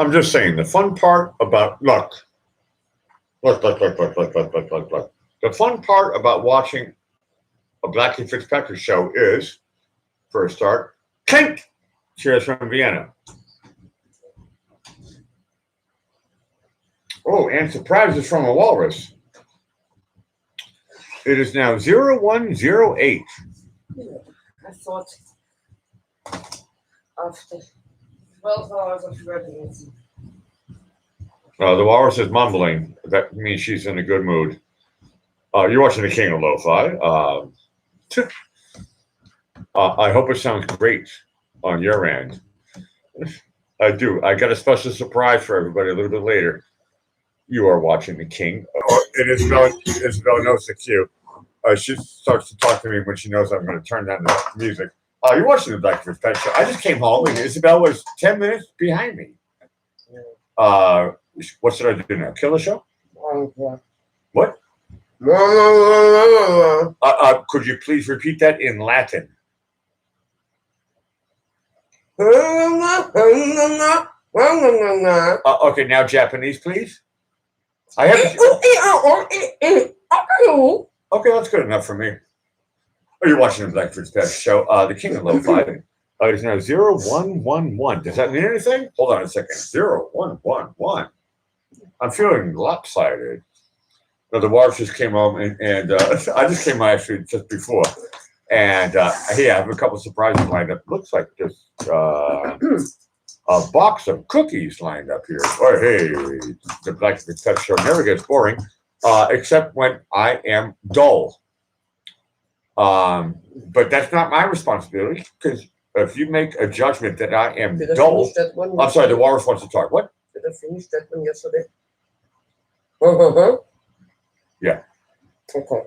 I'm just saying the fun part about look. The fun part about watching a Blackie Fitzpatrick show is, for a start, Kent. Cheers from Vienna. Oh, and surprises from a walrus. It is now 0108. I thought after 12 hours of working. The walrus is mumbling. That means she's in a good mood. You're watching the King of Lo-Fi. I hope it sounds great on your end. I do. I got a special surprise for everybody a little bit later. You are watching the King. And Isabel knows the cue. She starts to talk to me when she knows I'm going to turn down the music. You're watching the Breakfast Pet Show. I just came home and Isabel was 10 minutes behind me. What should I do now? Kill the show? What? Could you please repeat that in Latin? Okay, now Japanese, please. I have. Okay, that's good enough for me. Are you watching the Breakfast Pet Show? The King of Lo-Fi. It is now 0111. Does that mean anything? Hold on a second. 0111. I'm feeling lopsided. The wife just came home, and I just came home actually just before. And I have a couple of surprises lined up. Looks like just a box of cookies lined up here. Oh, hey, the Breakfast Pet Show never gets boring, except when I am dull. But that's not my responsibility, because if you make a judgment that I am dull, I'm sorry, the walrus wants to talk. What? Did I finish that one yesterday? Yeah. Okay.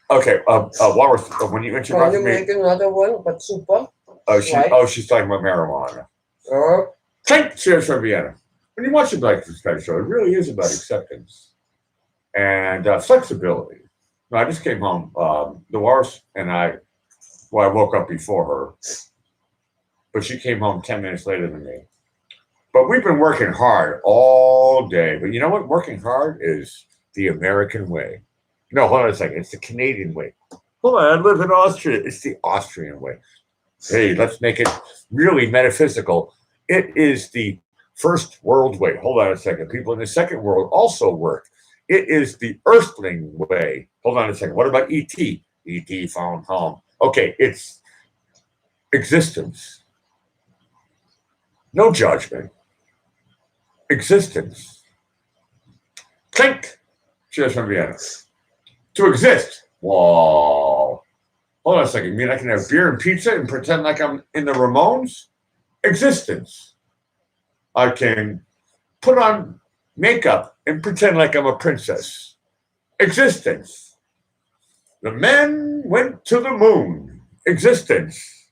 Okay. Walrus, when you interrupt me, make another one, but super. She's talking about marijuana. Cheers from Vienna. When you watch the Breakfast Pet Show, it really is about acceptance and flexibility. No, I just came home. The walrus and I woke up before her, but she came home 10 minutes later than me. But we've been working hard all day. But you know what? Working hard is the American way. No, hold on a second. It's the Canadian way. Hold on, I live in Austria. It's the Austrian way. Hey, let's make it really metaphysical. It is the first world way. Hold on a second. People in the second world also work. It is the Earthling way. Hold on a second. What about E.T.? E.T. found home. Okay, it's existence. No judgment. Existence. Clink. Cheers from Vienna. To exist. Whoa. Hold on a second. You mean I can have beer and pizza and pretend like I'm in the Ramones? Existence. I can put on makeup and pretend like I'm a princess. Existence. The men went to the moon. Existence.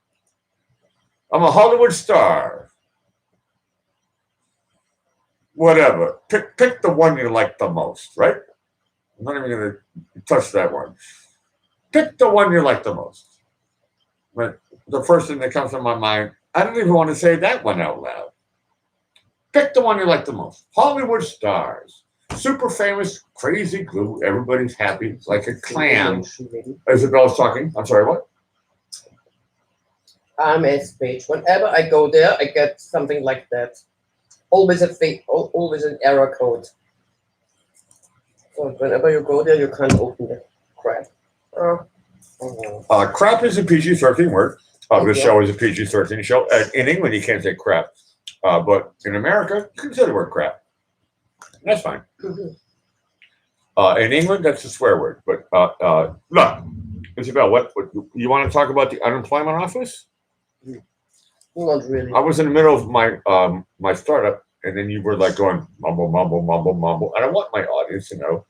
I'm a Hollywood star. Whatever. Pick the one you like the most, right? I'm not even going to touch that one. Pick the one you like the most. But the first thing that comes to my mind, I don't even want to say that one out loud. Pick the one you like the most. Hollywood stars. Super famous, crazy glue. Everybody's happy like a clam. Isabel's talking. I'm sorry, what? RMS page. Whenever I go there, I get something like that. Always always an error code. So whenever you go there, you can't open the crap. Crap is a PG-13 word. This show is a PG-13 show. In England, you can't say crap. But in America, you can say the word crap. That's fine. In England, that's a swear word. But look, Isabel, what you want to talk about the unemployment office? Not really. I was in the middle of my startup, and then you were like going mumble, mumble, mumble, mumble. And I want my audience to know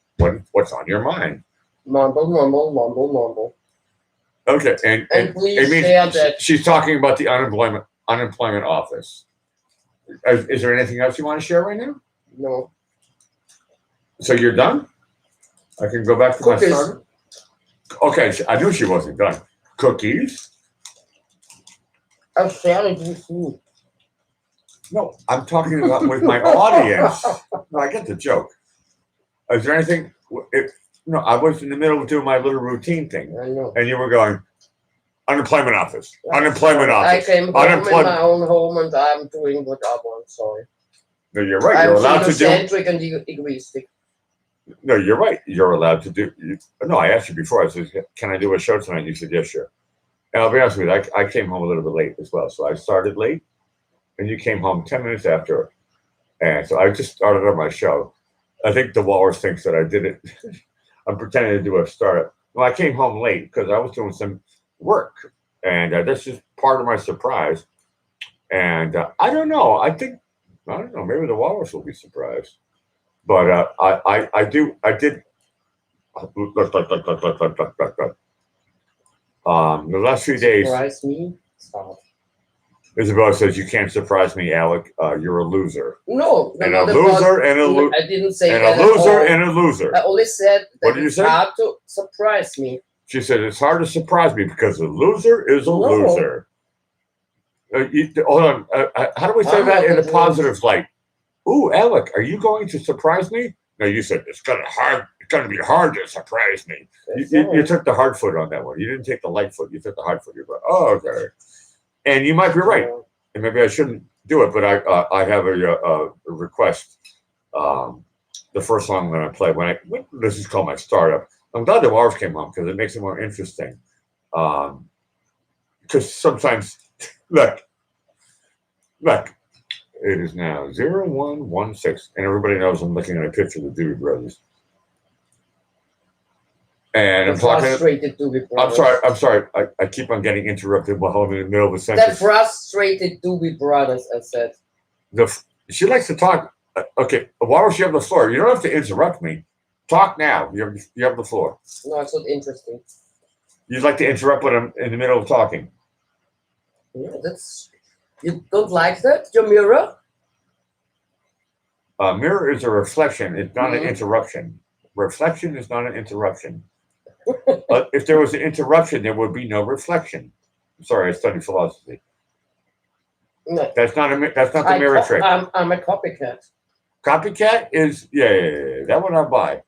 what's on your mind. Mumble, mumble, mumble, mumble. Okay, and please share that. She's talking about the unemployment office. Is there anything else you want to share right now? No. So you're done? I can go back to my startup? Okay, I knew she wasn't done. Cookies? I'll share it with you. No, I'm talking about with my audience. No, I get the joke. Is there anything? No, I was in the middle of doing my little routine thing, I know. and you were going, unemployment office, Yeah, unemployment sorry. office. I came home in my own home and I'm doing what I want. Sorry. No, you're right. You're allowed to do. Egocentric and egoistic. No, you're right. You're allowed to do. No, I asked you before. I said, "Can I do a show tonight?" You said, "Yes, sure." And I'll be honest with you. I came home a little bit late as well, so I started late, and you came home 10 minutes after, and so I just started on my show. I think the Walrus thinks that I did it. I'm pretending to do a startup. Well, I came home late because I was doing some work, and this is part of my surprise. And I don't know. I don't know. Maybe the Walrus will be surprised. But I did. Look. The last few days, Surprise me. Stop. Isabella says you can't surprise me, Alec. You're a loser. No, And a loser, and a loser, I didn't say and that a loser, at all. and a loser. I only said that What did you it's say? hard to surprise me. She said it's hard to surprise me because a loser is a No. loser. Hold on. How do we say I'm that not in a a positive light? Ooh, Alec, are you going to surprise me? No, you said it's gonna be hard to surprise me. You took the hard foot on that one. You didn't take the light foot. You took the hard foot. You're like, oh, okay. And you might be right. And maybe I shouldn't do it, but I have a request. The first song I'm going to play this is called my startup. I'm glad the Walrus came on because it makes it more interesting. Because sometimes, look, it is now 0116, and everybody knows I'm looking at a picture of the Doobie Brothers. And I'm talking. Frustrated Doobie Brothers. I'm sorry. I keep on getting interrupted while I'm in the middle of a sentence. The frustrated Doobie Brothers, I said. She likes to talk. Okay, Walrus, you have the floor. You don't have to interrupt me. Talk now. You have the floor. No, it's not interesting. You'd like to interrupt when I'm in the middle of talking. Yeah, you don't like that? Your mirror? Mirror is a reflection. It's not an interruption. Reflection is not an interruption. But if there was an interruption, there would be no reflection. I'm sorry, I studied philosophy. No. That's not the mirror trick. I'm a copycat. Copycat is yeah. That one I'll buy.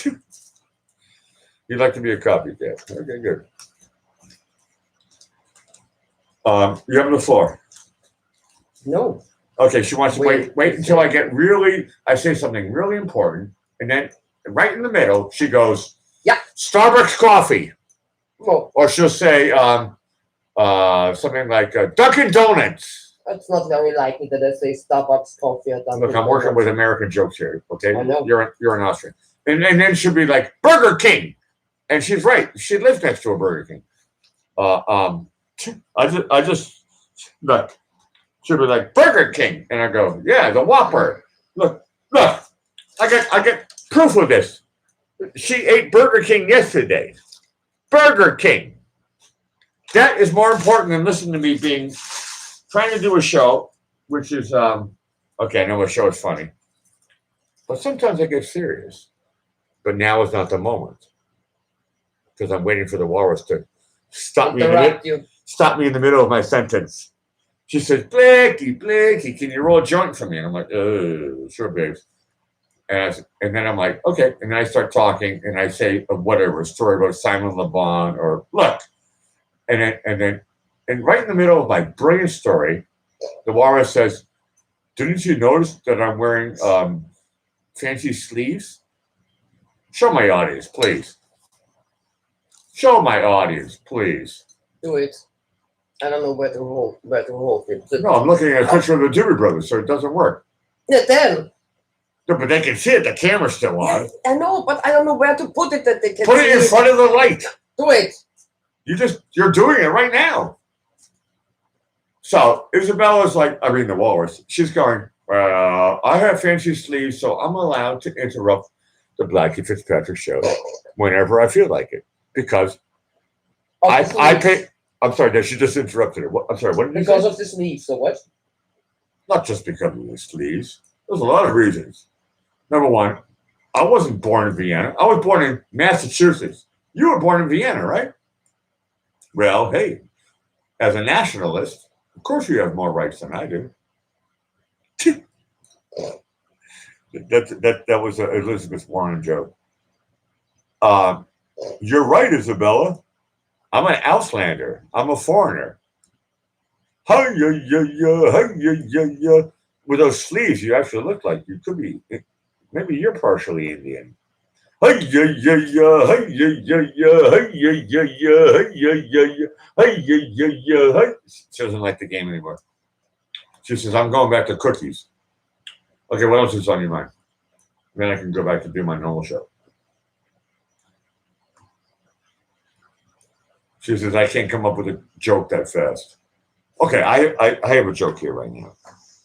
You'd like to be a copycat. Okay, good. You have the floor. No. Okay, she wants to wait until I say something really important, and then right in the middle, she goes, yeah, Starbucks coffee. Oh. Or she'll say something like Dunkin' Donuts. It's not very likely that I say Starbucks coffee or Dunkin' Look, I'm working with American jokes here, okay? I know. You're an Austrian. And then she'll be like, Burger King. And she's right. She lives next to a Burger King. I just look. She'll be like, Burger King. And I go, yeah, the Whopper. Look, I get proof of this. She ate Burger King yesterday. Burger King. That is more important than listening to me trying to do a show, which is, okay, I know a show is funny. But sometimes I get serious. But now is not the moment. Because I'm waiting for the Walrus to stop me in the middle of my sentence. She says, Blakey, can you roll a joint for me? And I'm like, sure, babes. And then I'm like, okay. And then I start talking, and I say whatever, a story about Simon Le Bon, or look. And right in the middle of my brilliant story, the Walrus says, didn't you notice that I'm wearing fancy sleeves? Show my audience, please. Show my audience, please. Do it. I don't know where to hold it. No, I'm looking at a picture of the Doobie Brothers, so it doesn't work. Yeah, then. No, but they can see it. The camera's still on. Yes, I know, but I don't know where to put it that they can put it in front of the light. Do it. You're doing it right now. So Isabella's like, the Walrus. She's going, well, I have fancy sleeves, so I'm allowed to interrupt the Blackie Fitzpatrick show whenever I feel like it. Because I pay. I'm sorry, she just interrupted her. I'm sorry, what did you say? Because of the sleeves, so what? Not just because of the sleeves. There's a lot of reasons. Number one, I wasn't born in Vienna. I was born in Massachusetts. You were born in Vienna, right? Well, hey, as a nationalist, of course you have more rights than I do. That was an Elizabeth Warren joke. You're right, Isabella. I'm an Auslander. I'm a foreigner. Hi, yeah, yeah, yeah, hi, yeah, yeah, yeah. With those sleeves, you actually look like you could be. Maybe you're partially Indian. Hi, yeah, yeah, yeah, hi, yeah, yeah, yeah, hi, yeah, yeah, yeah, hi, yeah, yeah, yeah, hi, yeah, yeah, yeah, hi. She doesn't like the game anymore. She says, I'm going back to cookies. Okay, what else is on your mind? Then I can go back to do my normal show. She says, I can't come up with a joke that fast. Okay, I have a joke here right now.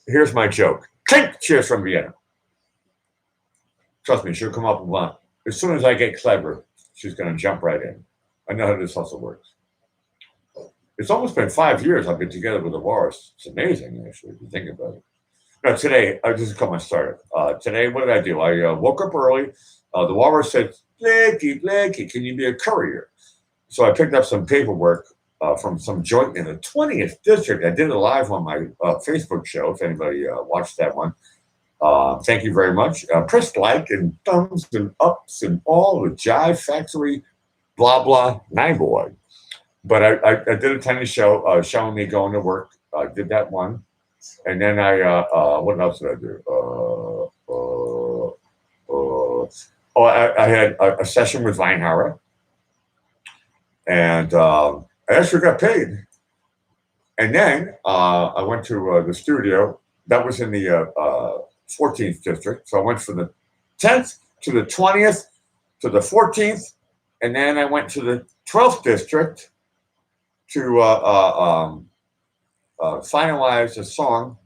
Here's my joke. Clink! Cheers from Vienna. Trust me, she'll come up with one. As soon as I get clever, she's going to jump right in. I know how this hustle works. It's almost been 5 years I've been together with the Walrus. It's amazing, actually, if you think about it. Now, today, this is how I started. Today, what did I do? I woke up early. The Walrus said, Blakey, can you be a courier? So I picked up some paperwork from some joint in the 20th district. I did it live on my Facebook show, if anybody watched that one. Thank you very much. Press like and thumbs and ups and all the Jive Factory, blah, blah, boy. But I did a tiny show showing me going to work. I did that one. And then what else did I do? I had a session with Weinhauer. And I actually got paid. And then I went to the studio. That was in the 14th district. So I went from the 10th to the 20th to the 14th. And then I went to the 12th district to finalize a song.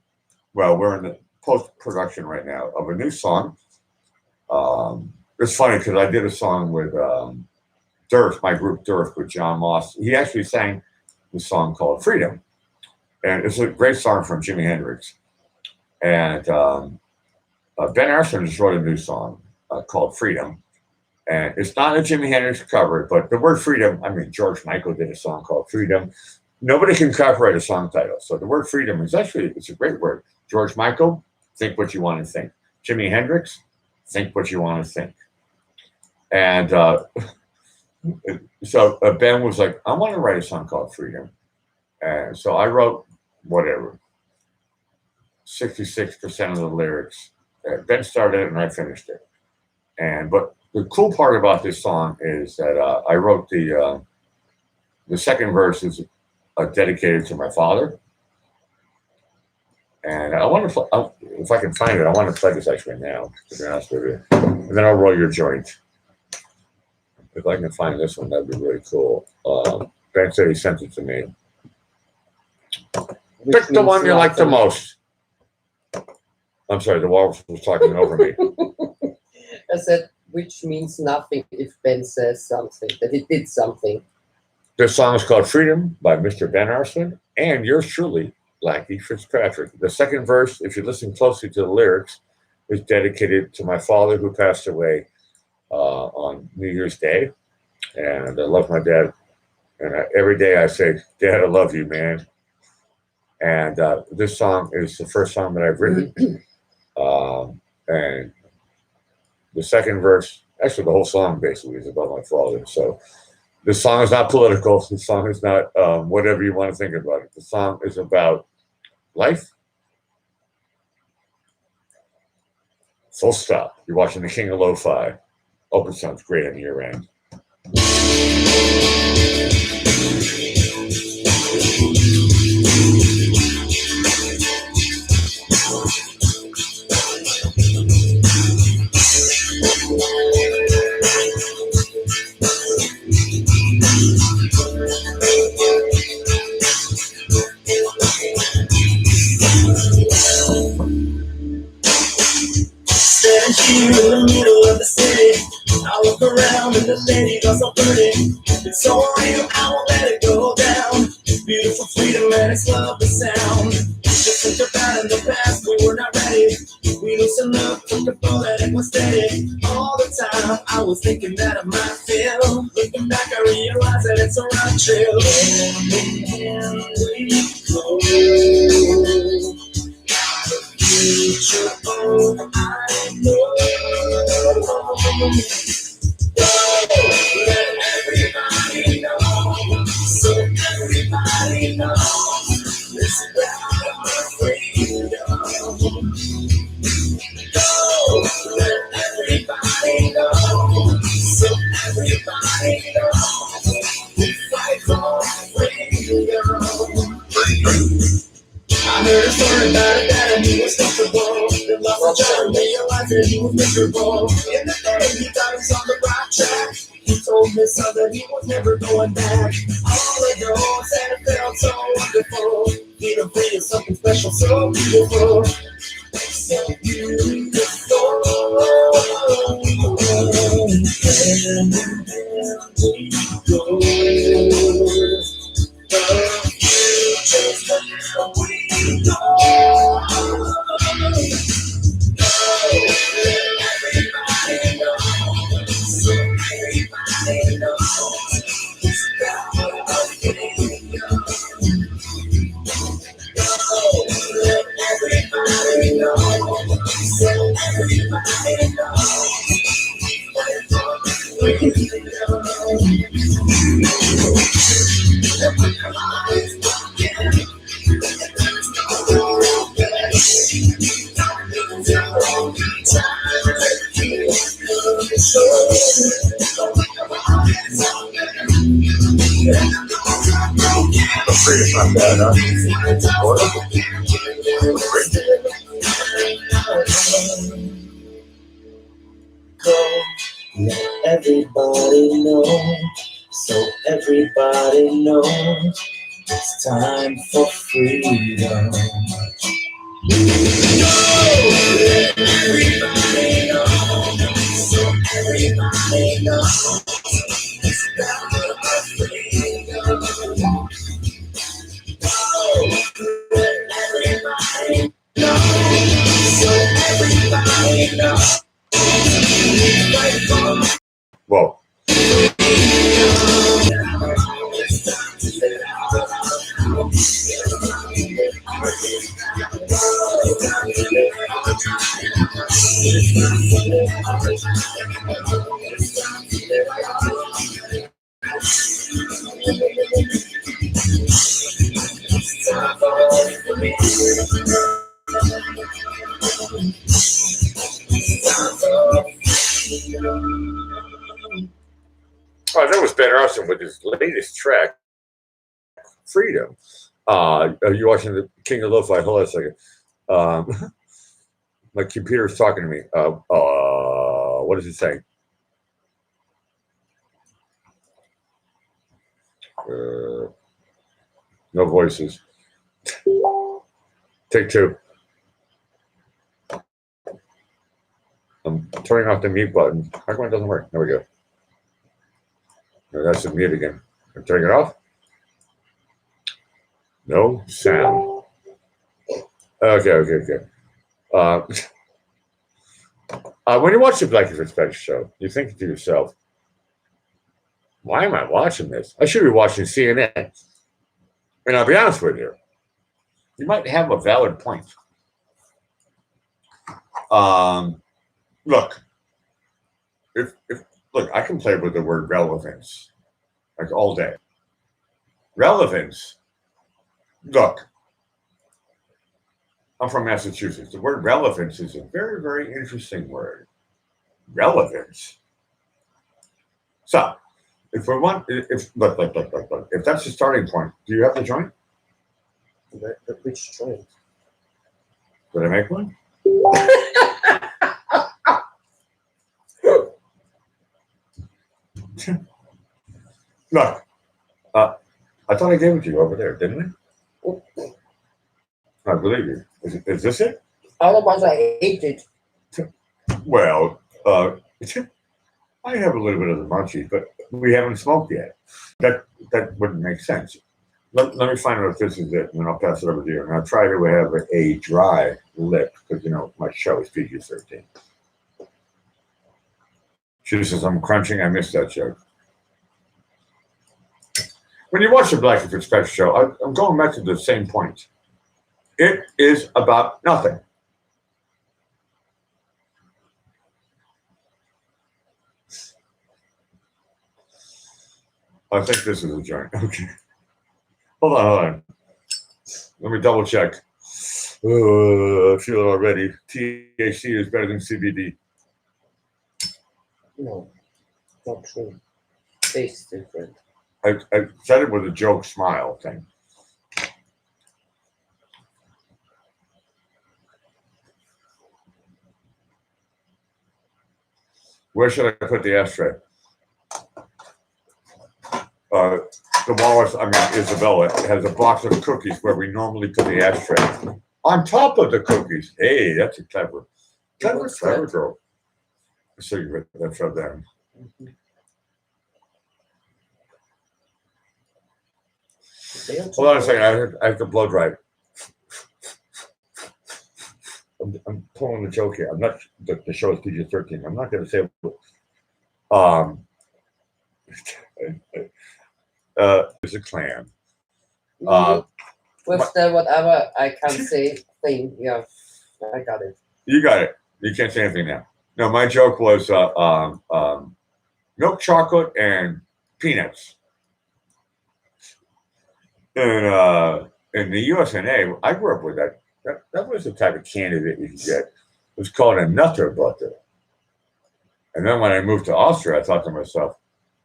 Well, we're in the post-production right now of a new song. It's funny because I did a song with Durf, my group Durf, with John Moss. He actually sang the song called Freedom. And it's a great song from Jimi Hendrix. And Ben Arson just wrote a new song called Freedom. And it's not a Jimi Hendrix cover, but the word freedom, I mean, George Michael did a song called Freedom. Nobody can copyright a song title. So the word freedom is actually, it's a great word. George Michael, think what you want to think. Jimi Hendrix, think what you want to think. And so Ben was like, I want to write a song called Freedom. And so I wrote whatever, 66% of the lyrics. Ben started it and I finished it. But the cool part about this song is that I wrote the second verse is dedicated to my father. And I want to, if I can find it, I want to play this actually now, to be honest with you. And then I'll roll your joint. If I can find this one, that'd be really cool. Ben said he sent it to me. Pick the one you like the most. I'm sorry, the Walrus was talking over me. I said, which means nothing if Ben says something, that he did something. This song is called Freedom by Mr. Ben Arson and yours truly, Blackie Fitzpatrick. The second verse, if you listen closely to the lyrics, is dedicated to my father who passed away on New Year's Day. And I love my dad. And every day I say, Dad, I love you, man. And this song is the first song that I've written. And the second verse, actually the whole song basically is about my father. So this song is not political. The song is not whatever you want to think about it. The song is about life. Full stop. You're watching The King of Lo-Fi. Hope it sounds great on your end. Here in the middle of the city, I look around and the lady got so pretty. It's so real, I won't let it go down. Beautiful freedom and its lovely sound. Just think about in the past, we were not ready. We loosened up, took a bullet and was steady. All the time, I was thinking that I might fail. Looking back, I realized that it's a right trail. And we go. Future heard a story about a dad and he was comfortable. Then lost a job and realized that he was miserable. In the day he thought he was on the right track. He told his son that he was never going back. All alone, said it felt so wonderful. He'd have been something special, so beautiful. So beautiful. And then we go. Just where we go. Everybody knows. So everybody knows. It's about everybody knows. Everybody knows. So everybody knows. It's not bad, huh? Let everybody know, so everybody knows it's time for freedom. Let everybody know, so everybody knows it's time for freedom. Let everybody know, so everybody knows. Whoa. Oh, that was Ben Arson with his latest track, Freedom. Are you watching the King of Lo-Fi? Hold on a second. My computer's talking to me. What is it saying? No voices. Take two. I'm turning off the mute button. How come it doesn't work? There we go. No, that's the mute again. I'm turning it off. No sound. Okay. When you watch the Blackie Fitzpatrick show, you think to yourself, why am I watching this? I should be watching CNN. And I'll be honest with you, you might have a valid point. Look, look, I can play with the word relevance like all day. Relevance. Look, I'm from Massachusetts. The word relevance is a very, very interesting word. Relevance. So, if we want, if that's the starting point, do you have the joint? Which joint? Did I make one? Look, I thought I gave it to you over there, didn't I? I believe you. Is this it? Otherwise, I ate it. Well, I have a little bit of the munchies, but we haven't smoked yet. That wouldn't make sense. Let me find out if this is it, and then I'll pass it over to you. And I'll try to have a dry lip, because, you know, my show is PG-13. She says, I'm crunching. I missed that joke. When you watch the Blackie Fitzpatrick show, I'm going back to the same point. It is about nothing. I think this is a joint. Okay. Hold on. Let me double check. I feel it already. THC is better than CBD. No, not true. Tastes different. I said it with a joke smile thing. Where should I put the ashtray? The Wallace, Isabella, has a box of cookies where we normally put the ashtray. On top of the cookies. Hey, that's a clever girl. So you put that from there. Hold on a second. I have to blow dry. I'm pulling the joke here. I'm not. The show is PG-13. I'm not going to say. It's a clan. With the whatever I can say thing, yeah, I got it. You got it. You can't say anything now. No, my joke was milk chocolate and peanuts. And in the USNA, I grew up with that. That was the type of candy that you could get. It was called a Nutter Butter. And then when I moved to Austria, I thought to myself,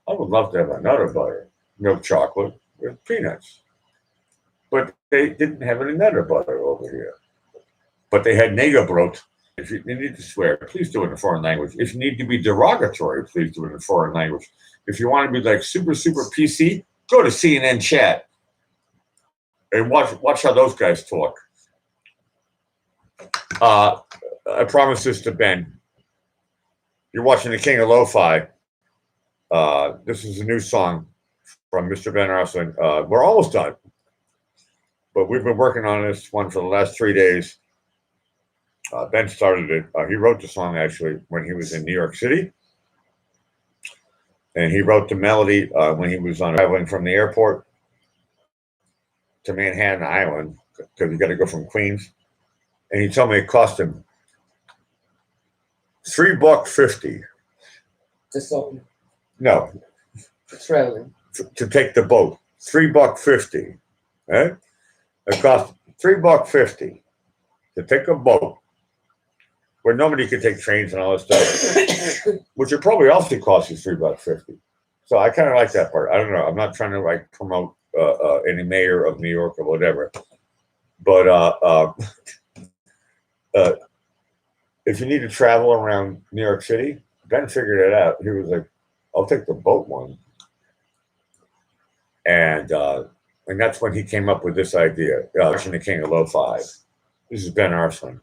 I would love to have a Nutter Butter, milk chocolate with peanuts. But they didn't have any Nutter Butter over here. But they had Negerbrot. If you need to swear, please do it in a foreign language. If you need to be derogatory, please do it in a foreign language. If you want to be like super PC, go to CNN chat and watch how those guys talk. I promised this to Ben. You're watching the King of Lo-Fi. This is a new song from Mr. Ben Arslan. We're almost done, but we've been working on this one for the last 3 days. Ben started it. He wrote the song actually when he was in New York City, and he wrote the melody when he was traveling from the airport to Manhattan Island because you got to go from Queens. And he told me it cost him $3.50. No. Traveling. To take the boat. $3.50. Right? It cost $3.50 to take a boat where nobody could take trains and all this stuff, which would probably also cost you $3.50. So I kind of like that part. I don't know. I'm not trying to like promote any mayor of New York or whatever, but if you need to travel around New York City, Ben figured it out. He was like, I'll take the boat one. And that's when he came up with this idea, the King of Lo-Fi. This is Ben Arslan.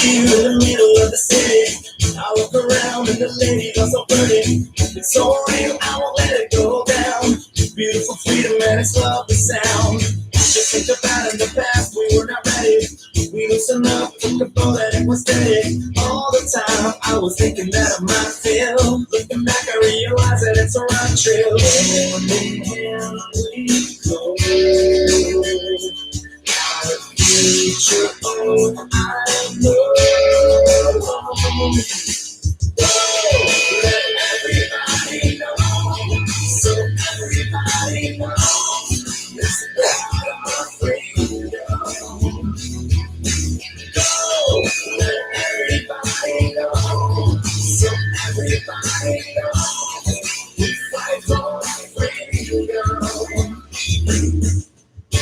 In the middle of the city, I look around and the lady got so pretty. It's so real, I won't let it go down. Beautiful freedom and its lovely sound. Just think about in the past, we were not ready. We loosened up, took a boat and it was steady. All the time, I was thinking that I might fail. Looking back, I realize that it's a right trail. And we go. Future, oh, I know. Let everybody know, so everybody knows it's about freedom. Go, let everybody know, so everybody knows we fight for freedom.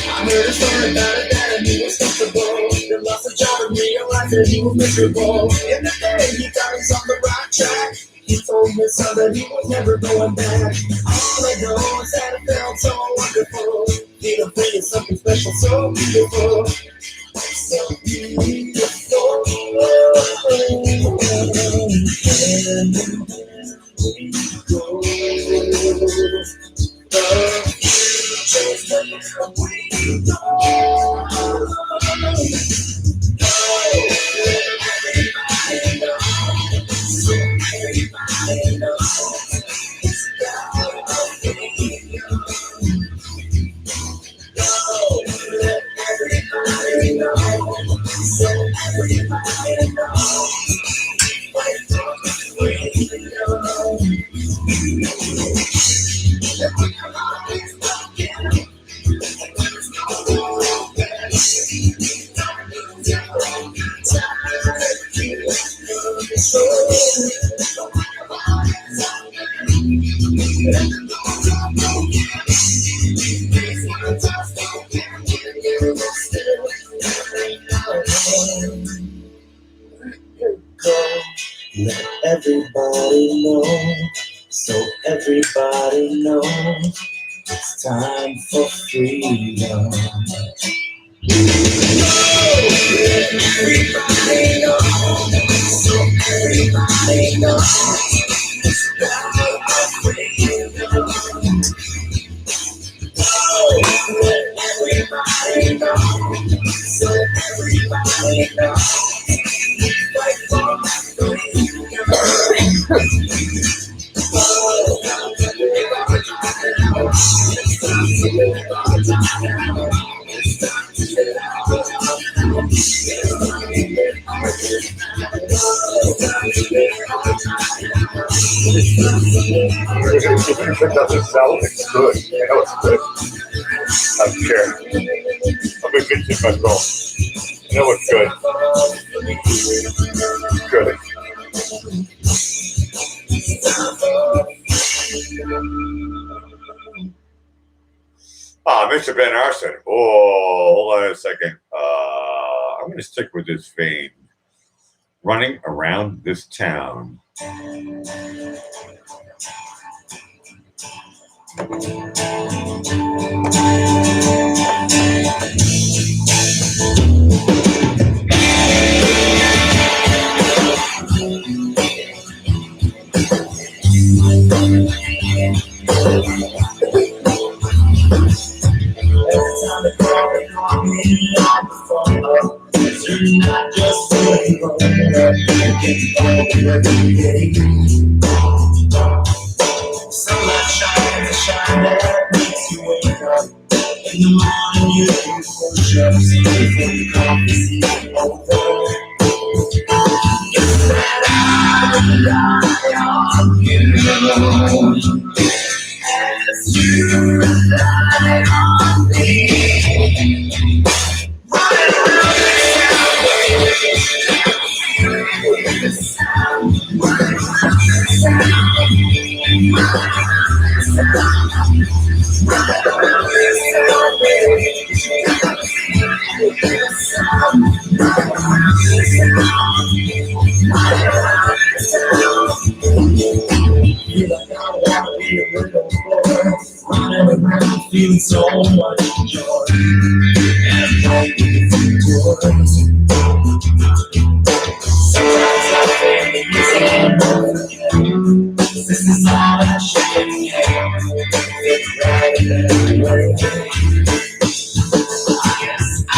I heard a story about a dad and he was comfortable. He lost a job and realized that he was miserable. In the day, he got us on the right track. He told his son that he was never going back. All I know is that it felt so wonderful. Freedom free is something special, so beautiful. So beautiful. And we go. Just where we go. Everybody knows. So everybody knows. It's about freedom. Let everybody know. So everybody knows. Let everybody know, so everybody knows it's time for freedom. Everybody knows, so everybody knows it's time for freedom. Let everybody know, so everybody knows fight for freedom. If it doesn't sell, it's good. I know it's good. I don't care. I'm gonna get you my phone. I know it's good. Good. Mr. Ben Arson. Oh, hold on a second. I'm going to stick with this vein. Running around this town. You're not just waiting for sunlight shines a shine that makes you wake up. In the morning you do push-ups before you coffee over. It's that I on you as you rely on me. Feeling so much joy and sometimes I feel easy. This is all I should yes, I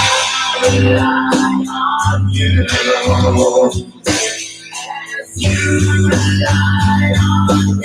rely on you as you rely on me.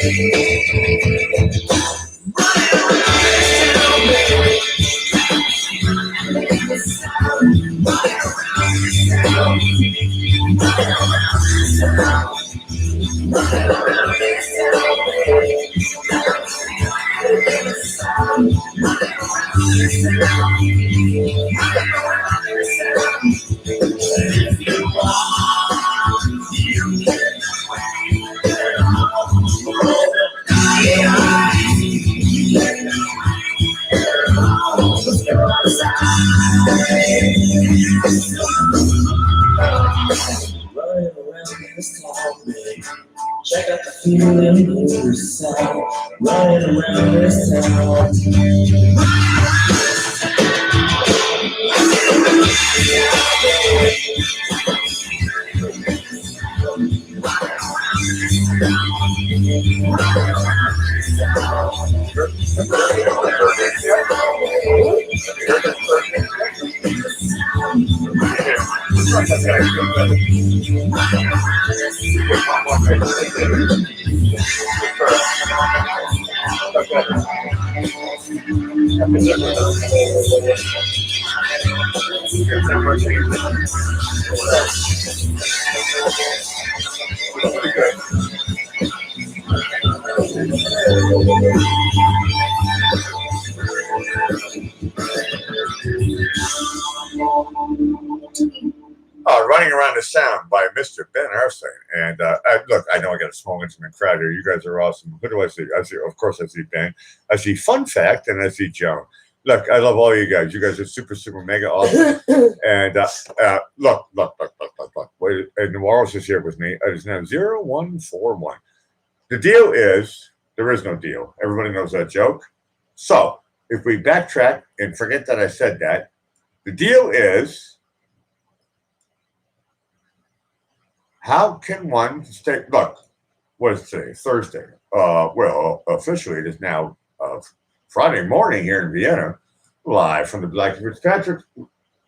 Check out the feeling yourself, running around this town. Running Around the Sound by Mr. Ben Arstein. And look, I know I got a small intimate crowd here. You guys are awesome. Who do I see? Of course, I see Ben. I see Fun Fact, and I see Joan. Look, I love all you guys. You guys are super, super mega awesome. And look. Wait, and Noir's is here with me. It is now 0141. The deal is, there is no deal. Everybody knows that joke. So, if we backtrack and forget that I said that, the deal is, how can one stay? Look, what is today? Thursday. Well, officially it is now Friday morning here in Vienna, live from the Blackie Fitzpatrick.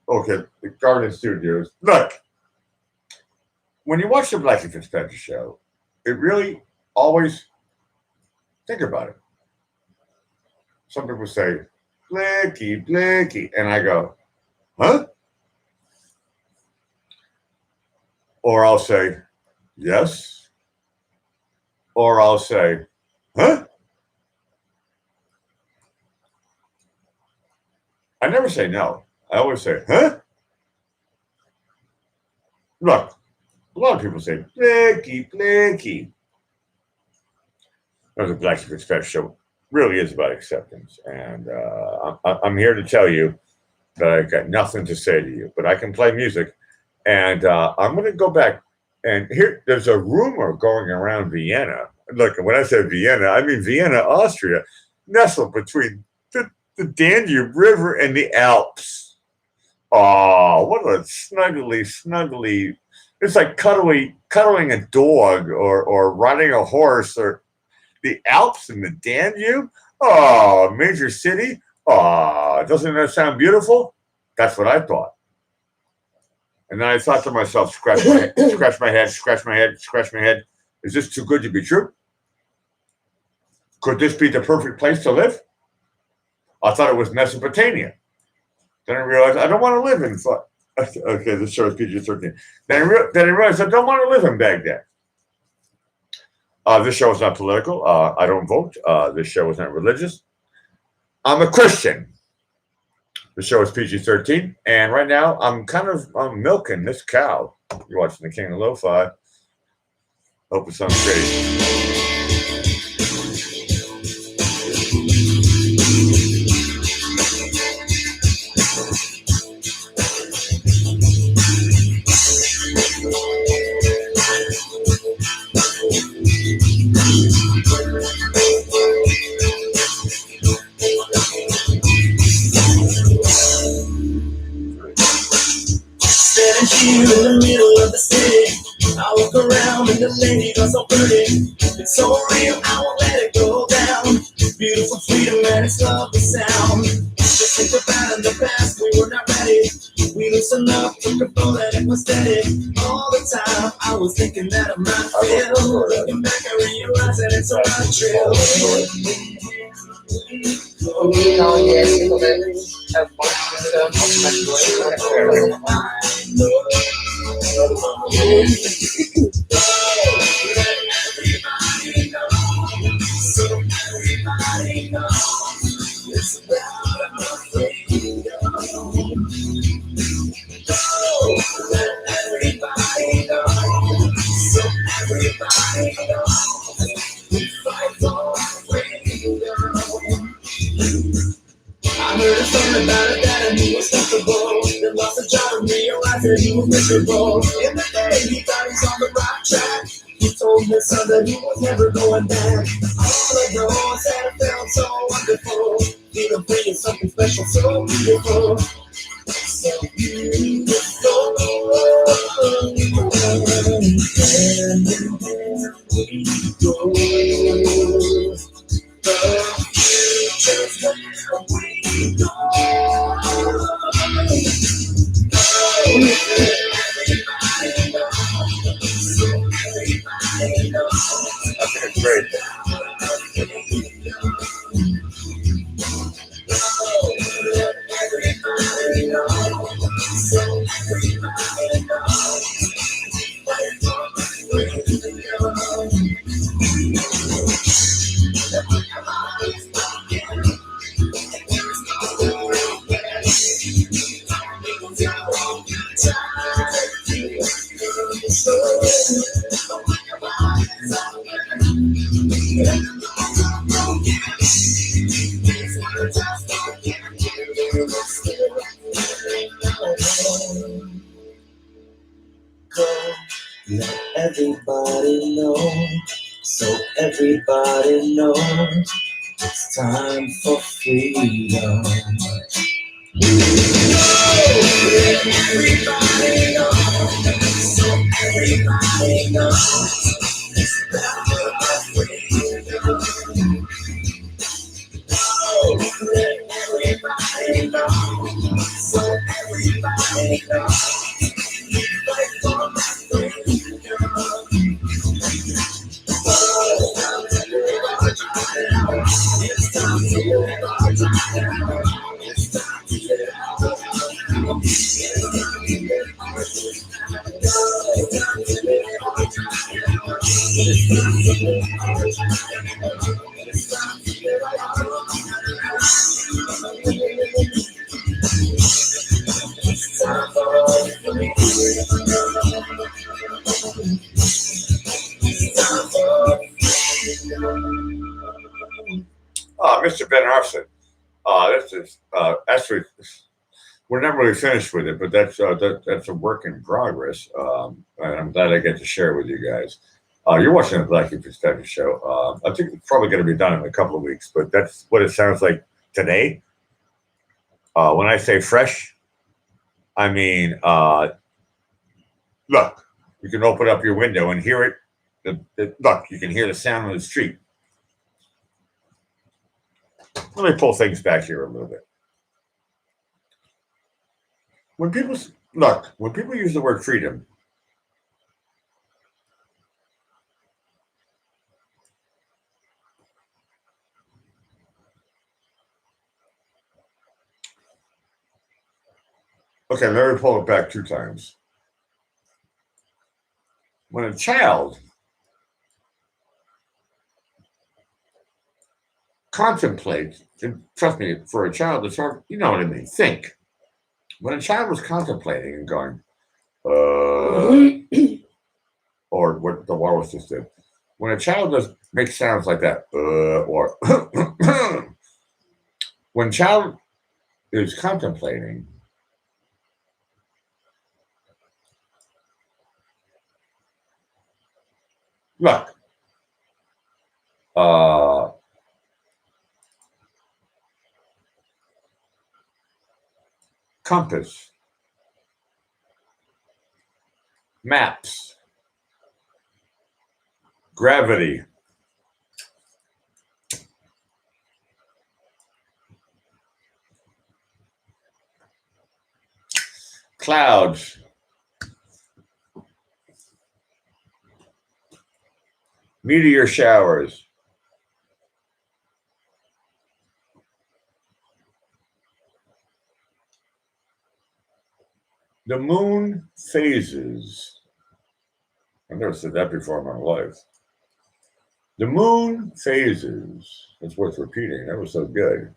Okay, the Garden Studios. Look, when you watch the Blackie Fitzpatrick show, it really always think about it. Some people say, Blackie, and I go, huh? Or I'll say, yes. Or I'll say, huh? I never say no. I always say, huh? Look, a lot of people say, Blackie. The Blackie Fitzpatrick show really is about acceptance. And I'm here to tell you that I've got nothing to say to you, but I can play music. And I'm going to go back. And here, there's a rumor going around Vienna. Look, when I say Vienna, I mean Vienna, Austria, nestled between the Danube River and the Alps. Oh, what a snuggly. It's like cuddling a dog or riding a horse, or the Alps and the Danube. Oh, a major city. Oh, doesn't that sound beautiful? That's what I thought. And then I thought to myself, scratch my head. Is this too good to be true? Could this be the perfect place to live? I thought it was Mesopotamia. Then I realized I don't want to live in. Okay, this show is PG-13. Then I realized I don't want to live in Baghdad. This show is not political. I don't vote. This show is not religious. I'm a Christian. The show is PG-13, and right now I'm milking this cow. You're watching the King of Lo-Fi. Hope it sounds great. Here in the middle of the city, I look around and the lady got so pretty. It's so real, I won't let it go down. Beautiful freedom and its lovely sound. Just think about in the past, we were not ready. We loosened up, took a boat and it was steady. All the time, I was thinking that I might fail. Looking back, I realize that it's all untrue. Everybody knows it's about our freedom. Let everybody know, so everybody knows we fight for freedom. I heard a story about a dad and he was comfortable. Then lost a job and realized that he was miserable. In the day he thought he was on the right track. He told his son that he was never going back. All I know is that it felt so wonderful. Feeling free is something special, so beautiful. So beautiful. And we go. The future's where we go. Everybody knows. So everybody knows. Okay, great. Everybody knows. So everybody knows. Go, let everybody know, so everybody knows it's time for freedom. Everybody knows, so everybody knows it's time for freedom. Let everybody know, so everybody knows. Fight for my freedom. It's time to live our time. It's time to live our time. It's time to live our time. It's time to live our time. It's time to live our time. It's time to live our time. It's time for freedom. Mr. Ben Arson. This is actually, we're not really finished with it, but that's a work in progress, and I'm glad I get to share it with you guys. You're watching the Blackie Perspective Show. I think it's probably going to be done in a couple of weeks, but that's what it sounds like today. When I say fresh, I mean, look, you can open up your window and hear it. Look, you can hear the sound of the street. Let me pull things back here a little bit. When people use the word freedom, okay, let me pull it back 2 times. When a child contemplates, and trust me, for a child, it's hard, you know what I mean, think. When a child was contemplating and going, or what the walrus just did, when a child does make sounds like that, or when a child is contemplating, look, compass, maps, gravity, clouds, meteor showers, the moon phases. I've never said that before in my life. The moon phases. It's worth repeating. That was so good.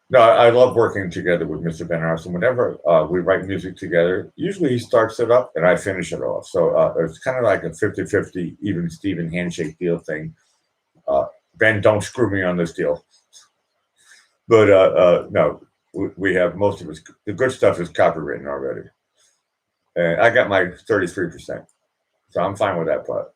No, I love working together with Mr. Ben Arson. Whenever we write music together, usually he starts it up and I finish it off. So it's kind of like a 50-50, even Steven handshake deal thing. Ben, don't screw me on this deal. But no, we have most of it. The good stuff is copywritten already. And I got my 33%. So I'm fine with that part.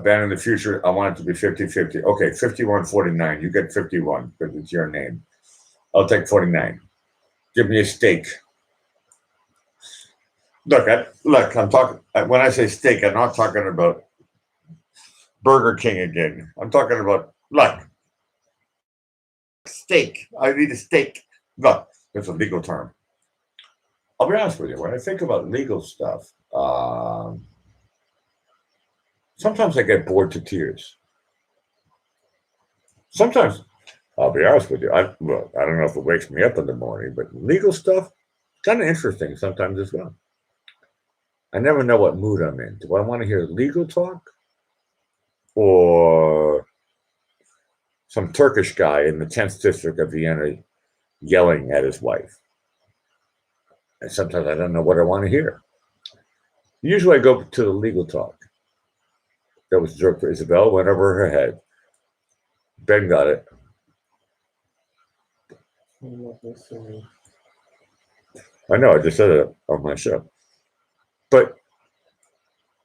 Ben, in the future, I want it to be 50-50. Okay, 51-49. You get 51 because it's your name. I'll take 49. Give me a steak. Look, I'm talking, when I say steak, I'm not talking about Burger King again. I'm talking about, look, steak. I need a steak. Look, that's a legal term. I'll be honest with you. When I think about legal stuff, sometimes I get bored to tears. Sometimes, I'll be honest with you, I don't know if it wakes me up in the morning, but legal stuff, kind of interesting sometimes as well. I never know what mood I'm in. Do I want to hear legal talk? Or some Turkish guy in the 10th district of Vienna yelling at his wife. And sometimes I don't know what I want to hear. Usually I go to the legal talk. That was a joke for Isabel, went over her head. Ben got it. I'm not listening. I know, I just said it on my show. But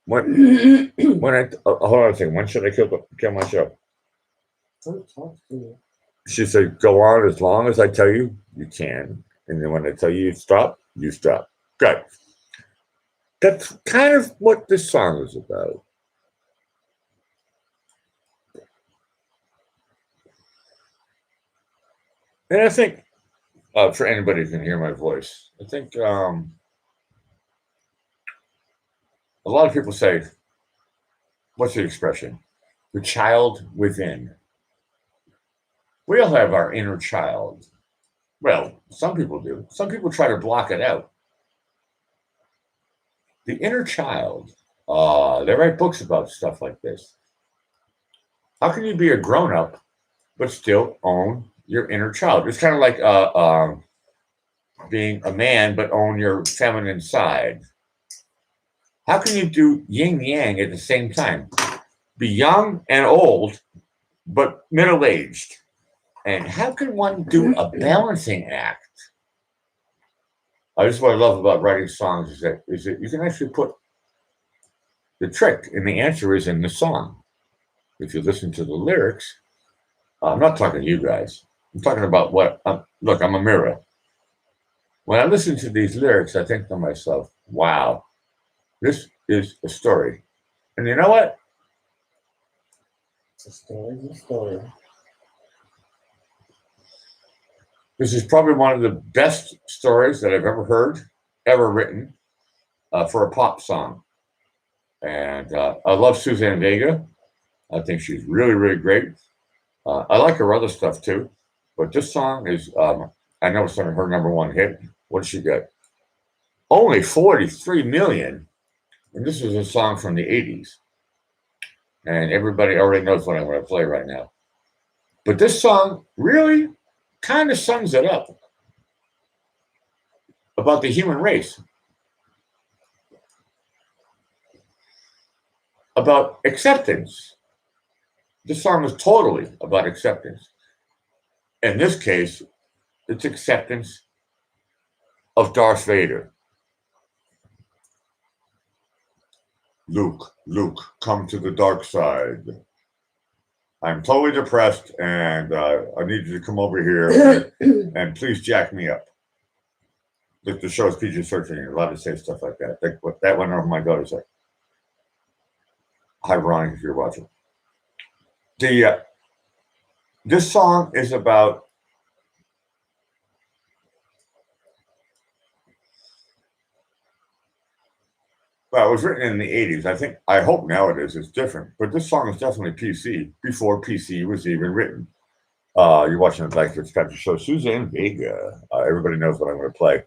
when I hold on a second, when should I kill my show? Don't talk to me. She said, go on as long as I tell you, you can. And then when I tell you stop, you stop. Good. That's kind of what this song is about. And I think, for anybody who can hear my voice, I think a lot of people say, what's the expression? The child within. We all have our inner child. Well, some people do. Some people try to block it out. The inner child, they write books about stuff like this. How can you be a grown-up but still own your inner child? It's kind of like being a man but own your feminine side. How can you do yin yang at the same time? Be young and old, but middle-aged. And how can one do a balancing act? This is what I love about writing songs is that you can actually put the trick, and the answer is in the song. If you listen to the lyrics, I'm not talking to you guys. I'm talking about look, I'm a mirror. When I listen to these lyrics, I think to myself, wow, this is a story. And you know what? It's a story. This is probably one of the best stories that I've ever heard, ever written for a pop song. And I love Suzanne Vega. I think she's really, really great. I like her other stuff too. But this song is, I know it's her number one hit. What did she get? Only 43 million. And this is a song from the 80s. And everybody already knows what I'm going to play right now. But this song really kind of sums it up about the human race, about acceptance. This song is totally about acceptance. In this case, it's acceptance of Darth Vader. Luke, come to the dark side. I'm totally depressed, and I need you to come over here and please jack me up. Look, the show's PG-13. You're allowed to say stuff like that. That went over my daughter's head. Hi, Ronnie, if you're watching. This song is about well, it was written in the 80s. I hope nowadays it's different, but this song is definitely PC before PC was even written. You're watching the Black Fitzpatrick Show. Suzanne Vega. Everybody knows what I'm going to play.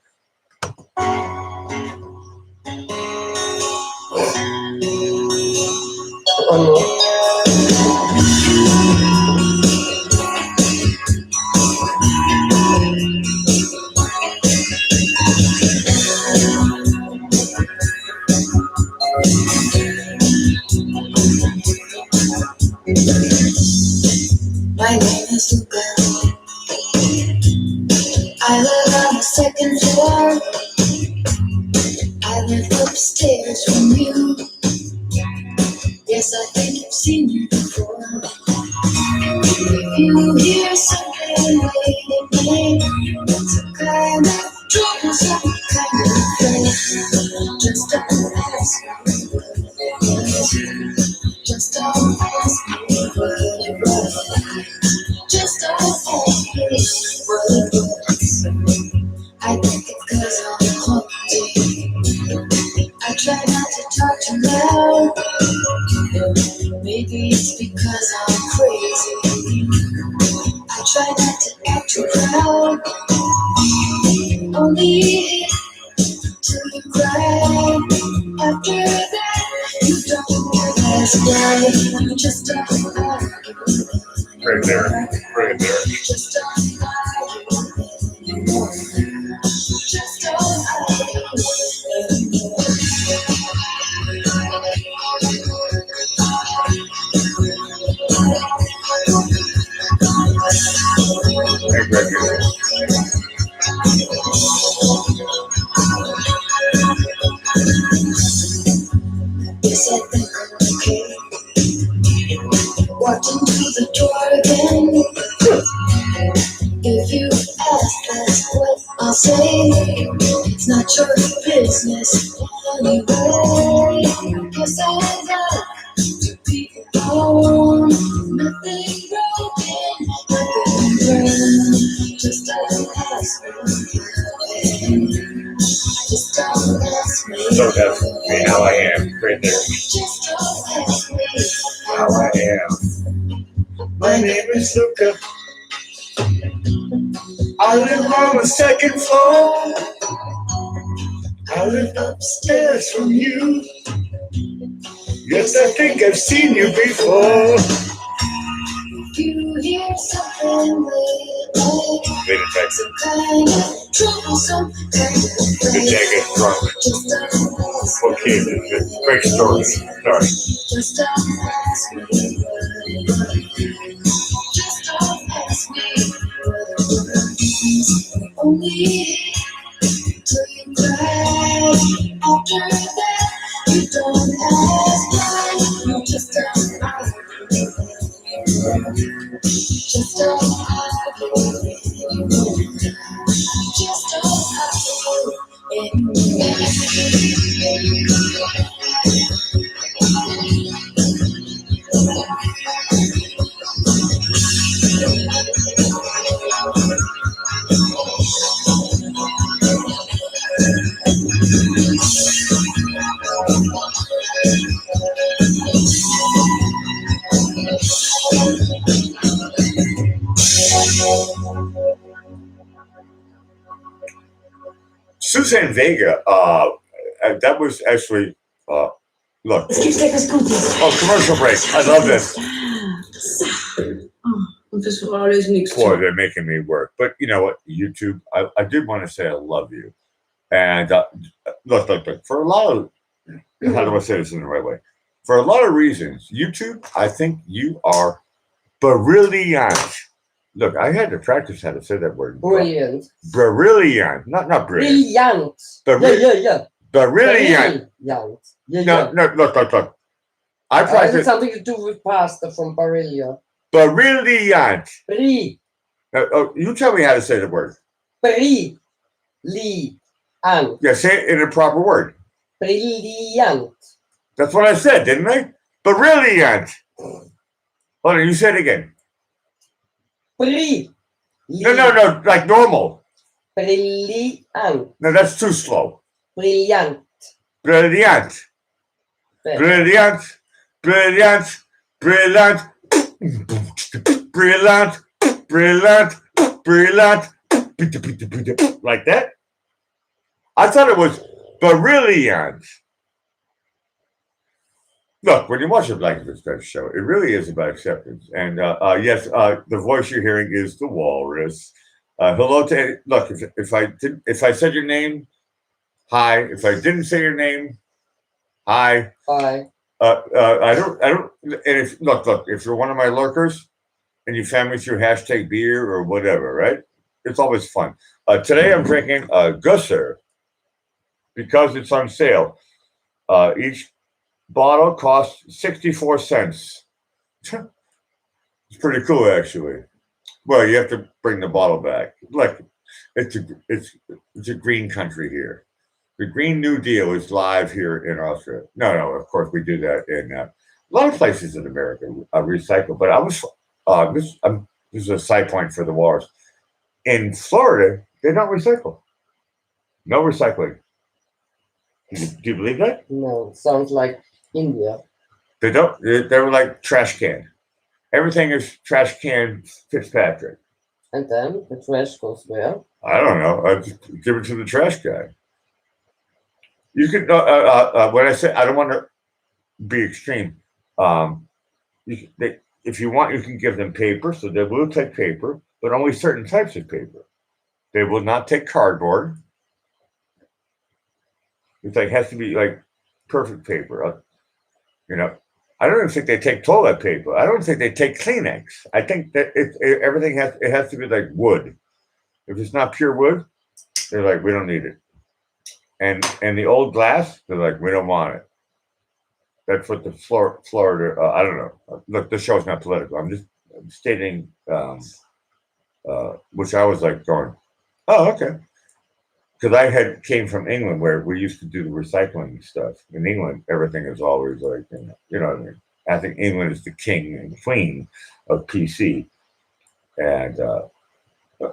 My name is Luca. I live on the second floor. I live upstairs from you. Yes, I think I've seen you before. If you hear something late at night, it's a kind of trouble, some kind of thing. Just don't ask me what it was. Just don't ask me what it was. Just don't ask me what it was. I think it's 'cause I'm haunted. I try not to talk too loud. Maybe it's because I'm crazy. I try not to act too proud. Only hit till you cry. After that, you don't ask why. You just don't argue. Right there. Just don't argue. I'll say it's not your business anyway. Guess I love to be alone. Nothing broken, nothing burned. Just don't ask me. Just don't ask me. So that's me, how I am, right there. Just don't ask me. How I am. My name is Luca. I live on the second floor. I live upstairs from you. Yes, I think I've seen you before. You hear something Wait a second. some kind of troublesome kind of The jacket's drunk. Just don't ask me. Okay, it's a great story. Sorry. Just don't ask me. Just don't ask me. Only till you cry. After that, you don't ask why. You just don't ask me. Just don't ask me. Just don't Suzanne Vega, that was actually, look. Oh, commercial break. I love this. Dus we alles niks Boy, they're making me work. But you know what? YouTube, I did want to say I love you. And look. For a lot of, how do I say this in the right way? For a lot of reasons, YouTube, I think you are brilliant. Look, I had to practice how to say that word. Brilliant. Brilliant. Not brilliant. Brilliant. Brilliant. Yeah. Brilliant. Brilliant. Yeah, No, look. I Has practice something to do with pasta from Barilla. brilliant. Brilliant. You tell me how to say the word. Brilliant. Yeah, say it in a proper word. Brilliant. That's what I said, didn't I? Brilliant. Hold on, you said it again. Brilliant. No, like normal. Brilliant. No, that's too slow. Brilliant. Brilliant. Brilliant. Brilliant. Brilliant. Brilliant. Brilliant. Brilliant. Like that? I thought it was brilliant. Look, when you watch a Black Express show, it really is about acceptance. And yes, the voice you're hearing is the Walrus. Hello to look. If I said your name, hi. If I didn't say your name, hi. Hi. I don't. And if if you're one of my lurkers, and you found me through hashtag beer or whatever, right? It's always fun. Today I'm drinking Gusser because it's on sale. Each bottle costs 64 cents. It's pretty cool, actually. Well, you have to bring the bottle back. Like, it's a green country here. The Green New Deal is live here in Austria. No, of course we do that in a lot of places in America. Recycle, but I was this is a side point for the wars. In Florida, they don't recycle. No recycling. Do you believe that? No, sounds like India. They don't. They're like trash can. Everything is trash can Fitzpatrick. And then the trash goes where? I don't know. I just give it to the trash guy. You could. When I say I don't want to be extreme, if you want, you can give them paper, so they will take paper, but only certain types of paper. They will not take cardboard. It has to be like perfect paper. I don't even think they take toilet paper. I don't think they take Kleenex. I think that everything has to be like wood. If it's not pure wood, they're like, we don't need it. And the old glass, they're like, we don't want it. That's what the Florida. I don't know. Look, the show's not political. I'm just stating, which I was like going, oh, okay. because I came from England where we used to do the recycling stuff. In England, everything is always like, you know what I mean? I think England is the king and queen of PC. And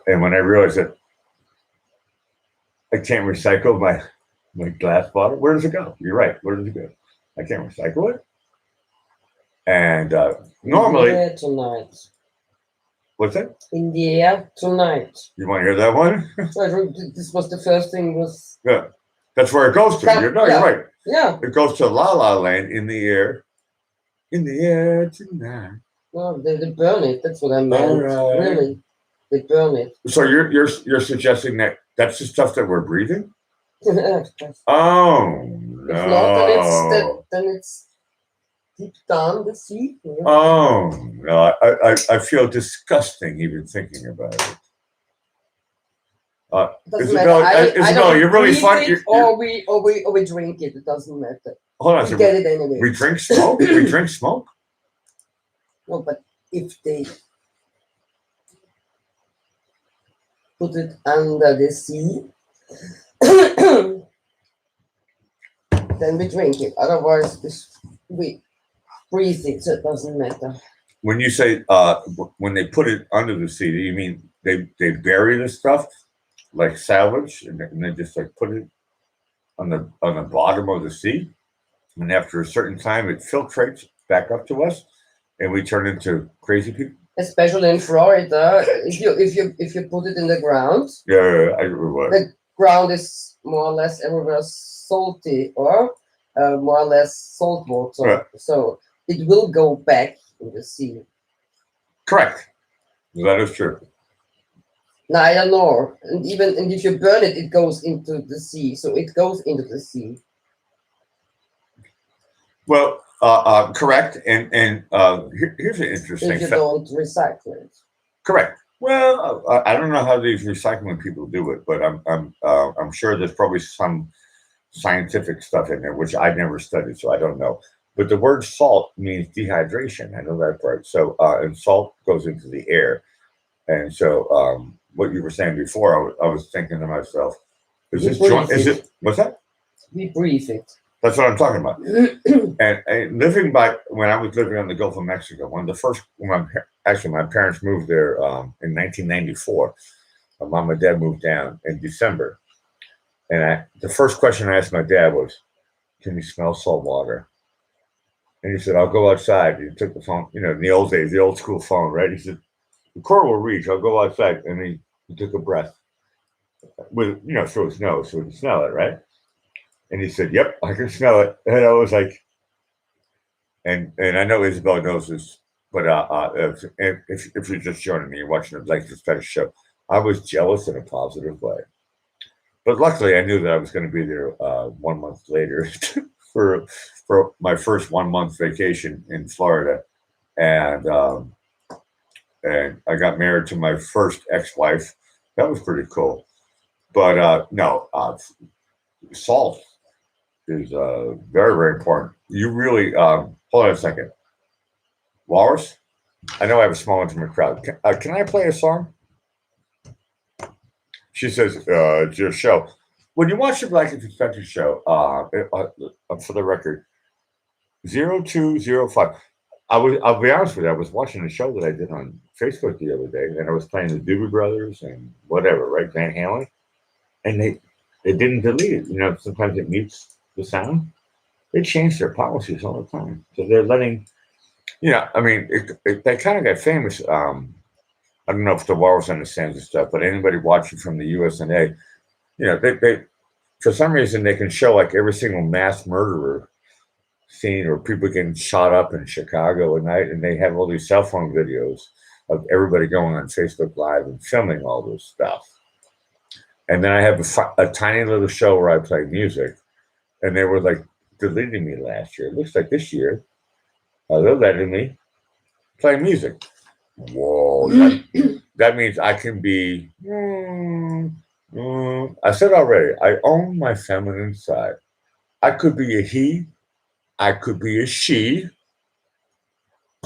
when I realized that I can't recycle my glass bottle, where does it go? You're right. Where does it go? I can't recycle it. And normally, Yeah, tonight. what's that? In the air tonight. You want to hear that one? This was the first thing. Was Yeah, that's where it goes to. Yeah, You're yeah. right. yeah. It goes to La La Land in the air tonight. No, they burn it. That's what I meant. Alright. Really, they burn it. So you're suggesting that that's the stuff that we're breathing? If Oh not, no! then it's deep down the sea. You know? Oh no! I feel disgusting even thinking about it. Doesn't Isabel, matter. Isabel, you're really breathe fun. it or we drink it. It doesn't matter. Hold on, We so get it anyway. we drink smoke. We drink smoke. No, but if they put it under the sea, then we drink it. Otherwise, we breathe it, so it doesn't matter. When you say when they put it under the sea, do you mean they bury the stuff like salvage and they just like put it on the bottom of the sea, and after a certain time it filtrates back up to us, and we turn into crazy people? Especially in Florida, if you put it in the ground, Yeah, I remember. the ground is more or less everywhere salty or more or less salt water. Right. So it will go back in the sea. Correct. That is true. Neither nor. And if you burn it, it goes into the sea. So it goes into the sea. Well, correct. And here's an interesting If you fact. don't recycle it. Correct. Well, I don't know how these recycling people do it, but I'm sure there's probably some scientific stuff in there which I never studied, so I don't know. But the word salt means dehydration. I know that part. So and salt goes into the air, and so what you were saying before, I was thinking to myself, is this joint? Is it what's that? We breathe it. That's what I'm talking about. And living by when I was living on the Gulf of Mexico, one of the first my parents moved there in 1994. My mom and dad moved down in December, and the first question I asked my dad was, "Can you smell salt water?" And he said, "I'll go outside." He took the phone, in the old days, the old school phone, right? He said, "The core will reach. I'll go outside." And he took a breath with through his nose so he could smell it, right? And he said, "Yep, I can smell it." And I was like, and I know Isabel knows this, but if you're just joining me, you're watching the Like This Fetish show, I was jealous in a positive way. But luckily, I knew that I was going to be there 1 month later for my first 1 month vacation in Florida, and I got married to my first ex-wife. That was pretty cool. But no, salt is very, very important. You really hold on a second, Walrus. I know I have a small intimate crowd. Can I play a song? She says, "It's your show." When you watch the Black and Fetish show, for the record, 0205. I'll be honest with you. I was watching a show that I did on Facebook the other day, and I was playing the Doobie Brothers and whatever, right? Van Halen, and they didn't delete it. Sometimes it mutes the sound. They change their policies all the time, so they're letting. They kind of got famous. I don't know if the Walrus understands this stuff, but anybody watching from the USNA, they for some reason they can show like every single mass murderer scene or people getting shot up in Chicago at night, and they have all these cell phone videos of everybody going on Facebook Live and filming all this stuff. And then I have a tiny little show where I play music, and they were like deleting me last year. It looks like this year they're letting me play music. Whoa, that means I can be. I said already, I own my feminine side. I could be a he, I could be a she,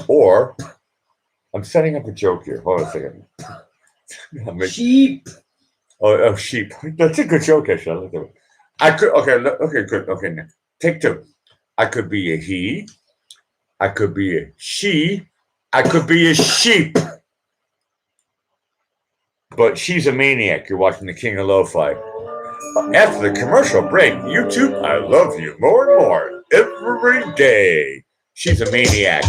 or I'm setting up a joke here. Hold on a second. Sheep. Oh, sheep. That's a good joke, actually. I could. Okay, good. Okay, now take two. I could be a he. I could be a she. I could be a sheep. But she's a maniac. You're watching the King of Lo-Fi. After the commercial break, YouTube, I love you more and more every day. She's a maniac.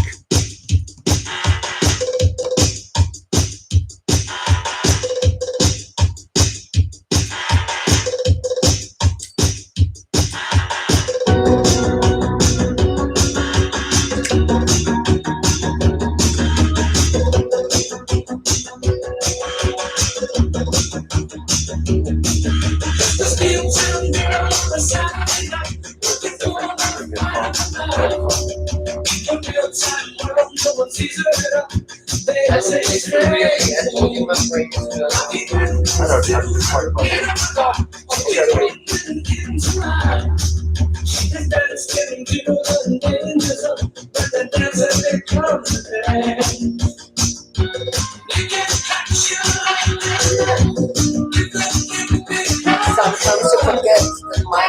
I think it's really I told you my brain sometimes you forget that my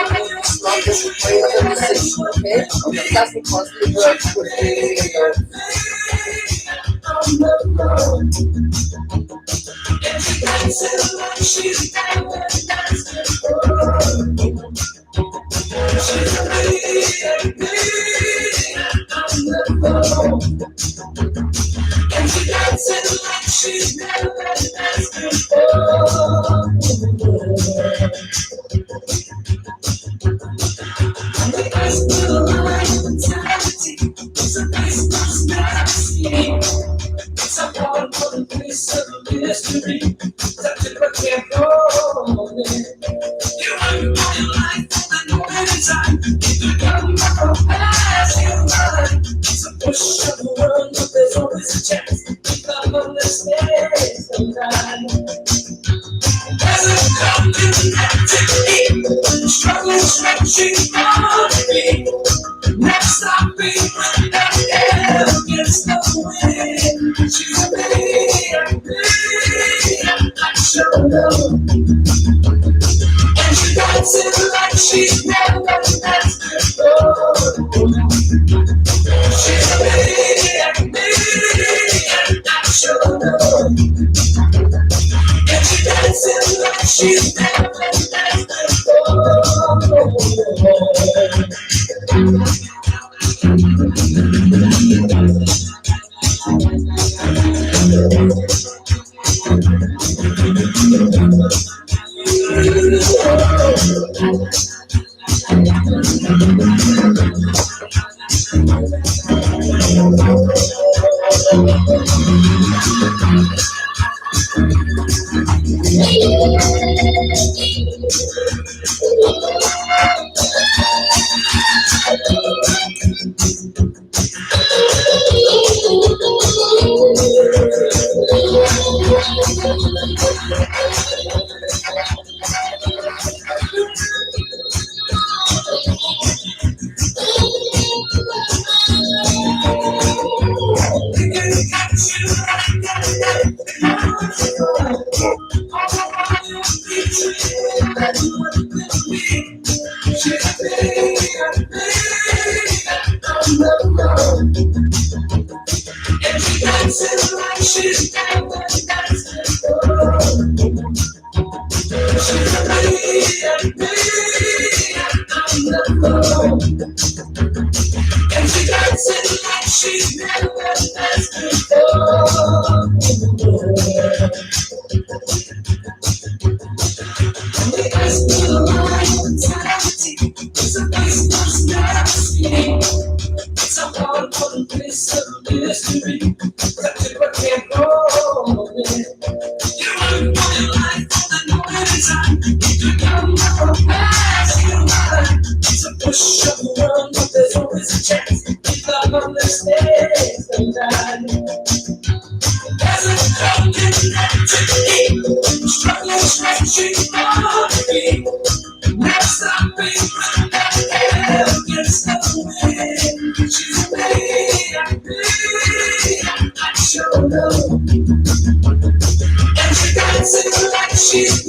brain is not the brain of a musician, okay? It doesn't constantly work with me, She's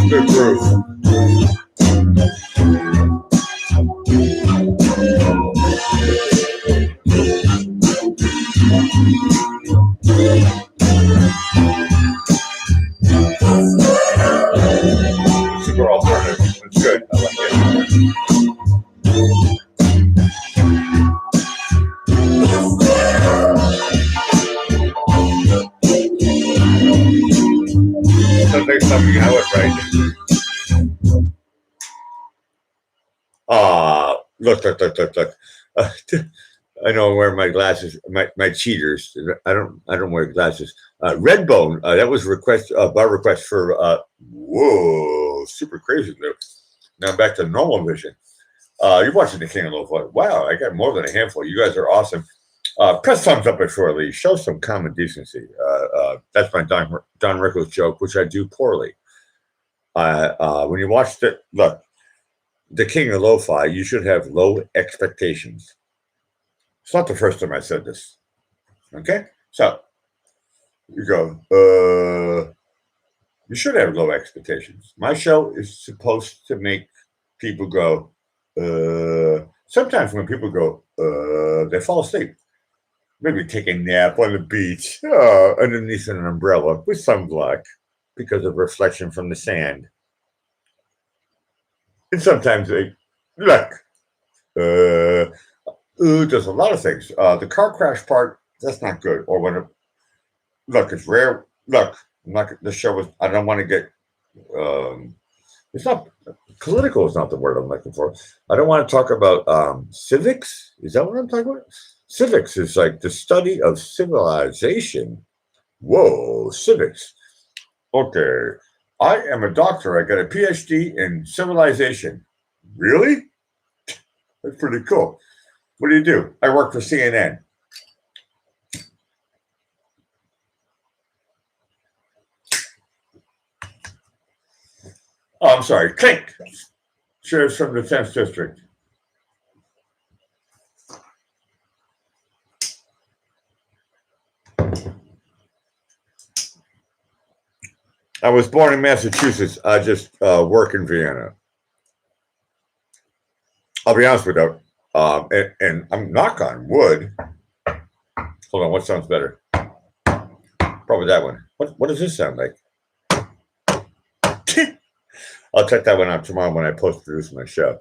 Good groove. Super alternative. It's good. I like it. So next time you know it, right? Look. I know I'm wearing my glasses, my cheaters. I don't wear glasses. Redbone, that was a request, bar request for whoa, super crazy Luke. Now back to normal vision. You're watching the King of Lo-Fi. Wow, I got more than a handful. You guys are awesome. Press thumbs up at Shorely. Show some common decency. That's my Don Rickles joke, which I do poorly. When you watch the King of Lo-Fi, you should have low expectations. It's not the first time I said this. Okay? So, you go, you should have low expectations. My show is supposed to make people go, sometimes when people go, they fall asleep. Maybe take a nap on the beach, underneath an umbrella with sunblock because of reflection from the sand. And sometimes they, look, does a lot of things. The car crash part, that's not good. Or when it's rare. Look, the show was, I don't want to get, it's not, political is not the word I'm looking for. I don't want to talk about civics. Is that what I'm talking about? Civics is like the study of civilization. Whoa, civics. Okay, I am a doctor. I got a PhD in civilization. Really? That's pretty cool. What do? I work for CNN. Oh, I'm sorry. Clink. Sheriff's from the 10th District. I was born in Massachusetts. I just work in Vienna. I'll be honest with you. And I'm knock on wood. Hold on, what sounds better? Probably that one. What does this sound like? I'll check that one out tomorrow when I post-produce my show.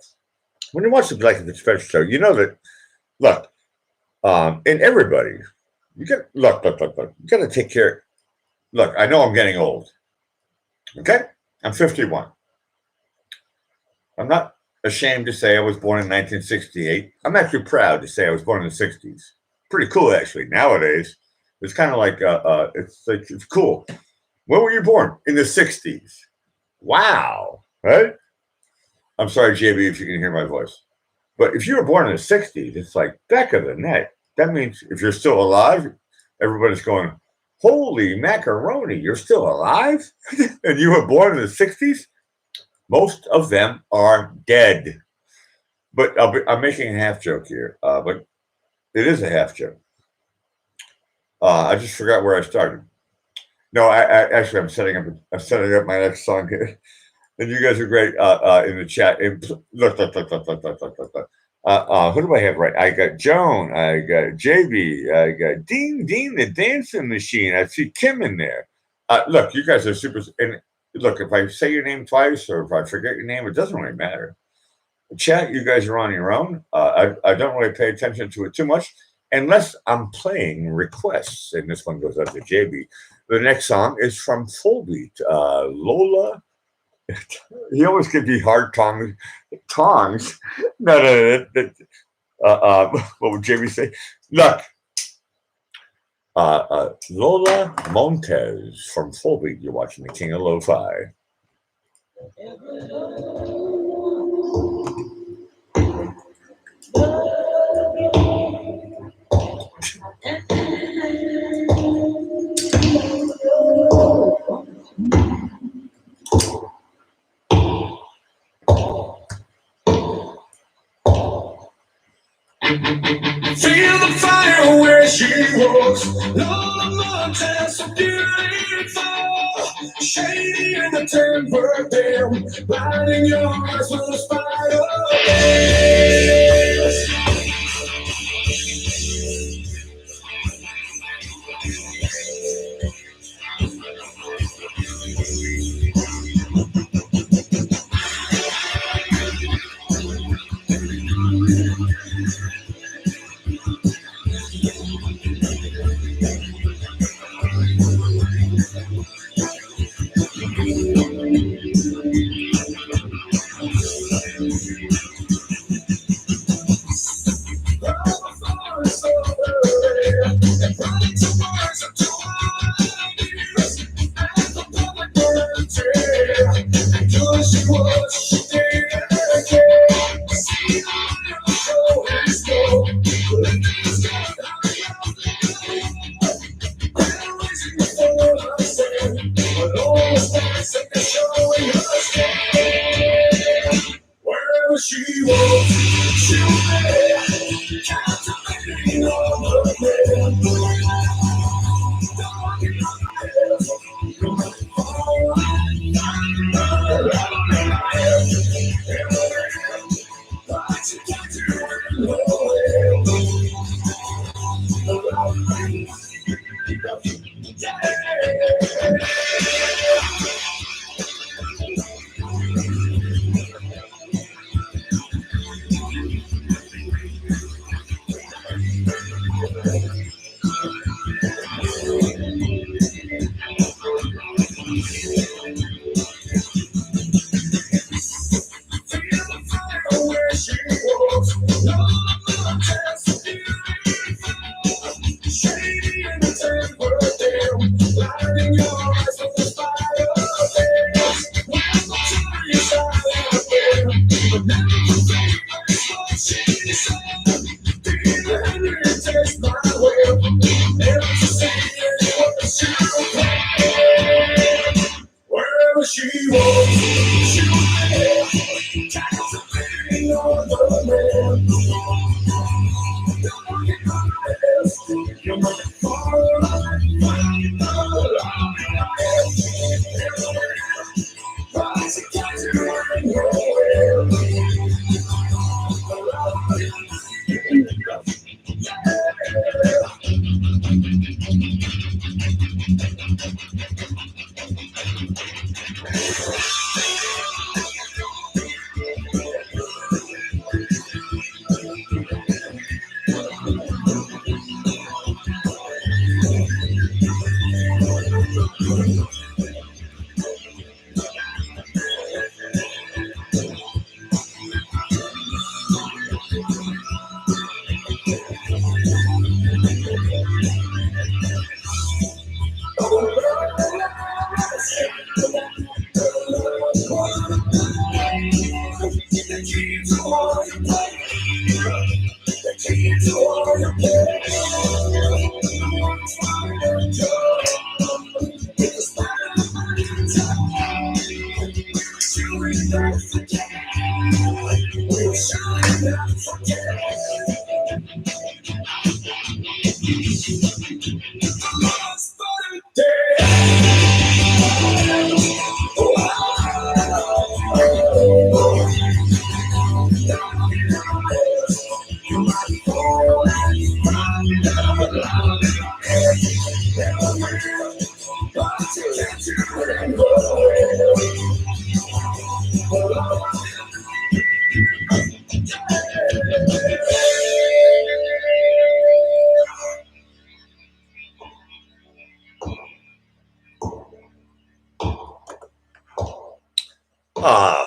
When you watch the Black and Fitzgerald show, you know that, look, and everybody, you got, look, you got to take care. Look, I know I'm getting old. Okay? I'm 51. I'm not ashamed to say I was born in 1968. I'm actually proud to say I was born in the 60s. Pretty cool, actually. Nowadays, it's kind of like, it's cool. When were you born? In the 60s. Wow. Right? I'm sorry, JB, if you can hear my voice. But if you were born in the 60s, it's like back of the net. That means if you're still alive, everybody's going, holy macaroni, you're still alive? And you were born in the 60s? Most of them are dead. But I'm making a half joke here. But it is a half joke. I just forgot where I started. No, I'm setting up my next song here. And you guys are great in the chat. And look. Who do I have right? I got Joan. I got JB. I got Dean, the dancing machine. I see Kim in there. Look, you guys are super. And look, if I say your name twice or if I forget your name, it doesn't really matter. The chat, you guys are on your own. I don't really pay attention to it too much unless I'm playing requests. And this one goes up to JB. The next song is from Fullbeat. Lola. He always gives me hard tongs. No. What would Jamie say? Look, Lola Montez from Fullbeat. You're watching the King of Lo-Fi. Feel the fire where she walks. Lola Montez, so beautiful. Shady in the temper down. Lighting your eyes with a spider.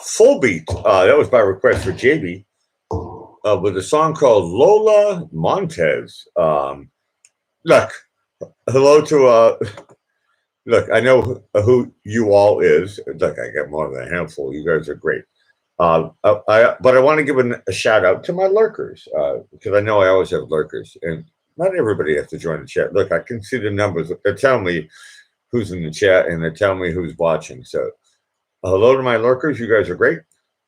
Full Beat. That was by request for JB with a song called Lola Montez. Look, hello to look, I know who you all is. Look, I got more than a handful. You guys are great. But I want to give a shout out to my lurkers because I know I always have lurkers, and not everybody has to join the chat. Look, I can see the numbers. They're telling me who's in the chat, and they're telling me who's watching. So hello to my lurkers. You guys are great.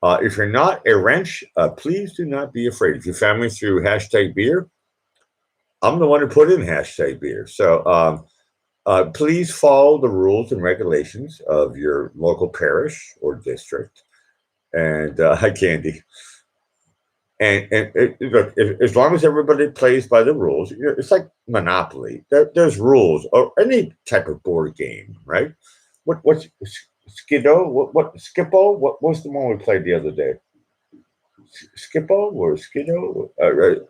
If you're not a wrench, please do not be afraid. If you found me through #beer, I'm the one who put in #beer. So please follow the rules and regulations of your local parish or district. And hi, Candy. And look, as long as everybody plays by the rules, it's like Monopoly. There's rules, or any type of board game, right? What's Skiddo? What Skippo? What was the one we played the other day? Skippo or Skiddo?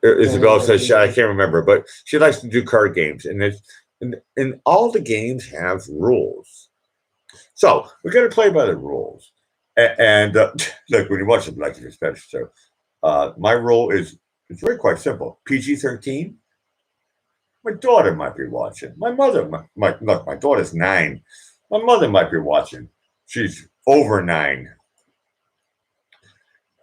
Isabel says I can't remember, but she likes to do card games, and all the games have rules. So we're gonna play by the rules. And look, when you watch the Black and Spanish show, my rule is it's very quite simple. PG-13. My daughter might be watching. My mother might look. My daughter's 9. My mother might be watching. She's over 9.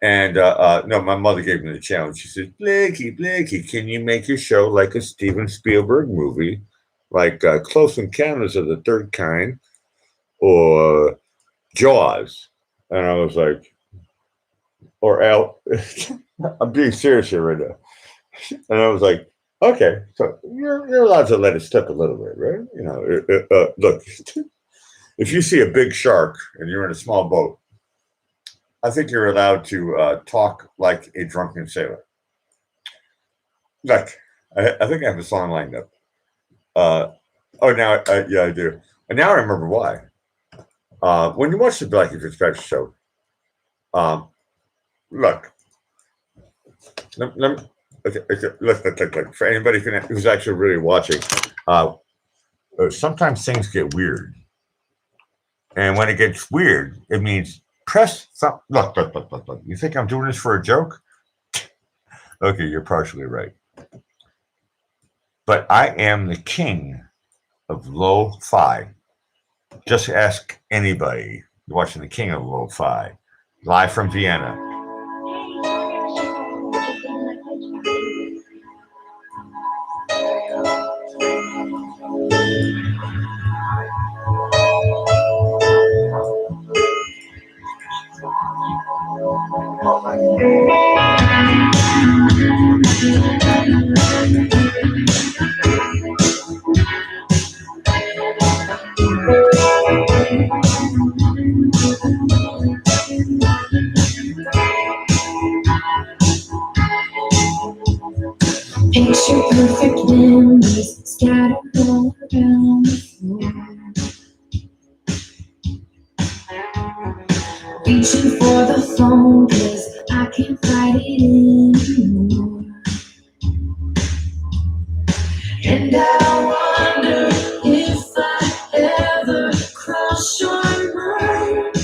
And no, my mother gave me the challenge. She said, Blakey, can you make your show like a Steven Spielberg movie, like Close Encounters of the Third Kind or Jaws? And I was like, or Al, I'm being serious here right now. And I was like, okay, so you're allowed to let it step a little bit, right? You know, look, if you see a big shark and you're in a small boat, I think you're allowed to talk like a drunken sailor. Like, I think I have a song lined up. Yeah, I do. And now I remember why. When you watch the Blackie Fitzpatrick show, look, look, for anybody who's actually really watching, sometimes things get weird. And when it gets weird, it means press some. Look. You think I'm doing this for a joke? Okay, you're partially right. But I am the king of lo-fi. Just ask anybody watching the King of Lo-Fi, live from Vienna. Picture perfect memories scattered all around the floor. Reaching for the phone, 'cause I can't fight it anymore. And I wonder if I ever cross your mind.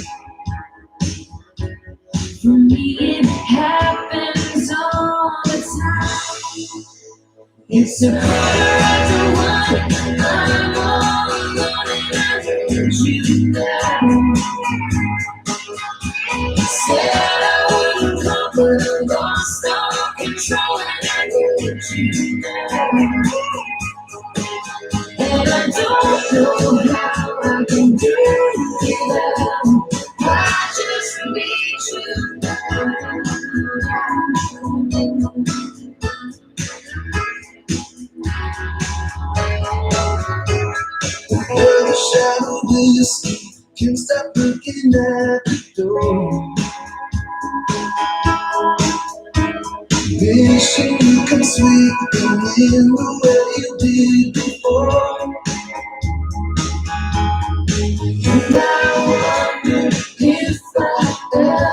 For me, it happens all the time. It's a quarter after 1. I'm all alone and I need you now. Said I wouldn't come, but I lost all control and I need you now. And I don't know how I can do without. I just need you now. The shadow whiskey can't stop looking at the door. Wishing you can sweep me in the way you did before. And I wonder if I ever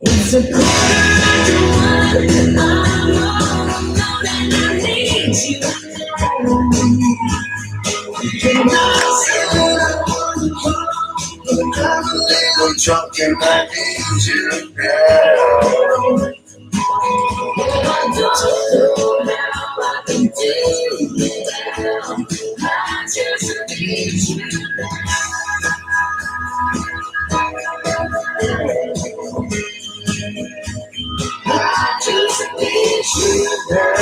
It's a quarter after one, and I'm all alone, and I need you. I'm a little drunk and I need you now. I don't know how I can do without. I just need you. I just need you now.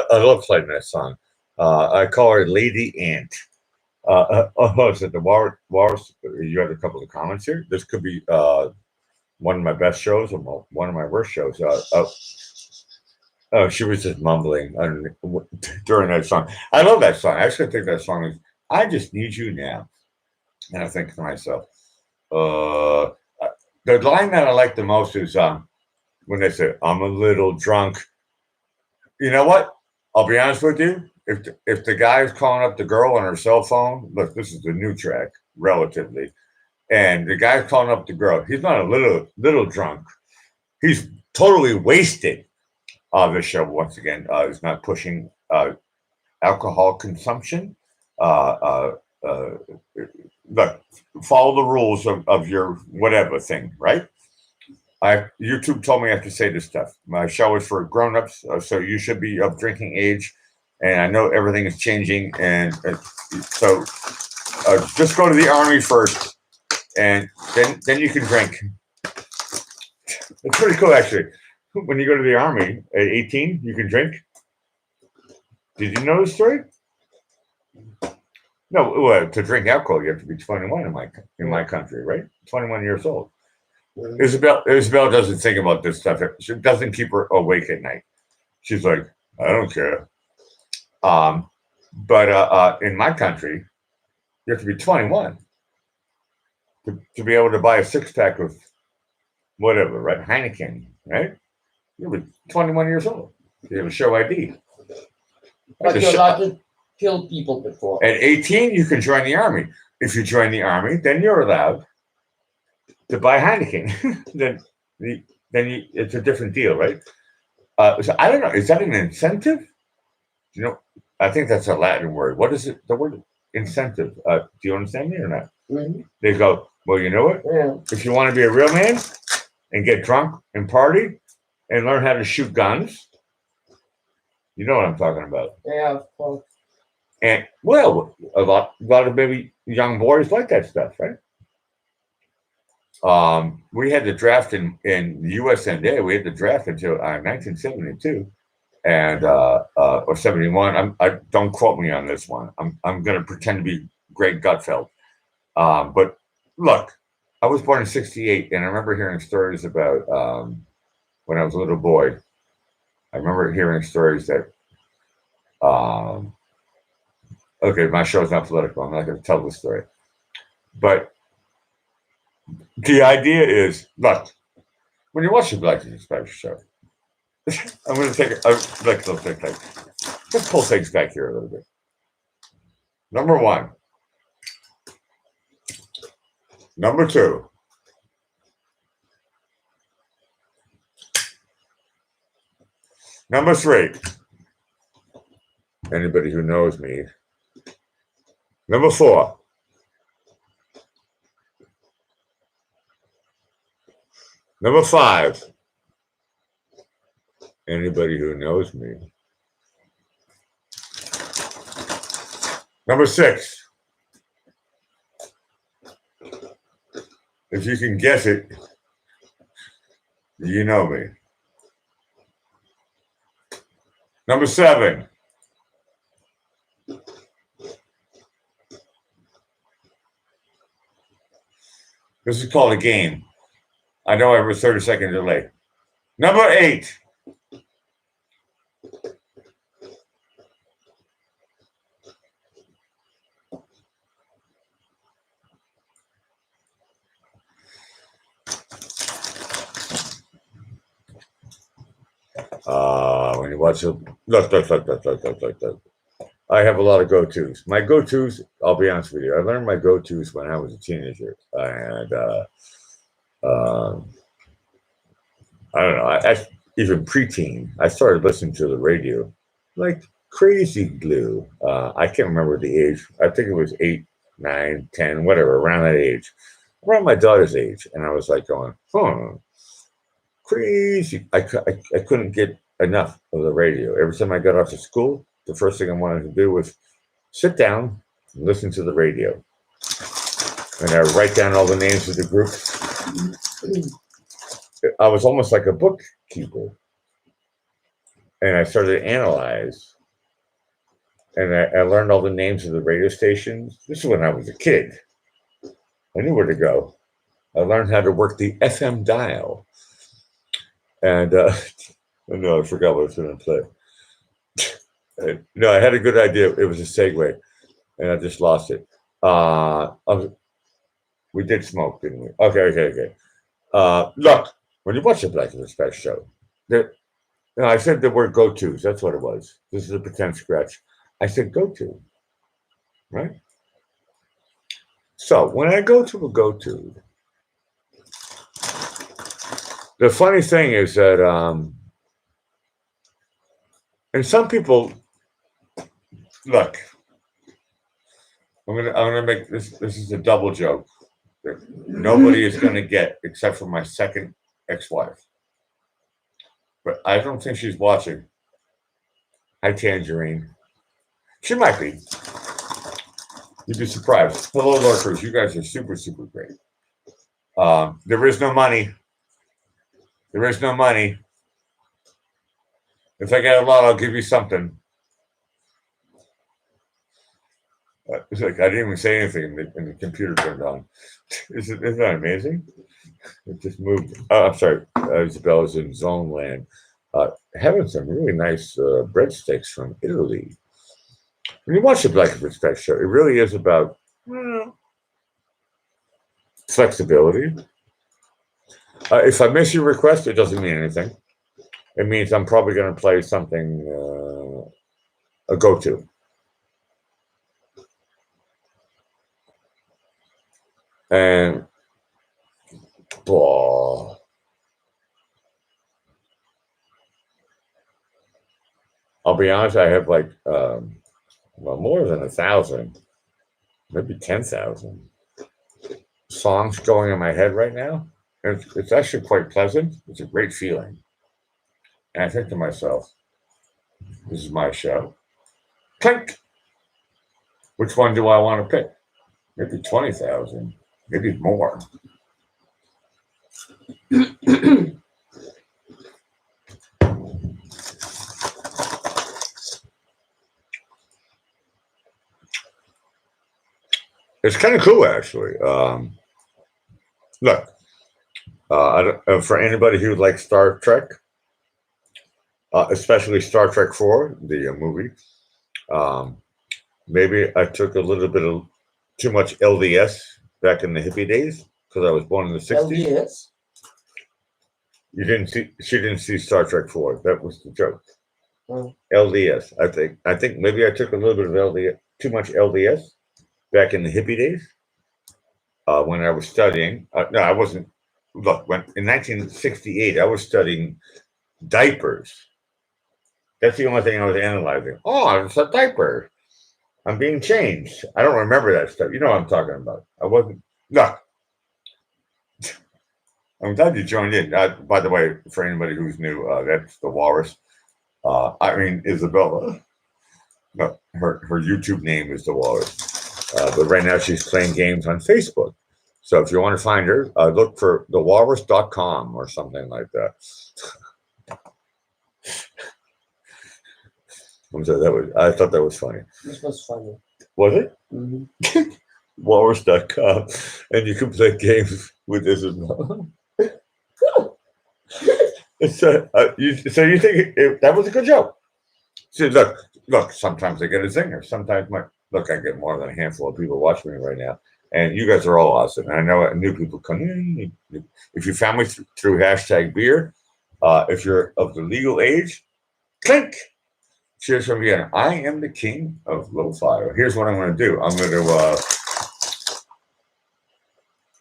I love playing that song. I call her Lady Ant. Is it the Walrus? You had a couple of comments here. This could be one of my best shows or one of my worst shows. Oh, she was just mumbling during that song. I love that song. I actually think that song is "I Just Need You Now," and I think to myself, the line that I like the most is when they say, "I'm a little drunk." You know what? I'll be honest with you. If the guy is calling up the girl on her cell phone, look, this is a new track, relatively, and the guy's calling up the girl. He's not a little drunk. He's totally wasted. This show once again is not pushing alcohol consumption. Look, follow the rules of your whatever thing, right? YouTube told me I have to say this stuff. My show is for grown-ups, so you should be of drinking age. And I know everything is changing, and so just go to the army first, and then you can drink. It's pretty cool, actually. When you go to the army at 18, you can drink. Did you know the story? No, to drink alcohol, you have to be 21 in my country, right? 21 years old. Isabel doesn't think about this stuff. She doesn't keep her awake at night. She's like, I don't care. But in my country, you have to be 21 to be able to buy a 6-pack of whatever, right? Heineken, right? You'll be 21 years old. You have a show ID. But you're allowed to kill people before. At 18, you can join the army. If you join the army, then you're allowed to buy Heineken. then it's a different deal, right? So I don't know. Is that an incentive? You know, I think that's a Latin word. What is it? The word incentive. Do you understand me or not? Mm-hmm. They go, well, you know what? Yeah. If you want to be a real man and get drunk and party and learn how to shoot guns, you know what I'm talking about. Yeah, of course. And well, a lot of maybe young boys like that stuff, right? We had the draft in USNA. We had the draft until 1972, and or 71. I don't quote me on this one. I'm going to pretend to be Greg Gutfeld. But look, I was born in '68, and I remember hearing stories about when I was a little boy. I remember hearing stories that Okay, my show's not political. I'm not going to tell the story. But the idea is, look, when you watch the Black Dispatch show, I'm going to take let's pull things back here a little bit. Number one. Number two. Number three. Anybody who knows me. Number four. Number five. Anybody who knows me. Number six. If you can guess it, you know me. Number seven. This is called a game. I know I was 30-second delay. Number eight. When you watch it, look. I have a lot of go-tos. My go-tos, I'll be honest with you, I learned my go-tos when I was a teenager. And I don't know, even preteen, I started listening to the radio like crazy glue. I can't remember the age. I think it was 8, 9, 10, whatever, around that age. Around my daughter's age. And I was like going, crazy. I couldn't get enough of the radio. Every time I got off to school, the first thing I wanted to do was sit down and listen to the radio. And I would write down all the names of the groups. I was almost like a bookkeeper. And I started to analyze. And I learned all the names of the radio stations. This is when I was a kid. I knew where to go. I learned how to work the FM dial. And no, I forgot what I was going to play. No, I had a good idea. It was a segue, and I just lost it. We did smoke, didn't we? Okay. Look, when you watch the Black Dispatch show, I said the word go-tos. That's what it was. This is a pretend scratch. I said go-to, right? So when I go to a go-to, the funny thing is that, and some people, look, I'm gonna make this. This is a double joke that nobody is gonna get except for my second ex-wife. But I don't think she's watching. Hi, Tangerine. She might be. You'd be surprised. Hello, lurkers. You guys are super, super great. There is no money. There is no money. If I get a lot, I'll give you something. It's like I didn't even say anything, and the computer turned on. Isn't that amazing? It just moved. I'm sorry. Isabella's in zone land. Having some really nice breadsticks from Italy. When you watch the Black Dispatch show, it really is about flexibility. If I miss your request, it doesn't mean anything. It means I'm probably going to play something, a go-to. And, I'll be honest, I have like, more than 1,000, maybe 10,000 songs going in my head right now. And it's actually quite pleasant. It's a great feeling. And I think to myself, this is my show. Clink! Which one do I want to pick? Maybe 20,000, maybe more. It's kind of cool, actually. Look, for anybody who likes Star Trek, especially Star Trek 4, the movie, maybe I took a little bit of too much LDS back in the hippie days because I was born in the 60s. LDS. She didn't see Star Trek 4. That was the joke. Oh. LDS. I think maybe I took a little bit of LDS, too much LDS back in the hippie days when I was studying. No, I wasn't. Look, in 1968, I was studying diapers. That's the only thing I was analyzing. Oh, it's a diaper. I'm being changed. I don't remember that stuff. You know what I'm talking about. I wasn't. Look. I'm glad you joined in. By the way, for anybody who's new, that's the Walrus. Isabella. No, her YouTube name is the Walrus. But right now she's playing games on Facebook. So if you want to find her, look for thewalrus.com or something like that. I thought that was funny. This was funny. Was it? Mm-hmm. Walrus.com. And you can play games with Isabella. So you think that was a good joke? See, look. Sometimes I get a zinger. Sometimes I get more than a handful of people watching me right now, and you guys are all awesome. And I know new people come in. If you found me through #beer, if you're of the legal age, clink. Cheers from Vienna. I am the king of lo-fi. Here's what I'm going to do. I'm going to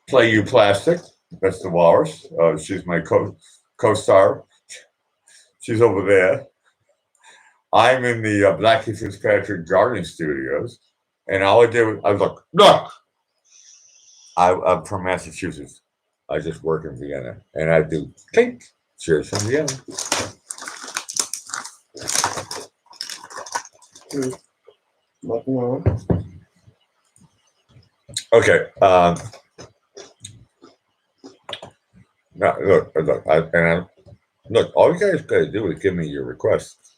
play you plastic. That's the Walrus. She's my co-star. She's over there. I'm in the Blackie Fitzpatrick Gardening Studios, and all I did was look. I'm from Massachusetts. I just work in Vienna, and I do clink. Cheers from Vienna. Okay. Now, look. All you guys got to do is give me your requests.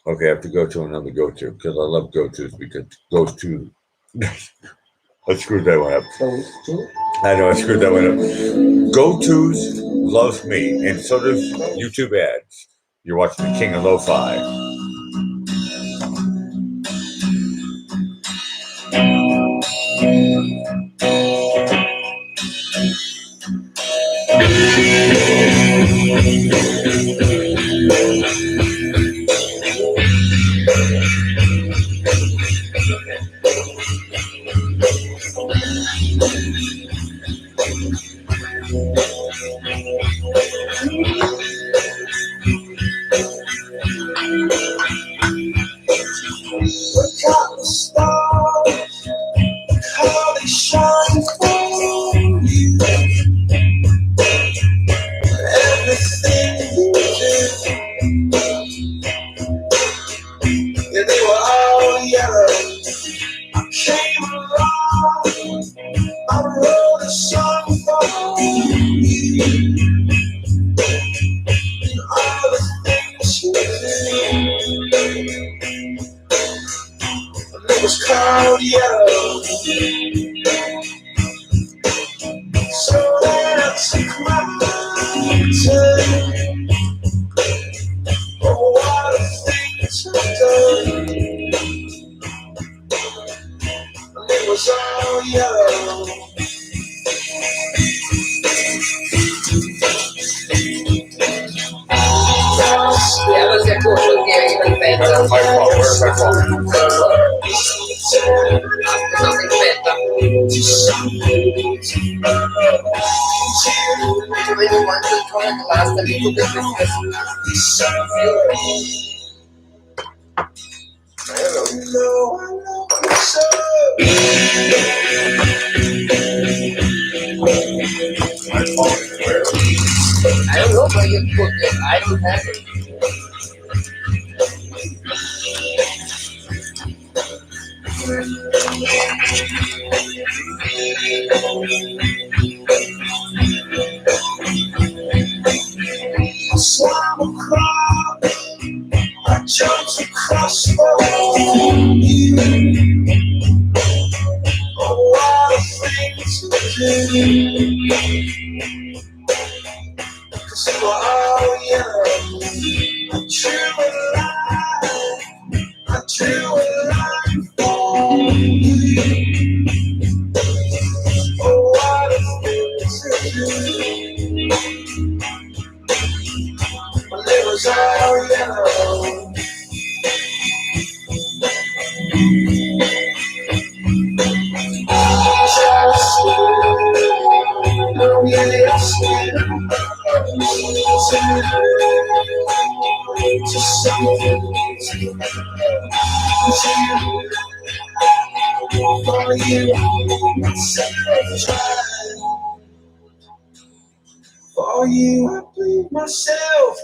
Okay, I have to go to another go-to because I love go-tos because those two. I screwed that one up. I know I screwed that one up. Go-tos love me, and so does YouTube ads. You're watching the King of Lo-Fi. I don't know where you put it. I don't have it. I swam across, I jumped across the what a thing to do. 'Cause you were all young. I drew a line for just something for you. For you, I bleed myself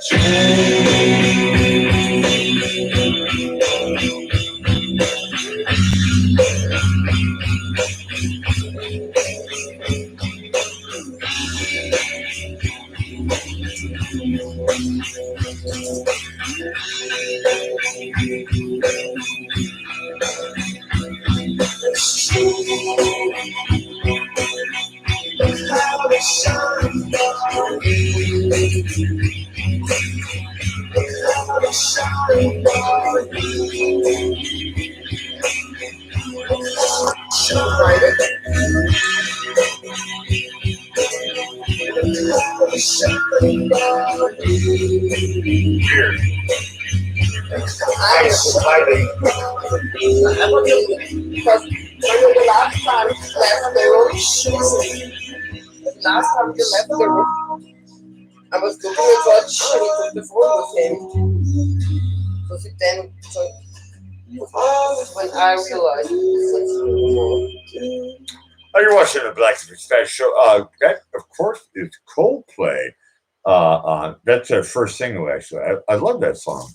how to shine for you. How to shine for you. Shine. I'm surviving. Because the last time you left the room, I was looking at George and he took the phone with him. So when I realized Oh, you're watching the Black Style Show. That, of course, is Coldplay. That's their first single, actually. I love that song.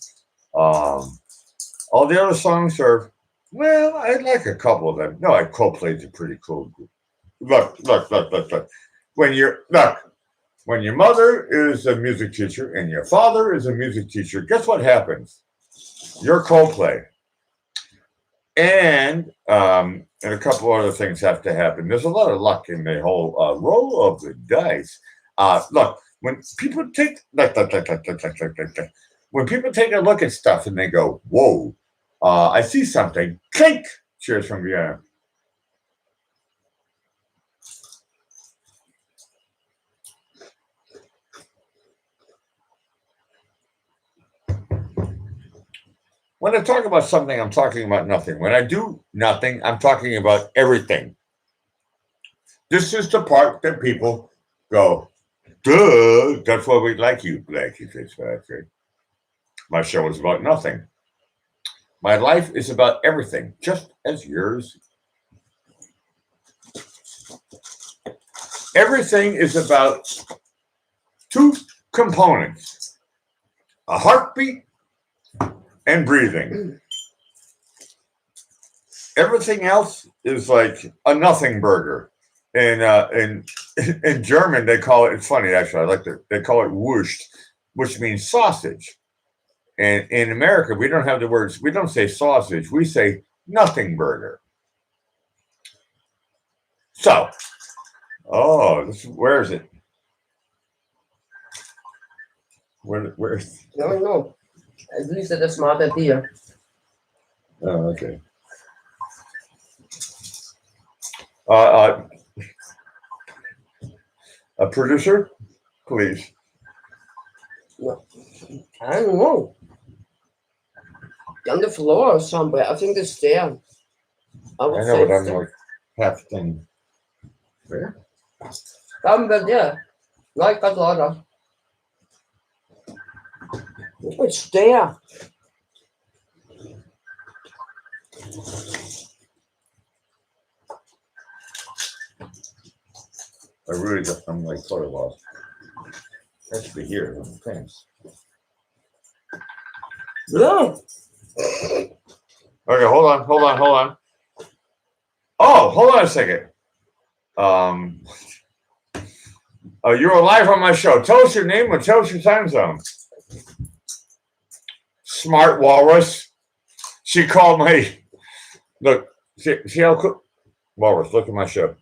All the other songs are, well, I like a couple of them. No, Coldplay's a pretty cool group. Look. When your mother is a music teacher and your father is a music teacher, guess what happens? You're Coldplay. And a couple other things have to happen. There's a lot of luck in the whole roll of the dice. Look, when people take when people take a look at stuff and they go, "Whoa, I see something." Clink. Cheers from Vienna. When I talk about something, I'm talking about nothing. When I do nothing, I'm talking about everything. This is the part that people go, duh, that's why we like you, Blackie Fitzpatrick. My show is about nothing. My life is about everything, just as yours. Everything is about two components: a heartbeat and breathing. Everything else is like a nothing burger. And in German, they call it, it's funny actually, they call it Wurst, which means sausage. And in America, we don't have the words, we don't say sausage, we say nothing burger. So, where is it? Where is it? No. At least it's a smart idea. Oh, okay. A producer, please. No. I don't know. On the floor or somewhere. I think it's there. I know, but I'm like half thing. Where? Somewhere there. Like that water. It's there. I'm like sort of lost. Has to be here. Thanks. Yeah. Okay, hold on. Oh, hold on a second. You're live on my show. Tell us your name and tell us your time zone. Smart walrus. She called me. Look, see how cool. Walrus, look at my show.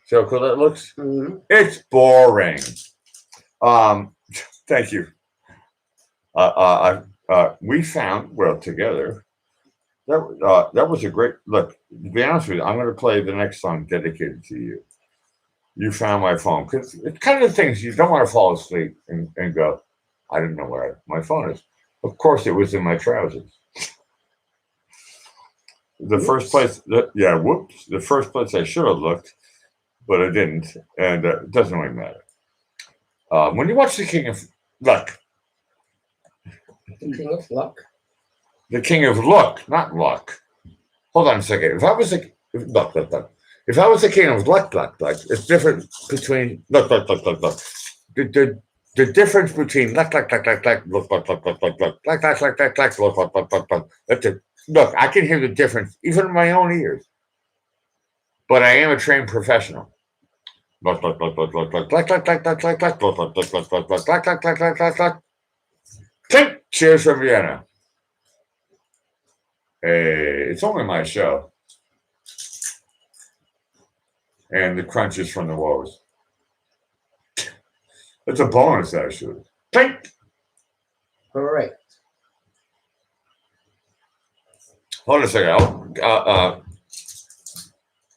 See how cool that looks? Mm-hmm. It's boring. Thank you. We found, well, together, that was a great, look, to be honest with you, I'm going to play the next song dedicated to you. You found my phone. Because it's kind of things you don't want to fall asleep and go, I didn't know where my phone is. Of course, it was in my trousers. The first place, the first place I should have looked, but I didn't, and it doesn't really matter. When you watch The King of, look, The king of luck. The king of luck, not luck. Hold on a second. If I was the look. If I was the king of luck, it's different between look. The difference between luck, look. Look, I can hear the difference even in my own ears. But I am a trained professional. Clink! Cheers from Vienna. Hey, it's only my show. And the crunches from the woes. It's a bonus, actually. Clink! Correct. Hold on a second.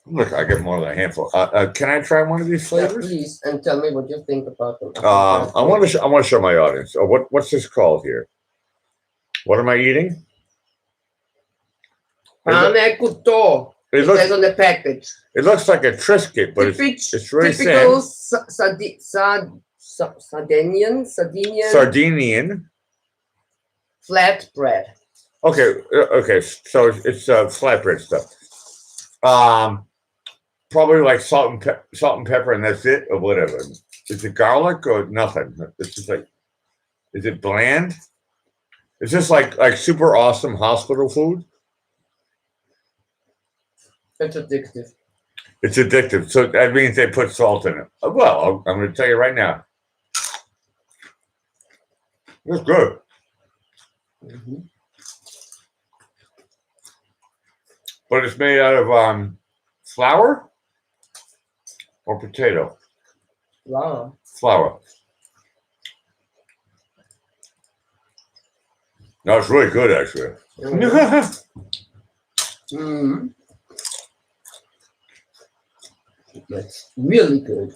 Look, I get more than a handful. Can I try one of these Yeah, flavors? please, and tell me what you think about them. I want to show my audience. What's this called here? What am I eating? Pane couteau. It It looks says on the package. it looks like a Triscuit, but it's really typical thin. Sardinian Sardinian. flatbread. Okay. So it's flatbread stuff. Probably like salt and pepper, and that's it, or whatever. Is it garlic or nothing? It's just like, is it bland? Is this like super awesome hospital food? It's addictive. It's addictive. So that means they put salt in it. Well, I'm going to tell you right now. It's good. Mm-hmm. But it's made out of flour or potato? Wow. Flour. No, it's really good, actually. Mm-hmm. That's really good.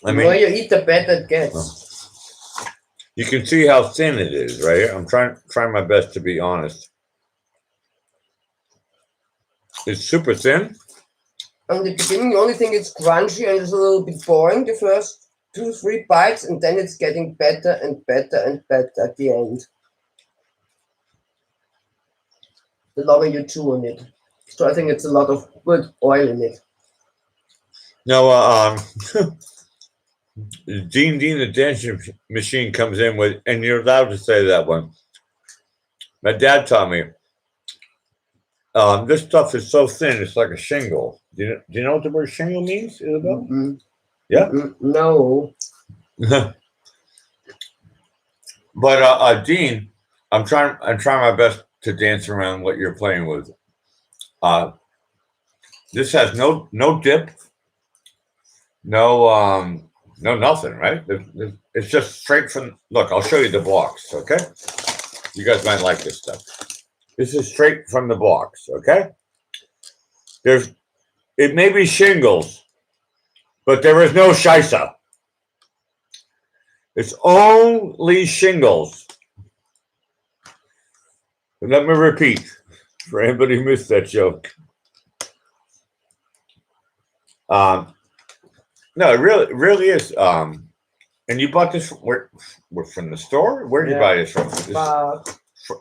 I The more mean, you eat, the better it gets. you can see how thin it is, right? I'm trying my best to be honest. It's super thin. In the beginning, you only think it's crunchy and it's a little bit boring the first 2-3 bites, and then it's getting better and better and better at the end. The longer you chew on it. So I think it's a lot of good oil in it. No, Dean, the dancing machine comes in with, and you're allowed to say that one. My dad taught me. This stuff is so thin, it's like a shingle. Do you know what the word shingle means, Isabel? Mm-hmm. Yeah? Mm-hmm. No. But Dean, I'm trying my best to dance around what you're playing with. This has no dip, no nothing, right? It's just straight from. Look, I'll show you the box, okay? You guys might like this stuff. This is straight from the box, okay? It may be shingles, but there is no shisa. It's only shingles. And let me repeat, for anybody who missed that joke. No, it really is. And you bought this from the store? Where did you buy this from?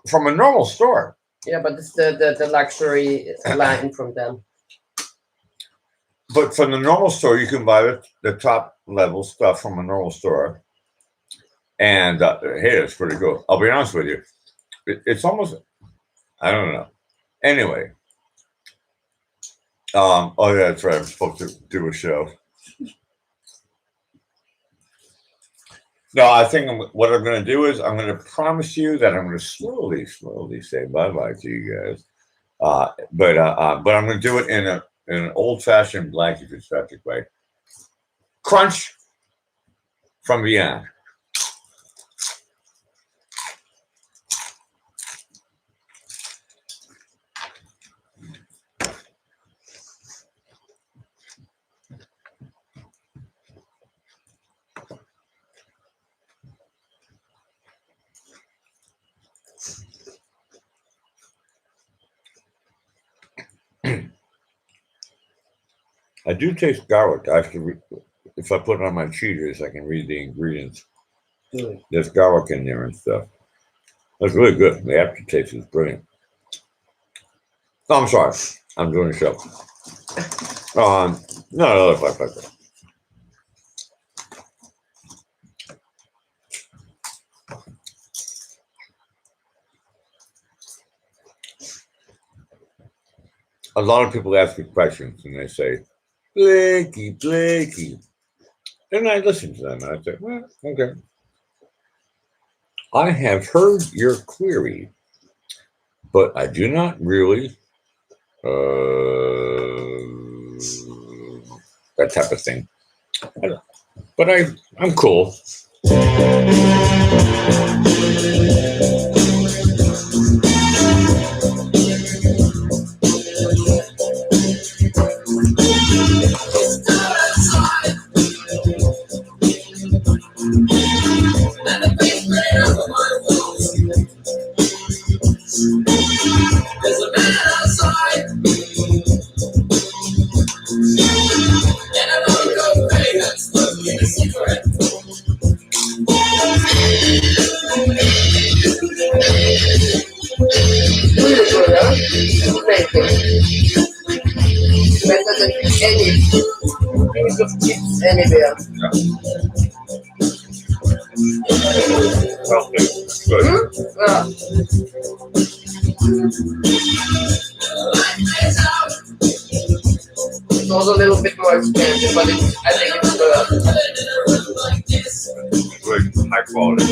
From a normal store. Yeah, but it's the luxury line from them. But from the normal store, you can buy the top level stuff from a normal store. And hey, it's pretty good. I'll be honest with you. It's almost, I don't know. Anyway. Oh yeah, that's right. I'm supposed to do a show. No, I think what I'm going to do is I'm going to promise you that I'm going to slowly say bye-bye to you guys. But I'm going to do it in an old-fashioned Blackie Fitzpatrick way. Crunch from Vienna. I do taste garlic. I have to if I put it on my cheaters, I can read the ingredients. Good. There's garlic in there and stuff. That's really good. The aftertaste is brilliant. Oh, I'm sorry. I'm doing a show. No, like. A lot of people ask me questions and they say, Blakey. And I listen to them and I say, well, okay. I have heard your query, but I do not really, that type of thing. But I'm cool. There's a man outside, and I know you go pay that's looking a secret. Really good, huh? Amazing. Better than any piece of chips anywhere. Okay, good. Yeah. It's also a little bit more expensive, but I think it's Good, high quality.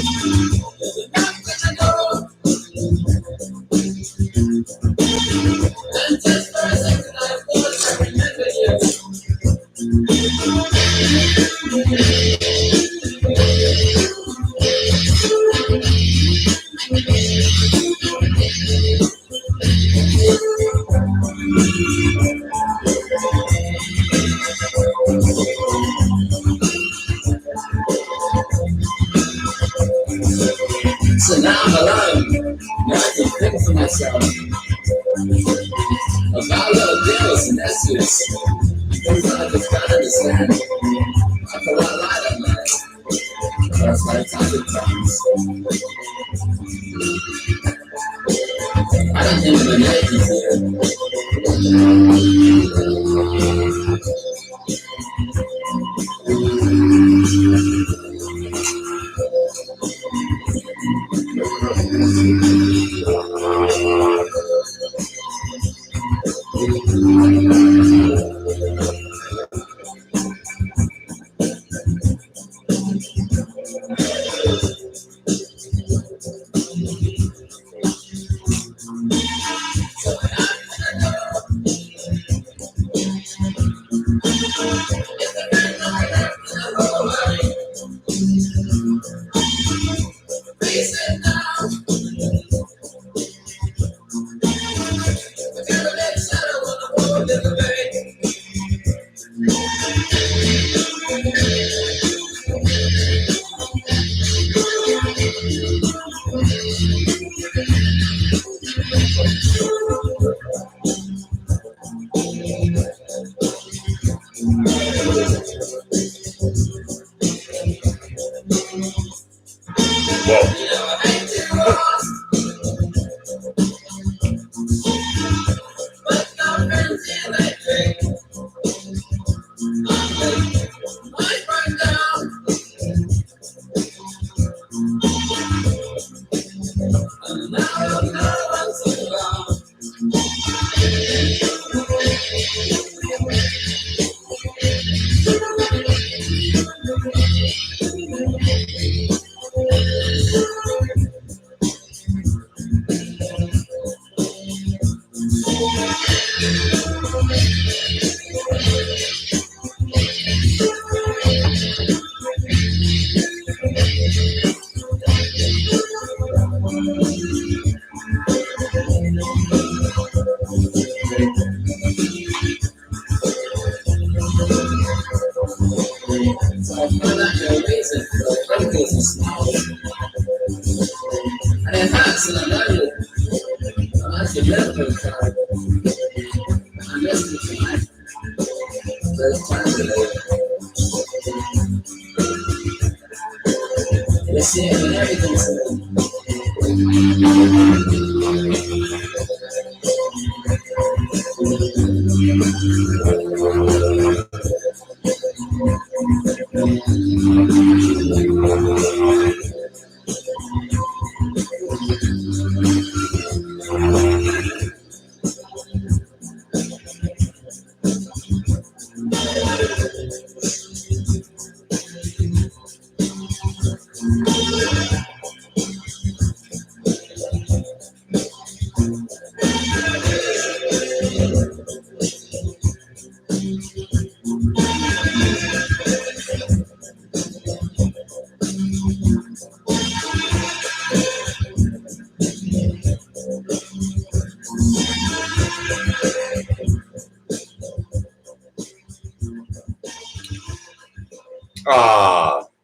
So now I'm alone. Now I can think for myself about little deals and essays. Things that I just can't understand. I feel like light at night. That's my time it comes. I don't think I'm an agent missing and everything's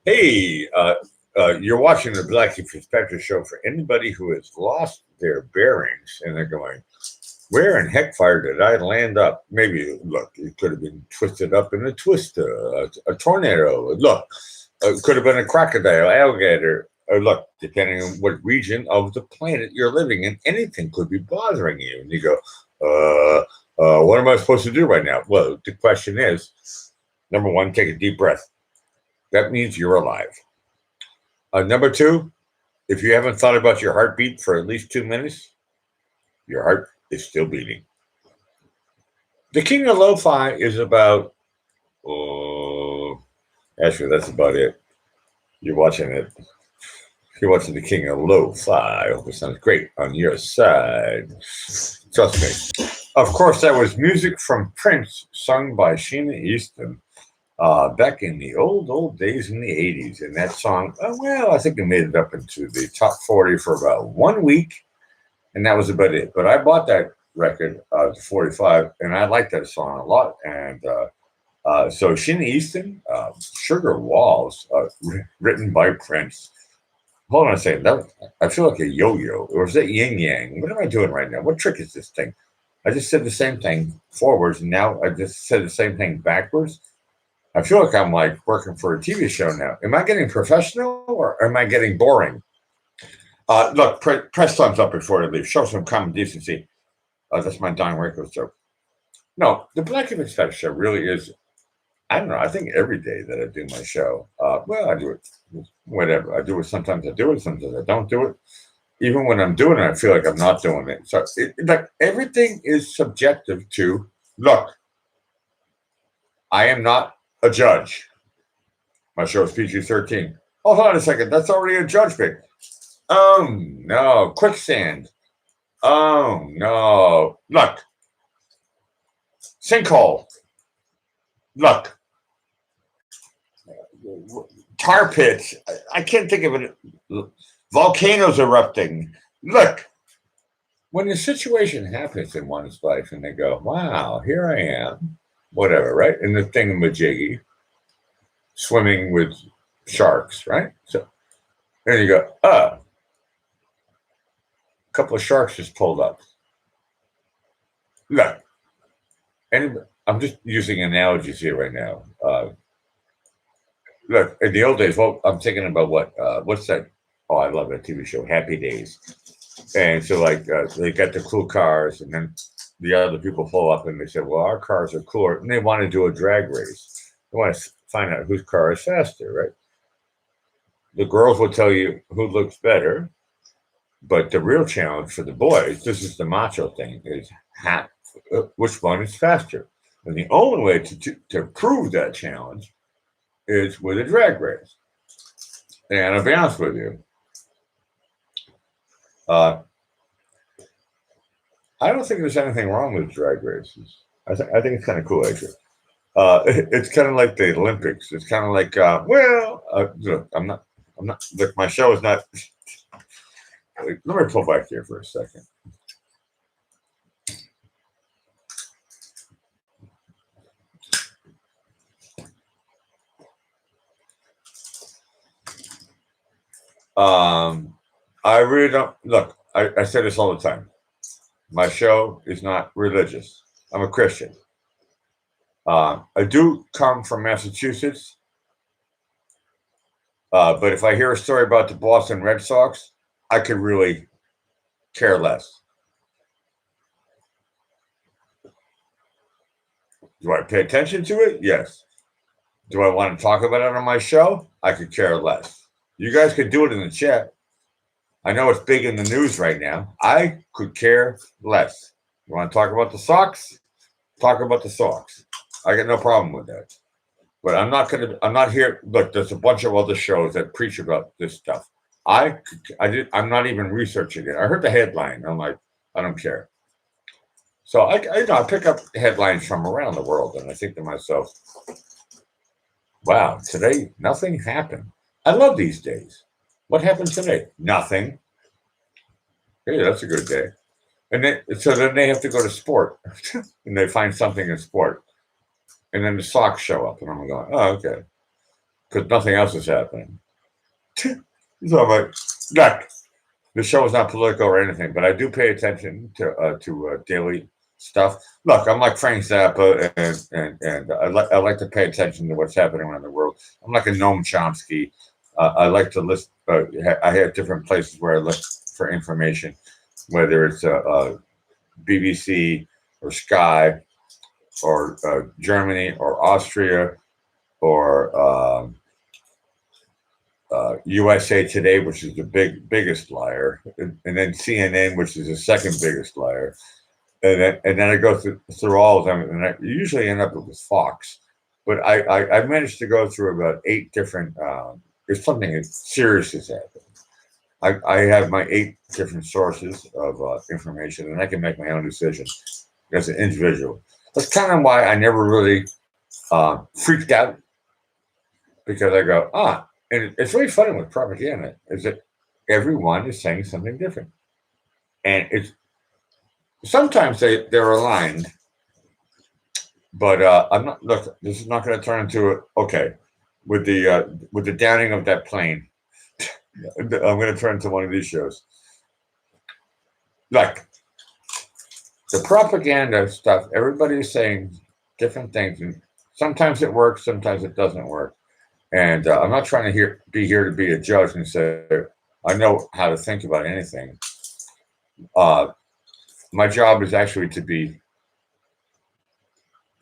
Hey, you're watching the Blackie Fitzpatrick Show. For anybody who has lost their bearings and they're going, where in heckfire did I land up? Maybe, look, it could have been twisted up in a twister, a tornado. Look, it could have been a crocodile, alligator. Look, depending on what region of the planet you're living in, anything could be bothering you. And you go, what am I supposed to do right now? Well, the question is, number one, take a deep breath. That means you're alive. Number two, if you haven't thought about your heartbeat for at least 2 minutes, your heart is still beating. The King of Lo-Fi is about, actually, that's about it. You're watching it. You're watching The King of Lo-Fi. I hope it sounds great on your side. Trust me. Of course, that was music from Prince, sung by Sheena Easton. Back in the old days in the 80s. And that song, I think it made it up into the top 40 for about 1 week. And that was about it. But I bought that record, 45, and I liked that song a lot. And so Sheena Easton, Sugar Walls, written by Prince. Hold on a second. I feel like a yo-yo. Or is that yin-yang? What am I doing right now? What trick is this thing? I just said the same thing forwards, and now I just said the same thing backwards. I feel like I'm like working for a TV show now. Am I getting professional or am I getting boring? Look, press thumbs up before I leave. Show some common decency. That's my Don Rickles joke. No, the Blackie Fitzpatrick Show really is, I don't know, I think every day that I do my show, I do it, whatever. I do it, sometimes I do it, sometimes I don't do it. Even when I'm doing it, I feel like I'm not doing it. So like everything is subjective to, look, I am not a judge. My show is PG-13. Oh, hold on a second. That's already a judge pick. Oh, no. Quicksand. Oh, no. Look. Sinkhole. Look. Tar pits. I can't think of it. Volcanoes erupting. Look. When the situation happens in one's life and they go, wow, here I am. Whatever, right? And the thingamajiggy, swimming with sharks, right? So then you go, a couple of sharks just pulled up. Look, and I'm just using analogies here right now. Look, in the old days, well, I'm thinking about what's that? Oh, I love that TV show, Happy Days. And so, like, they got the cool cars, and then the other people pull up and they say, well, our cars are cooler. And they want to do a drag race. They want to find out whose car is faster, right? The girls will tell you who looks better. But the real challenge for the boys, this is the macho thing, is which one is faster. And the only way to prove that challenge is with a drag race. And I'll be honest with you, I don't think there's anything wrong with drag races. I think it's kind of cool, actually. It's kind of like the Olympics. It's kind of like, look, I'm not. Look, my show is not. Let me pull back here for a second. I really don't look. I say this all the time. My show is not religious. I'm a Christian. I do come from Massachusetts. But if I hear a story about the Boston Red Sox, I could really care less. Do I pay attention to it? Yes. Do I want to talk about it on my show? I could care less. You guys could do it in the chat. I know it's big in the news right now. I could care less. You want to talk about the Sox? Talk about the Sox. I got no problem with that. But I'm not here. Look, there's a bunch of other shows that preach about this stuff. I'm not even researching it. I heard the headline. I'm like, I don't care. So I pick up headlines from around the world, and I think to myself, wow, today nothing happened. I love these days. What happened today? Nothing. Hey, that's a good day. And then they have to go to sport, and they find something in sport, and then the Sox show up, and I'm going, oh, okay, because nothing else is happening. So I'm like, look, the show is not political or anything, but I do pay attention to daily stuff. Look, I'm like Frank Zappa, and I like to pay attention to what's happening around the world. I'm like a Noam Chomsky. I like to list. I have different places where I look for information, whether it's BBC or Sky or Germany or Austria or USA Today, which is the biggest liar, and then CNN, which is the second biggest liar. And then I go through all of them, and I usually end up with Fox. But I managed to go through about 8 different. If something serious has happened, I have my 8 different sources of information, and I can make my own decision as an individual. That's kind of why I never really freaked out, because I go, and it's really funny with propaganda is that everyone is saying something different, and it's. Sometimes they're aligned, but I'm not. Look, this is not going to turn into with the downing of that plane. I'm going to turn into one of these shows. Like the propaganda stuff, everybody's saying different things, and sometimes it works, sometimes it doesn't work. And I'm not trying to be here to be a judge and say I know how to think about anything. My job is actually to be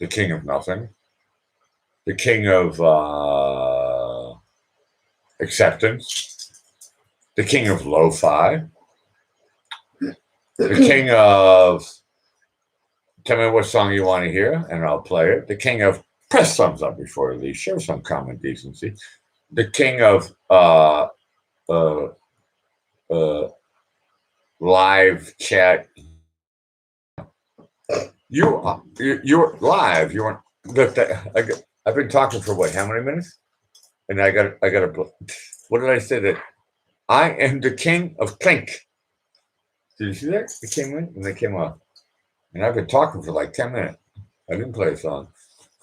the king of nothing, the king of acceptance, the king of lo-fi, the king of tell me what song you want to hear and I'll play it, the king of press thumbs up before you leave, show some common decency, the king of live chat. You're live. You're look. I've been talking for what? How many minutes? And I got. What did I say? That I am the king of clink. Did you see that? It came in and they came off. And I've been talking for like 10 minutes. I didn't play a song.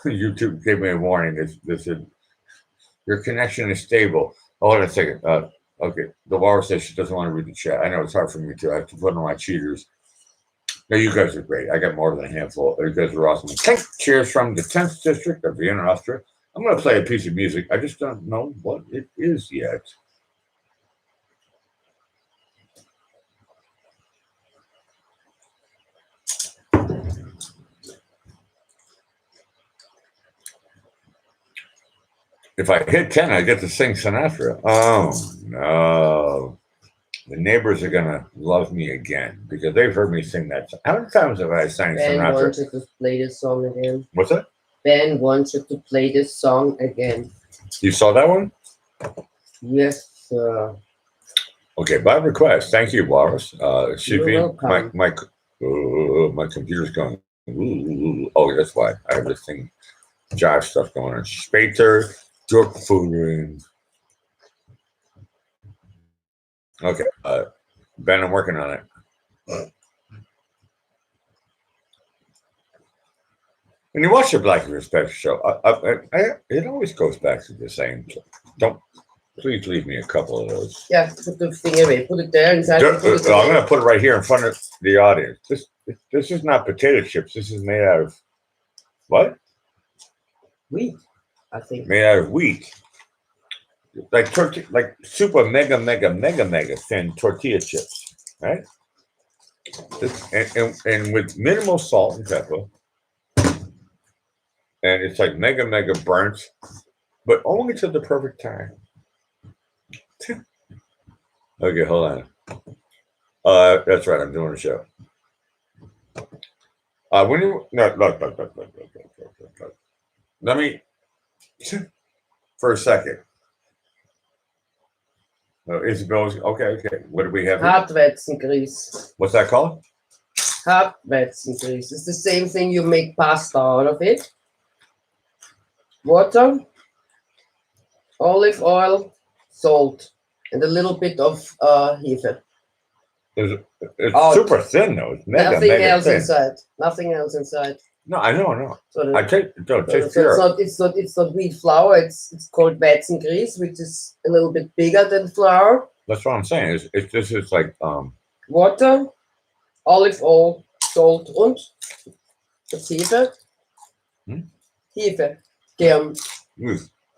YouTube gave me a warning. They said your connection is stable. Hold on a second. Okay. The Walrus says she doesn't want to read the chat. I know it's hard for me too. I have to put on my cheaters. No, you guys are great. I got more than a handful. You guys are awesome. Cheers from the 10th district of Vienna, Austria. I'm going to play a piece of music. I just don't know what it is yet. If I hit 10, I get to sing Sinatra. Oh, no. The neighbors are going to love me again because they've heard me sing that song. How many times have I sang Ben Sinatra? wanted to play this song again. What's that? Ben wanted to play this song again. You saw that one? Yes, sir. Okay, by request. Thank you, Walrus. You're welcome. My computer's going. Ooh. Oh, that's why I have this thing, jive stuff going on. Spater, Durkfuhren. Okay, Ben, I'm working on it. When you watch the Black and Respect show, it always goes back to the same. Please leave me a couple of those. Yeah, put the thing away. Put it there inside. I'm going to put it right here in front of the audience. This is not potato chips. This is made out of what? Wheat, I think. Made out of wheat. like super mega thin tortilla chips, right? And with minimal salt and pepper, and it's like mega burnt, but only to the perfect time. Okay, hold on. That's right. I'm doing a show. When you look. Let me for a second. Isabel's okay. What do we have here? Hartweizengrieß. What's that called? Hartweizengrieß. It's the same thing. You make pasta out of it. Water, olive oil, salt, and a little bit of hefe. It's super thin though. It's Nothing else thin. inside. Nothing else inside. No, I know. So I taste so it's not wheat flour. It's called Weizengrieß, which is a little bit bigger than flour. That's what I'm saying. This is like Water, olive oil, salt, und das Hefe. Hefe.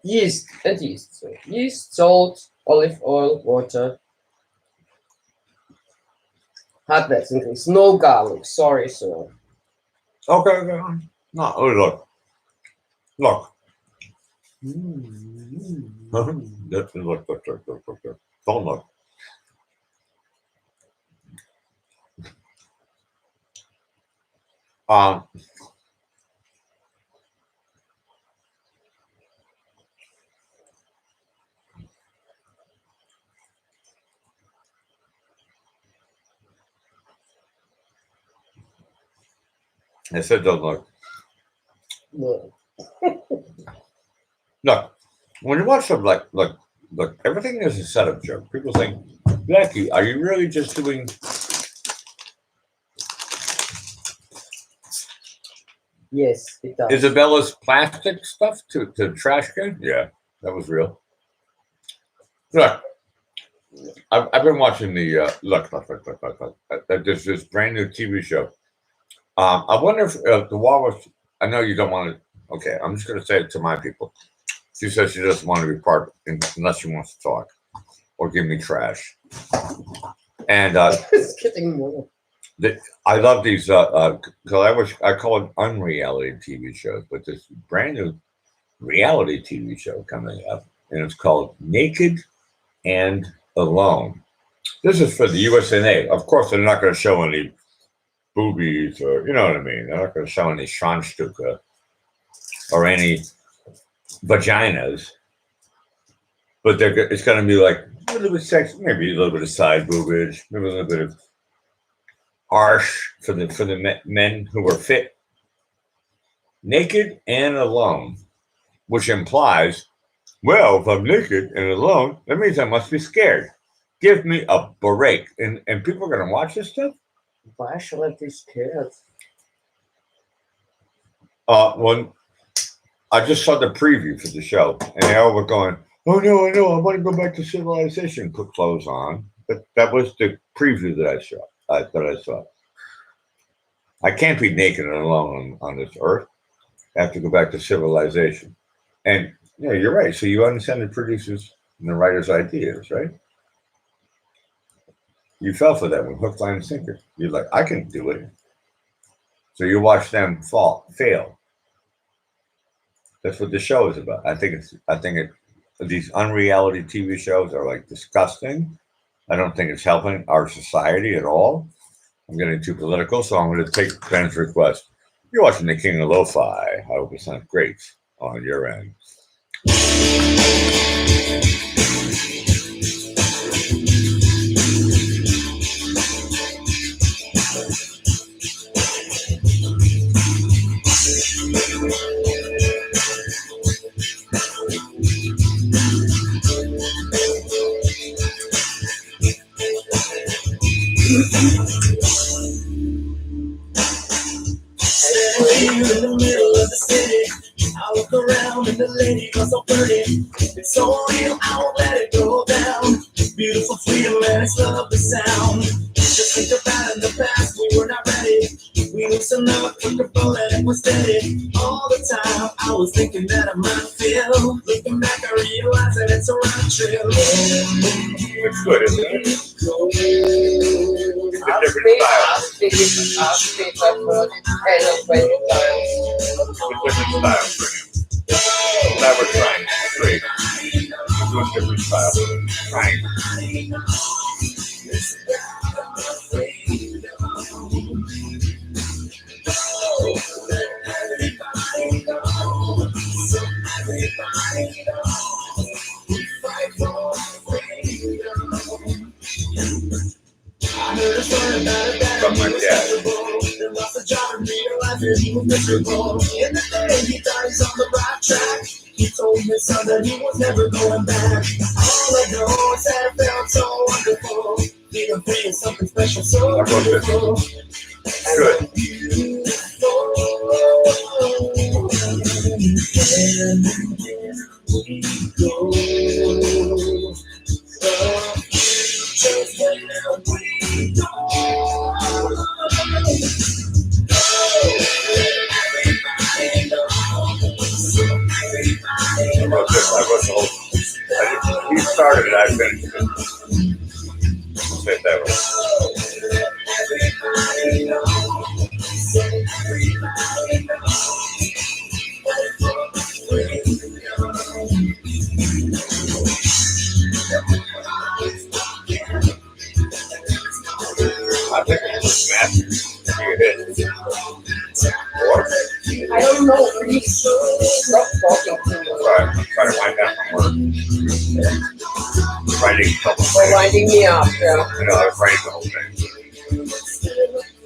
Yeast. So yeast, salt, olive oil, water. Hartweizengrieß. No garlic. Sorry, sir. Okay. No, look. Look. Don't look. I said don't look. No. Look, when you watch them, look, everything is a setup joke. People think, Becky, are you really just doing? Yes, it does. Isabella's plastic stuff to trash can? Yeah, that was real. Look, I've been watching the look. There's this brand new TV show. I wonder if the Walrus. I know you don't want to. Okay, I'm just going to say it to my people. She says she doesn't want to be part unless she wants to talk or give me trash. And It's getting more. I love these because I call it unreality TV shows, but this brand new reality TV show coming up, and it's called Naked and Alone. This is for the USNA. Of course, they're not going to show any boobies or you know what I mean. They're not going to show any Schwanzstücke or any vaginas, but it's going to be like a little bit sexy, maybe a little bit of side boobage, maybe a little bit of harsh for the men who are fit. Naked and alone, which implies, well, if I'm naked and alone, that means I must be scared. Give me a break. And people are going to watch this stuff? Why should I be scared? When I just saw the preview for the show, and they all were going, oh, no, I want to go back to civilization, put clothes on. That was the preview that I saw. I can't be naked and alone on this earth. I have to go back to civilization. And yeah, you're right. So you understand the producers and the writers' ideas, right? You fell for that one, hook, line, and sinker. You're like, I can do it. So you watch them fail. That's what the show is about. I think these unreality TV shows are like disgusting. I don't think it's helping our society at all. I'm getting too political, so I'm going to take Ben's request. You're watching The King of Lo-Fi. I hope it sounds great on your end. Standing here in the middle of the city, I look around and the lady goes so pretty. It's so real, I won't let it go down. Beautiful freedom and it's lovely sound. Just think about in the past, we were not ready. We loosened up, took a bullet and was steady. All the time, I was thinking that I might fail. Looking back, I realized and it's a round trip. It's good, isn't it? It's a different style. I've heard it 10 or 20 times. It's a different style for him. Never trying straight. He's doing different style. Trying. Something like that. In the day, he thought he's on the right track. He told me, son, that he was never going back. All I know is that it felt so wonderful. Feeling feeling something special, so beautiful. Good. He started it, I finished it. Say it that way. I think it was Matthew. You hit. What? I don't know. Please stop talking to me. I'm trying to wind down from work. Writing a couple of You're things. winding me up, yeah. I know, I was writing the whole thing.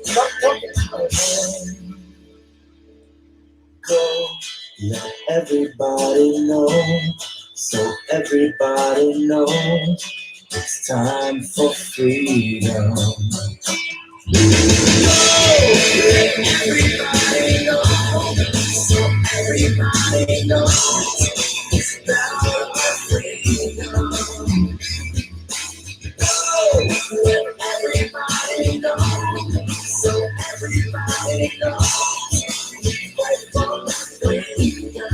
Stop talking. Let everybody know, so everybody knows it's time for freedom. Everybody knows, so everybody knows it's about our freedom. Everybody knows, so everybody knows we fight for our freedom.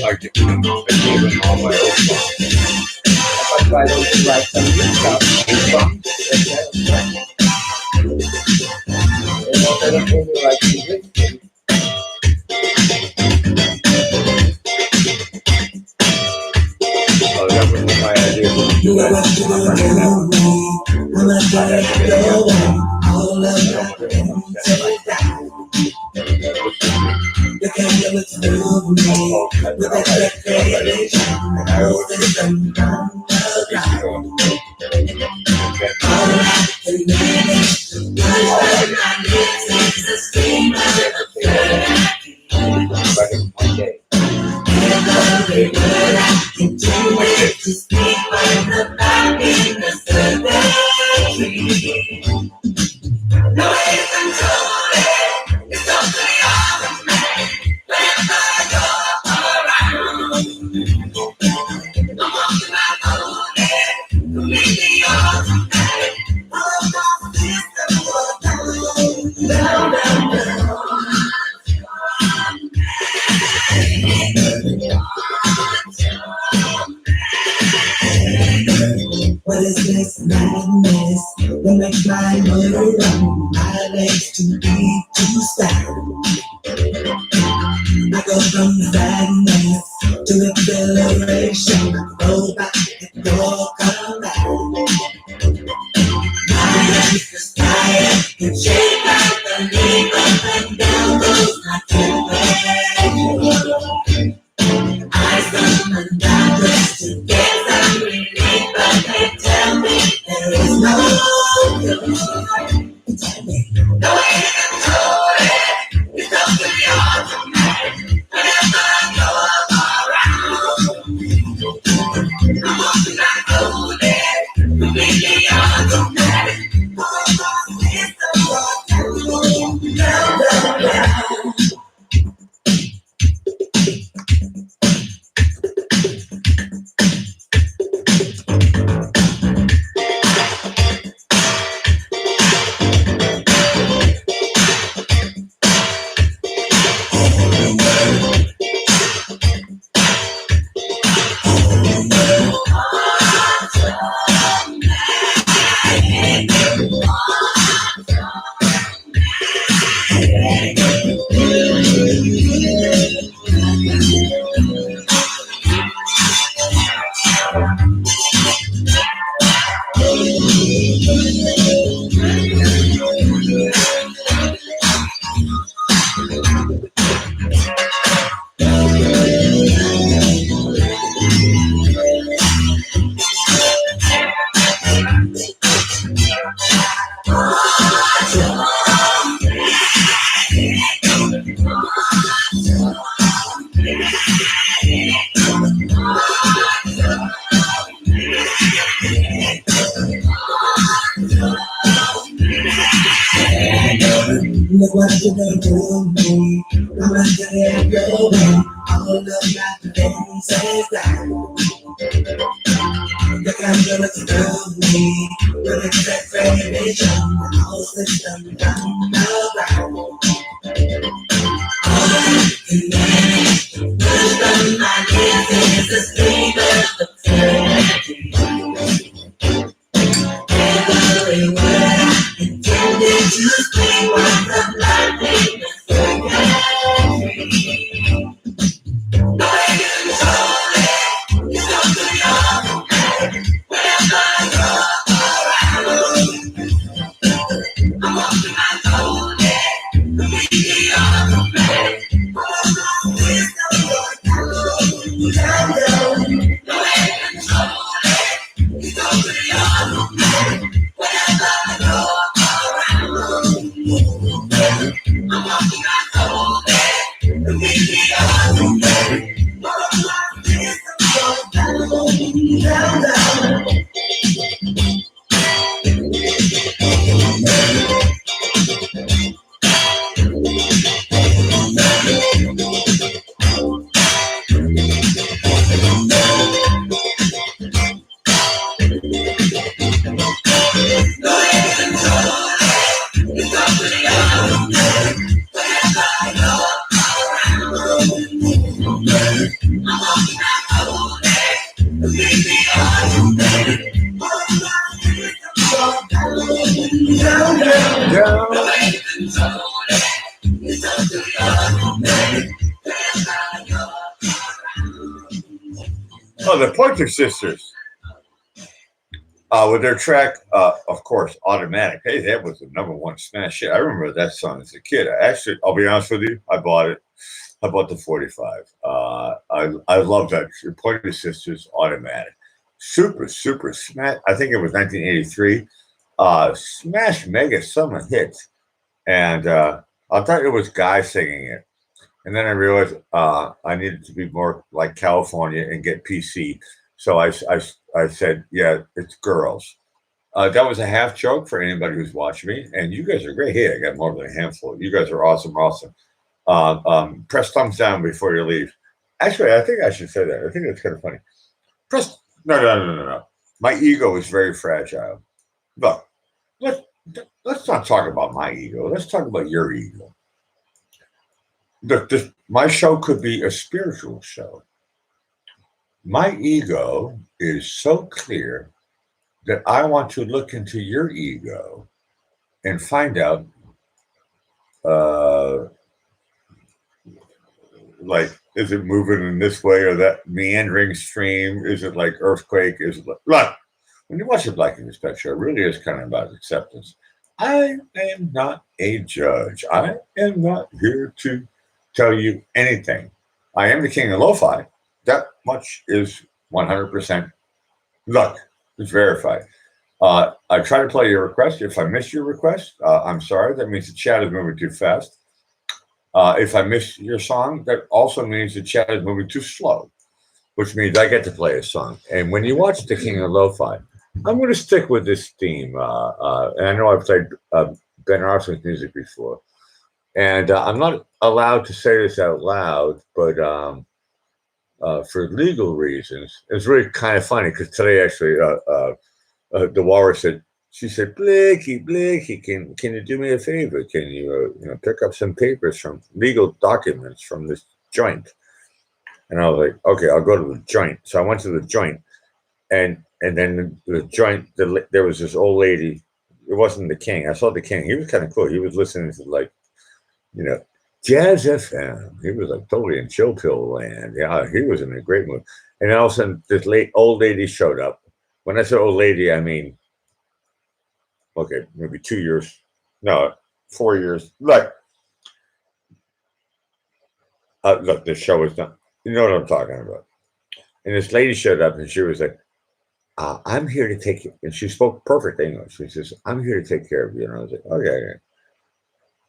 I get even all my old songs. Why don't you write some new stuff? Instead of only writing good things. Oh, that was my idea. You know what you gonna do when I gotta go. All of you can't never through me with expectation. I always think I'm done. place to be to start. I go from sadness to exhilaration. Go back and go come back. My life is tired and shaped like a leaf up and down goes my temper. I summon doctors to get some relief, but they tell me there is no cure. Tell me, no way to control it. It's up to the automatic. Whenever I go around, I'm walking like golden. Completely automatic. It's the down. Look what you done to me. I'm not gonna go in. All of my defenses down. Look I'm gonna throw me. With a transformation. All system down the ground. All I can manage. Push on my knees is a screamer of eternity. Every word I intended to speak was the lightning no way to control it. It's up to the automatic. Whenever I go around, I'm walking my golden. Completely automatic. It's the down. No way to control it. It's up to the automatic. Whenever I go around, I'm walking my golden. Completely automatic. Oh, the Pointer Sisters. With their track, of course, Automatic. Hey, that was the #1 smash hit. I remember that song as a kid. Actually, I'll be honest with you, I bought it. I bought the 45. I love that. Pointer Sisters, Automatic. Super smash. I think it was 1983. Smash mega summer hit. And I thought it was guys singing it. And then I realized I needed to be more like California and get PC. So I said, yeah, it's girls. That was a half joke for anybody who's watching me. And you guys are great. Hey, I got more than a handful. You guys are awesome. Press thumbs down before you leave. Actually, I think I should say that. I think that's kind of funny. No. My ego is very fragile. Look, let's not talk about my ego. Let's talk about your ego. Look, my show could be a spiritual show. My ego is so clear that I want to look into your ego and find out like, is it moving in this way or that meandering stream? Is it like earthquake? Is it like, look, when you watch a Black and White show, it really is kind of about acceptance. I am not a judge. I am not here to tell you anything. I am the king of lo-fi. That much is 100%. Look, it's verified. I try to play your request. If I miss your request, I'm sorry. That means the chat is moving too fast. If I miss your song, that also means the chat is moving too slow, which means I get to play a song. And when you watch The King of Lo-Fi, I'm going to stick with this theme. And I know I've played Ben Arson's music before. And I'm not allowed to say this out loud, but for legal reasons, it's really kind of funny because today actually the Walrus said, she said, Blakey, can you do me a favor? Can you, pick up some papers from legal documents from this joint? And I was like, okay, I'll go to the joint. So I went to the joint, and then the joint, there was this old lady. It wasn't the King. I saw the King. He was kind of cool. He was listening to Jazz FM. He was like totally in chill pill land. Yeah, he was in a great mood. And all of a sudden, this old lady showed up. When I say old lady, I mean, okay, maybe 2 years, no, 4 years. Look, the show is done. You know what I'm talking about. And this lady showed up, and she was like, I'm here to take you. And she spoke perfect English. She says, I'm here to take care of you. And I was like, okay.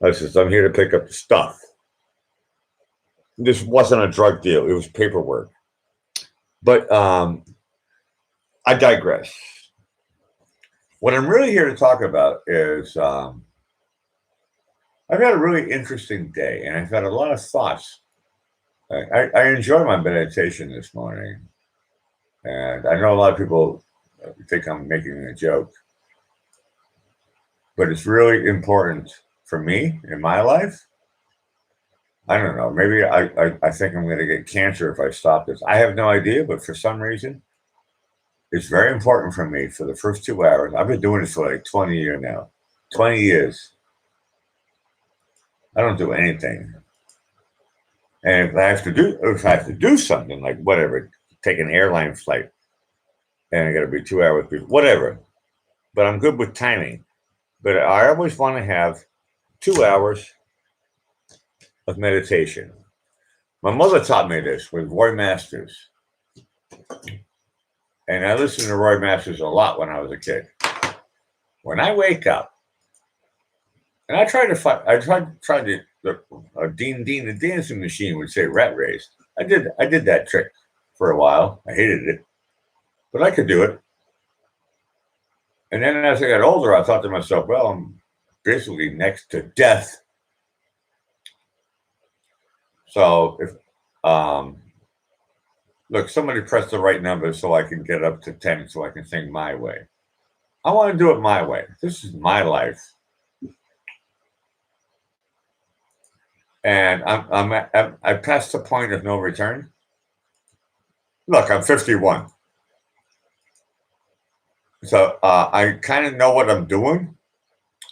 I says, I'm here to pick up the stuff. This wasn't a drug deal. It was paperwork. But I digress. What I'm really here to talk about is I've had a really interesting day, and I've had a lot of thoughts. I enjoy my meditation this morning, and I know a lot of people think I'm making a joke, but it's really important for me in my life. I don't know. Maybe I think I'm going to get cancer if I stop this. I have no idea, but for some reason, it's very important for me for the first 2 hours. I've been doing this for like 20 years now. 20 years. I don't do anything. And if I have to do something, like whatever, take an airline flight, and I got to be 2 hours before, whatever. But I'm good with timing. But I always want to have 2 hours of meditation. My mother taught me this with Roy Masters. And I listened to Roy Masters a lot when I was a kid. When I wake up, and I tried to Dean the dancing machine would say rat race. I did that trick for a while. I hated it, but I could do it. And then as I got older, I thought to myself, well, I'm basically next to death. So if look, somebody press the right number so I can get up to 10 so I can sing my way. I want to do it my way. This is my life. And I passed the point of no return. Look, I'm 51. So I kind of know what I'm doing.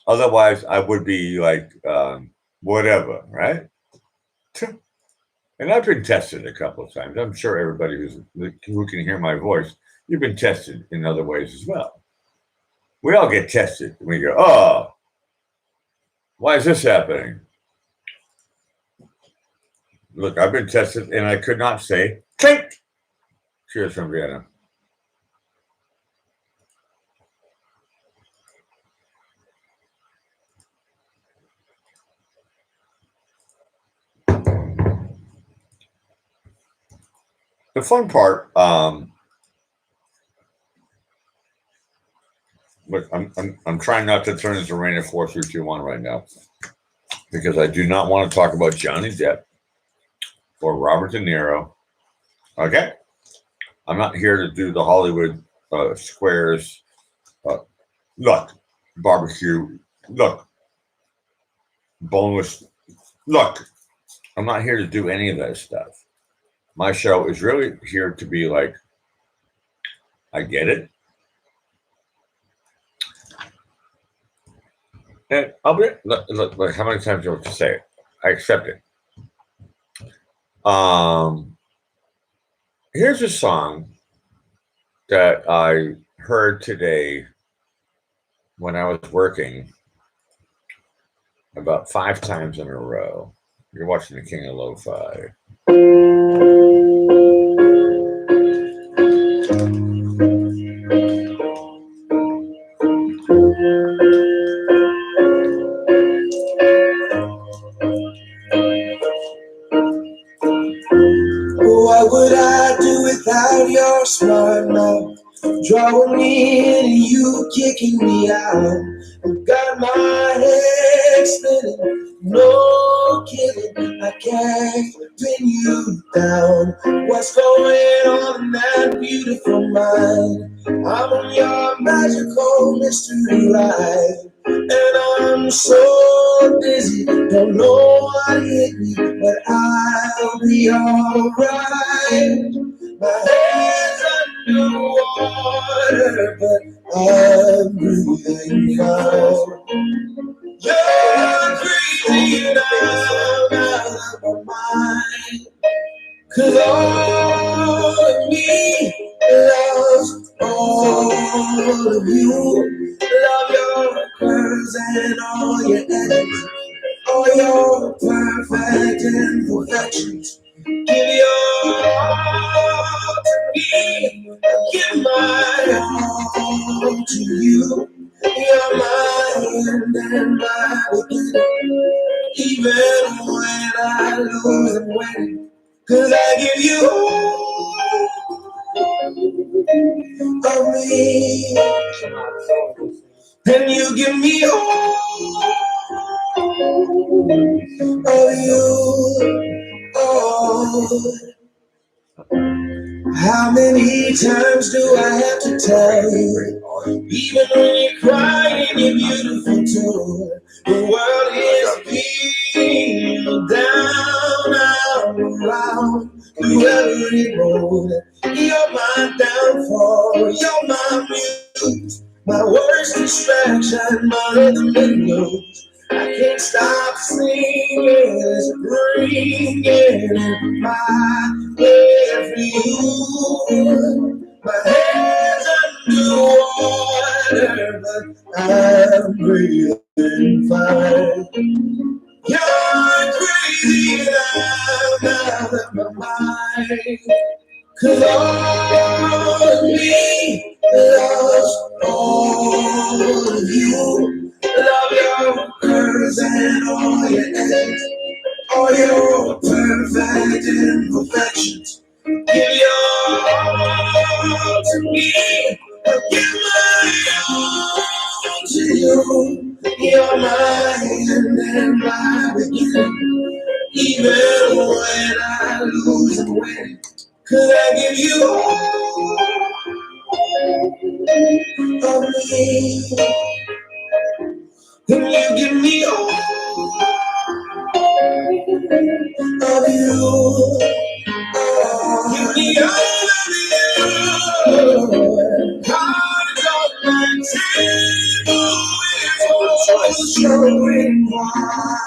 Otherwise, I would be like, whatever, right? And I've been tested a couple of times. I'm sure everybody who can hear my voice, you've been tested in other ways as well. We all get tested. We go, oh, why is this happening? Look, I've been tested, and I could not say, clink. Cheers from Vienna. The fun part, look, I'm trying not to turn into Rain of 4321 right now, because I do not want to talk about Johnny Depp or Robert De Niro. Okay, I'm not here to do the Hollywood squares. Look, barbecue. Look, boneless. Look, I'm not here to do any of that stuff. My show is really here to be like, I get it. And I'll be look, how many times do you have to say it? I accept it. Here's a song that I heard today when I was working about 5 times in a row. You're watching the King of Lo-Fi. What would I do without your smart mouth? Drawing me in and you kicking me out. You got my head spinning, no kidding. I can't pin you down. What's going on in that beautiful mind? I'm on your magical mystery ride. And I'm so dizzy, don't know what hit me, but I'll be alright. My head's underwater, but I'm breathing fine. You're crazy and I'm out of my mind. 'Cause all of me loves all of you. Love your curves and all your edges, all your perfect imperfections. Give your all to me, give my all to you. You're my end and my beginning, even when I lose and win. 'Cause I give you all of me, and you give me all of you. Oh, how many times do I have to tell you? Even when you're crying, you're beautiful too. The world is beating you down, out around, through every road. You're my downfall, you're my muse, my worst distraction, my rhythm and blues. I can't stop singing, it's ringing in my head for you. My head's underwater, but I'm breathing fine. You're crazy and I'm out of my mind. 'Cause all of me loves all of you. Love your curves and all your edges, all your perfect imperfections. Give your all to me, give my all to you. You're my end and my beginning, even when I lose and win. 'Cause I give you all of me, and you give me all of you. Oh, give me all of you. Cards on my table, it's showing why.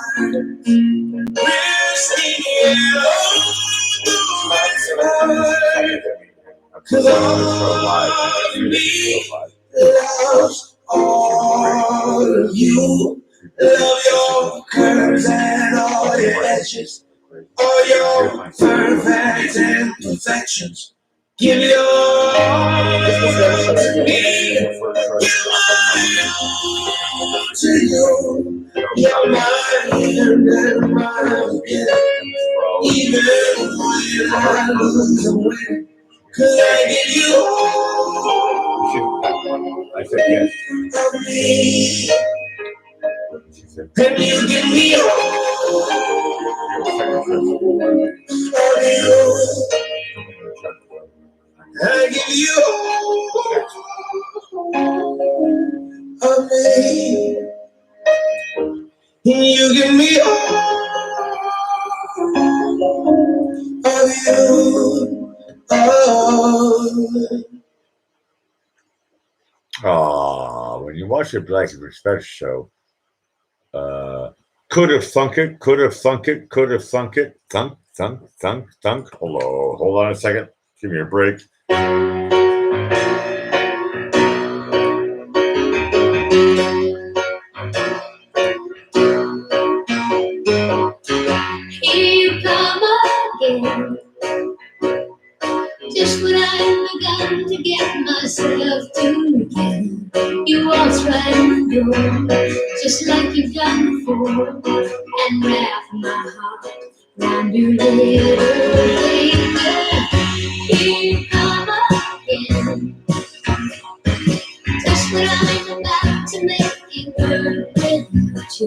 Risking it all. 'Cause all of me loves all of you. Love your curves and all your edges, all your perfect imperfections. Give your all to me, give my all to you. You're my end and my beginning, even when I lose and win. 'Cause I give you all I said yes. of me, She said, and you give me all of you. I give you all of me, and you give me all of you. Oh. when you watch the Black and Respect show, Could have thunk it, could have thunk it, could have thunk it. Thunk, thunk, thunk, thunk. Hello. Hold on a second. Give me a break. Here you come again. Just when I begun to get myself together, you waltz right in the door, just like you've done before, and wrap my heart round your little finger. Here you come again. Just when I'm about to make you burn with you,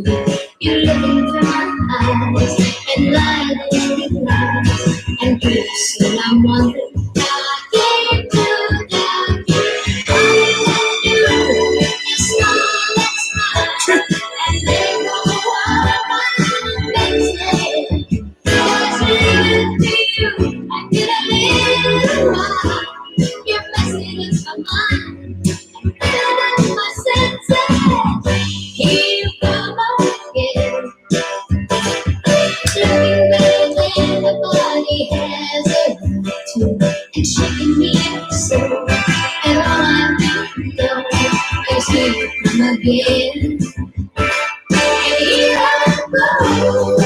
you look into my eyes and lie there with lies, and kiss, and I'm wondering how I came to that. All you do is smile and smile, and then go on next day. What's it to you? I get a little wild. You're messing with my mind, and my senses. Here you come again. Looking better than nobody has a right to, and shaking me up so. And all I really know is here you come again. And here I go.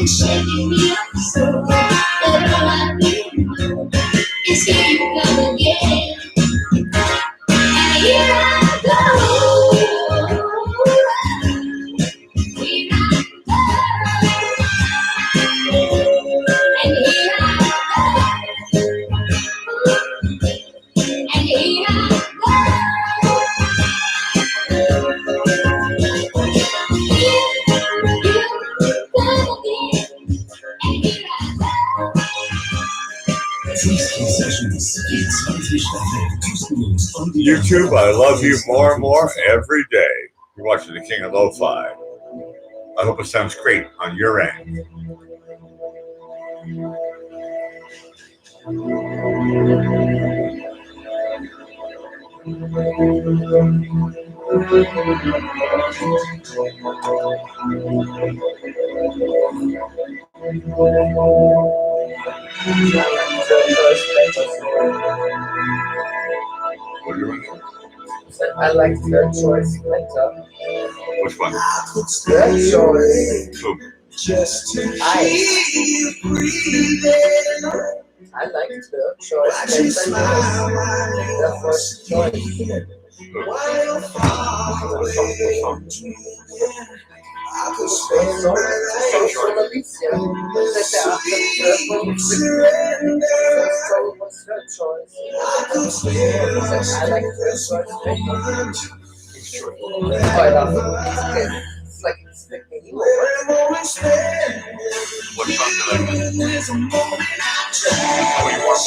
And shaking me up so that all I really know is here you come again. And here I go. Here I go. And here I go. And here I YouTube, I love you more and more every day. You're watching the King of Lo-Fi. I hope it sounds great on your end. What do you mean? I like third choice better. Which one? Third choice. Who? just to keep breathing. I like third choice Watch you better smile than the first choice. while far away. I could So Alicia, that after the first one was third choice. I like third choice better. I love it. It's like it's making you over. What song do you like? Oh, you want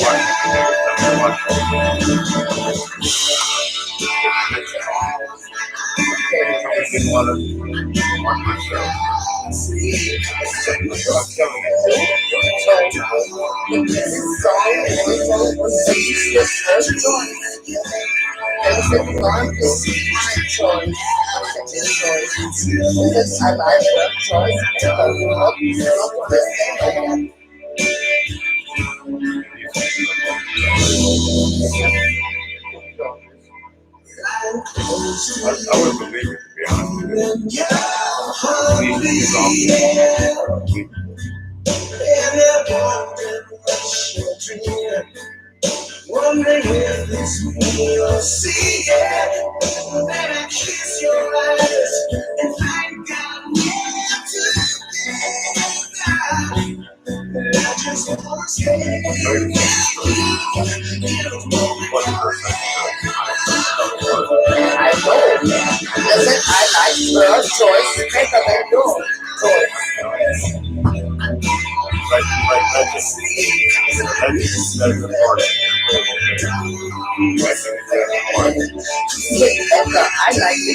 I didn't want to watch my show. I wouldn't believe it, to be honest with you. Wondering if it's me or see it. Then I kiss your eyes and find out where to I know. I said I like her choice better than your choice. Yes, better. I like the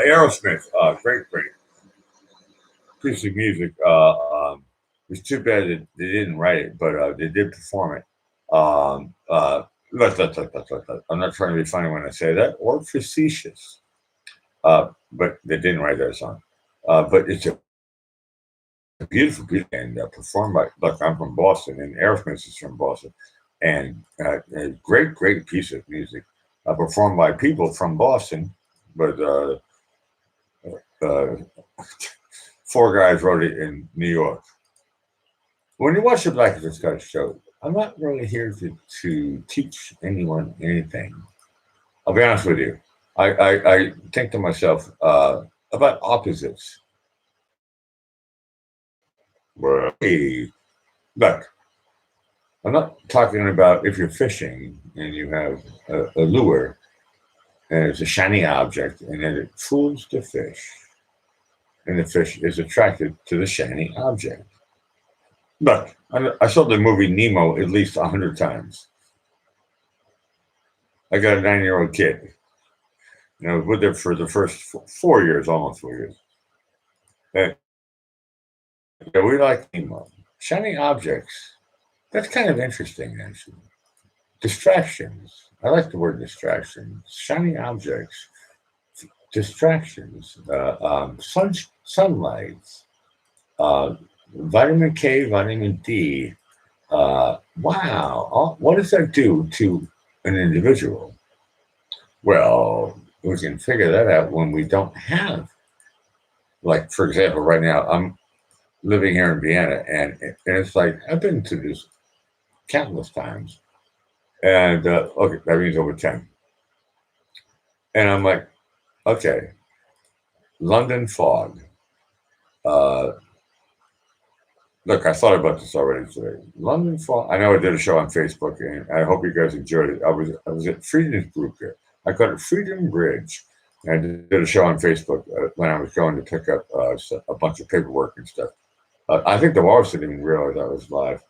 Aerosmith, great piece of music. It's too bad that they didn't write it, but they did perform it. I'm not trying to be funny when I say that, or facetious. But they didn't write that song. But it's a beautiful piece and performed by. Look, I'm from Boston, and Aerosmith is from Boston, and a great piece of music performed by people from Boston, but. Four guys wrote it in New York. When you watch the Black and Scottish show, I'm not really here to teach anyone anything. I'll be honest with you. I think to myself about opposites. Well, hey, look, I'm not talking about if you're fishing and you have a lure and it's a shiny object and then it fools the fish. And the fish is attracted to the shiny object. Look, I saw the movie Nemo at least 100 times. I got a 9-year-old kid. I was with her for the first 4 years, almost 4 years. And yeah, we like Nemo. Shiny objects, that's kind of interesting, actually. Distractions. I like the word distractions. Shiny objects. Distractions, sunlight, vitamin K, vitamin D. Wow, what does that do to an individual? Well, we can figure that out when we don't have, like, for example, right now, I'm living here in Vienna, and it's like, I've been to this countless times, and okay, that means over 10. And I'm like, okay, London fog. Look, I thought about this already today. London fog. I know I did a show on Facebook, and I hope you guys enjoyed it. I was at Freedom's Group here. I call it Freedom Bridge. I did a show on Facebook when I was going to pick up a bunch of paperwork and stuff. I think the walrus didn't even realize I was live.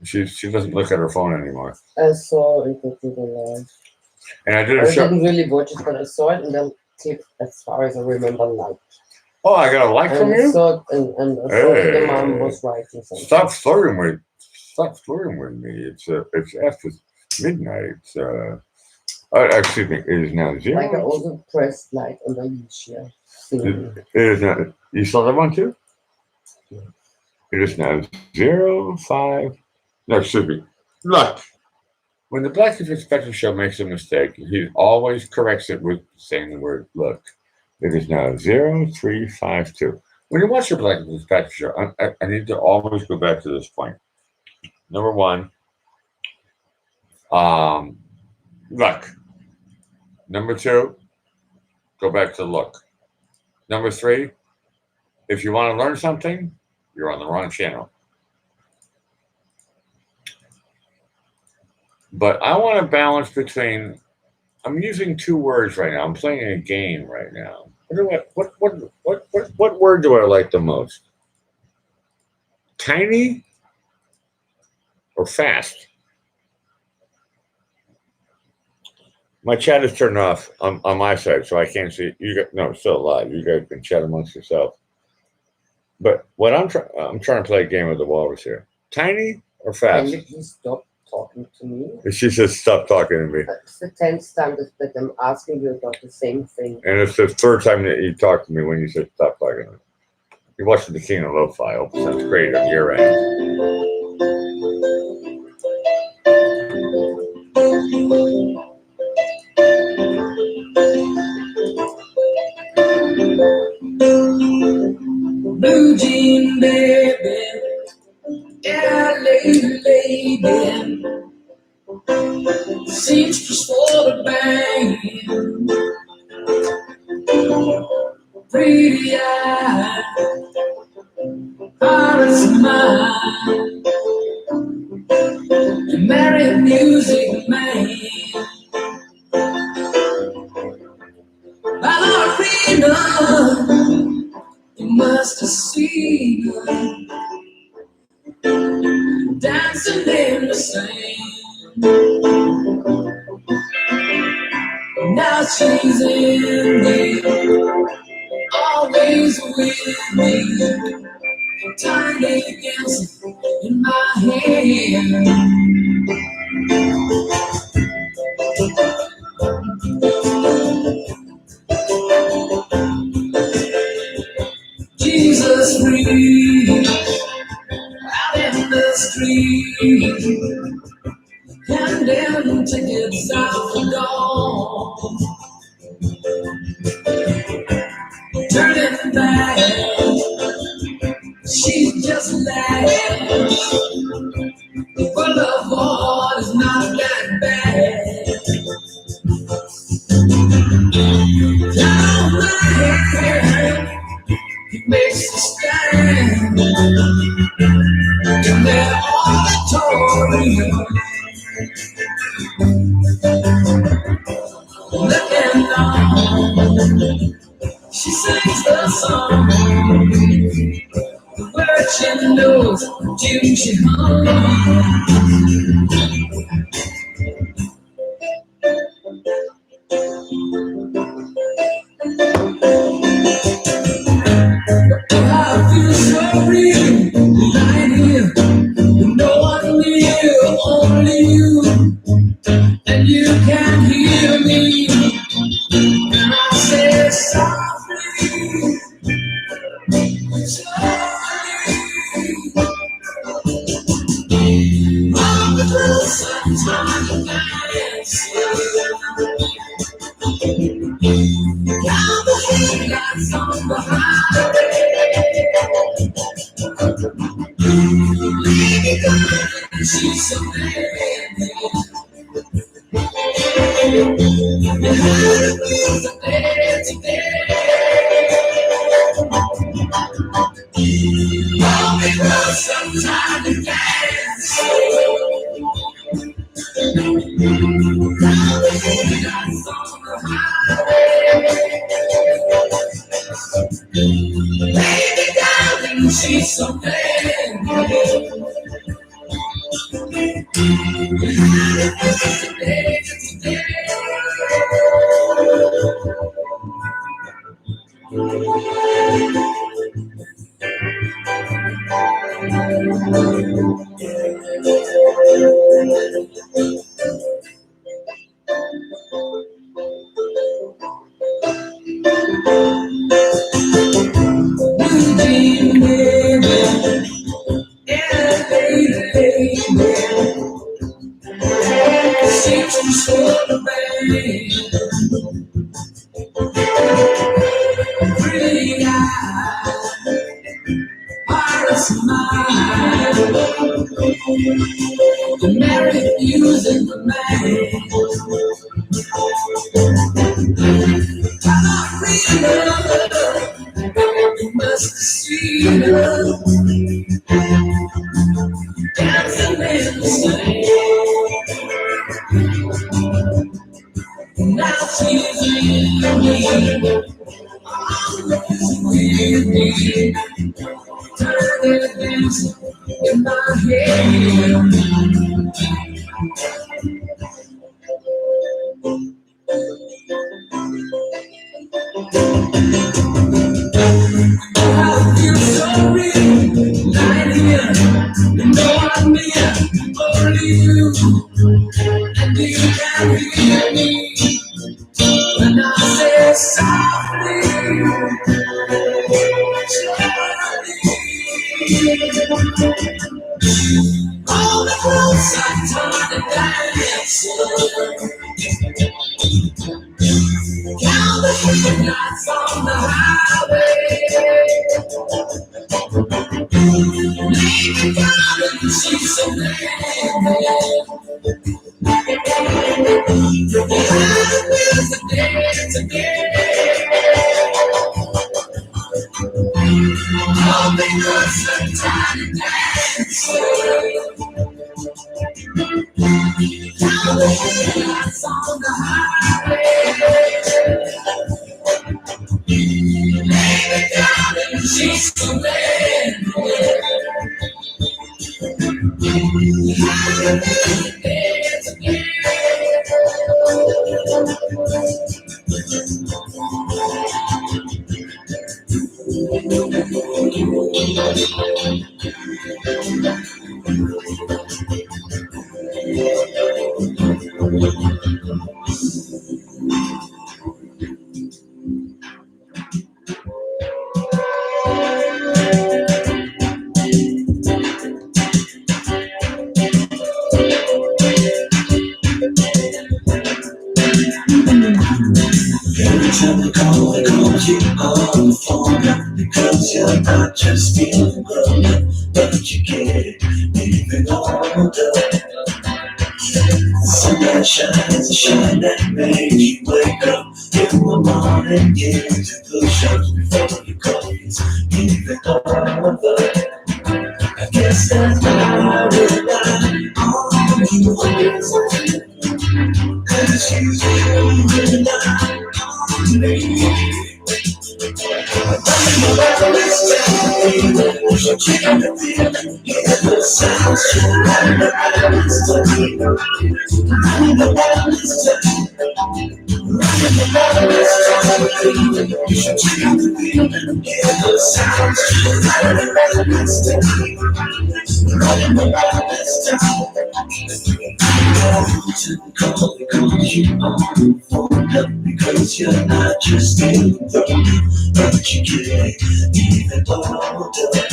She doesn't look at her phone anymore. I saw it with the live. And I did I a show. didn't really watch it, but I saw it and then clicked, as far as I remember, like. Oh, I got a like from And I you? saw it, and I saw that Hey. the mom was writing something. Stop flirting with me. It's after midnight. Excuse me. It is now Like I 0. also pressed like on the Alicia thing. It is now. You saw that one too? It is now 05. No, excuse me. Look, when the Black Inspector Show makes a mistake, he always corrects it with saying the word "look." It is now 0352. When you watch the Black Inspector Show, I need to always go back to this point. Number one, look. Number two, go back to look. Number three, if you want to learn something, you're on the wrong channel. But I want to balance between. I'm using two words right now. I'm playing a game right now. What word do I like the most? Tiny or fast? My chat is turned off on my side, so I can't see you guys. No, it's still live. You guys can chat amongst yourself. But what I'm trying to play a game with the walrus here. Tiny or Can fast? you please stop talking to me? She says, "Stop talking to me." It's the 10th time that I'm asking you about the same thing. And it's the third time that you talked to me when you said, "Stop talking to me." You're watching the King of Lo-Fi. Hope it sounds great on your end. Blue jean baby, LA lady, seamstress for the band, pretty eye, heart and smile, you marry a music man, ballerina. You must have seen her dancing in the sand. Now she's in me, always with me. Tiny dancing in my hand. Jesus free, out in the street, handing tickets out the door, turning back, she just laughs, but love heart is not that bad. Down my head, he makes a stand in their auditorium, looking on. She sings the song, the words she knows, the tune she I feel so real, lying here, with no one near, only you, and you can't hear me, and I say softly, I'm the little sunshine of dance. Count the headlights on the highway. Lady girl, she's so pretty. You had to be there today. All because sometimes you dance. Count the headlights on the highway. Lay me down in the sheets of the married using the man. I'm not real, you must have seen her dancing in the sand. Now she's with me, turning dancing in my head. I feel so real, lying here, you know I'm near, only you, and you can hear me, when I say softly, all the clothes I turn and dance, count the lights on the highway. She's so mad. All because I'm trying to dance. Now the lights on the highway. Lay me down and she's so mad. Every time I call you on the phone because you're not just feeling grown up, but you get it, even older. The sun that shines, the shine that makes you wake up in the morning, get to push ups before you go, it's even older. I guess that's why I rely on you, cause you rely on me. Because you're not just feeling grown, but you get even older.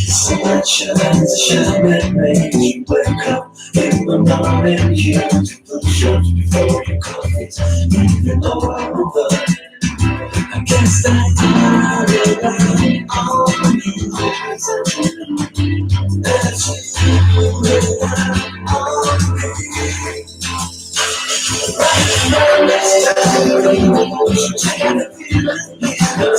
So that shines a shine that makes you wake up in the morning. You do push ups before you go, it's even older. I guess that I rely on you. That's you rely on me. Right now, let's take a feeling.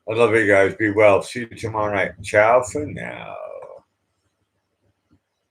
I love you guys. Be well. See you tomorrow night. Ciao for now.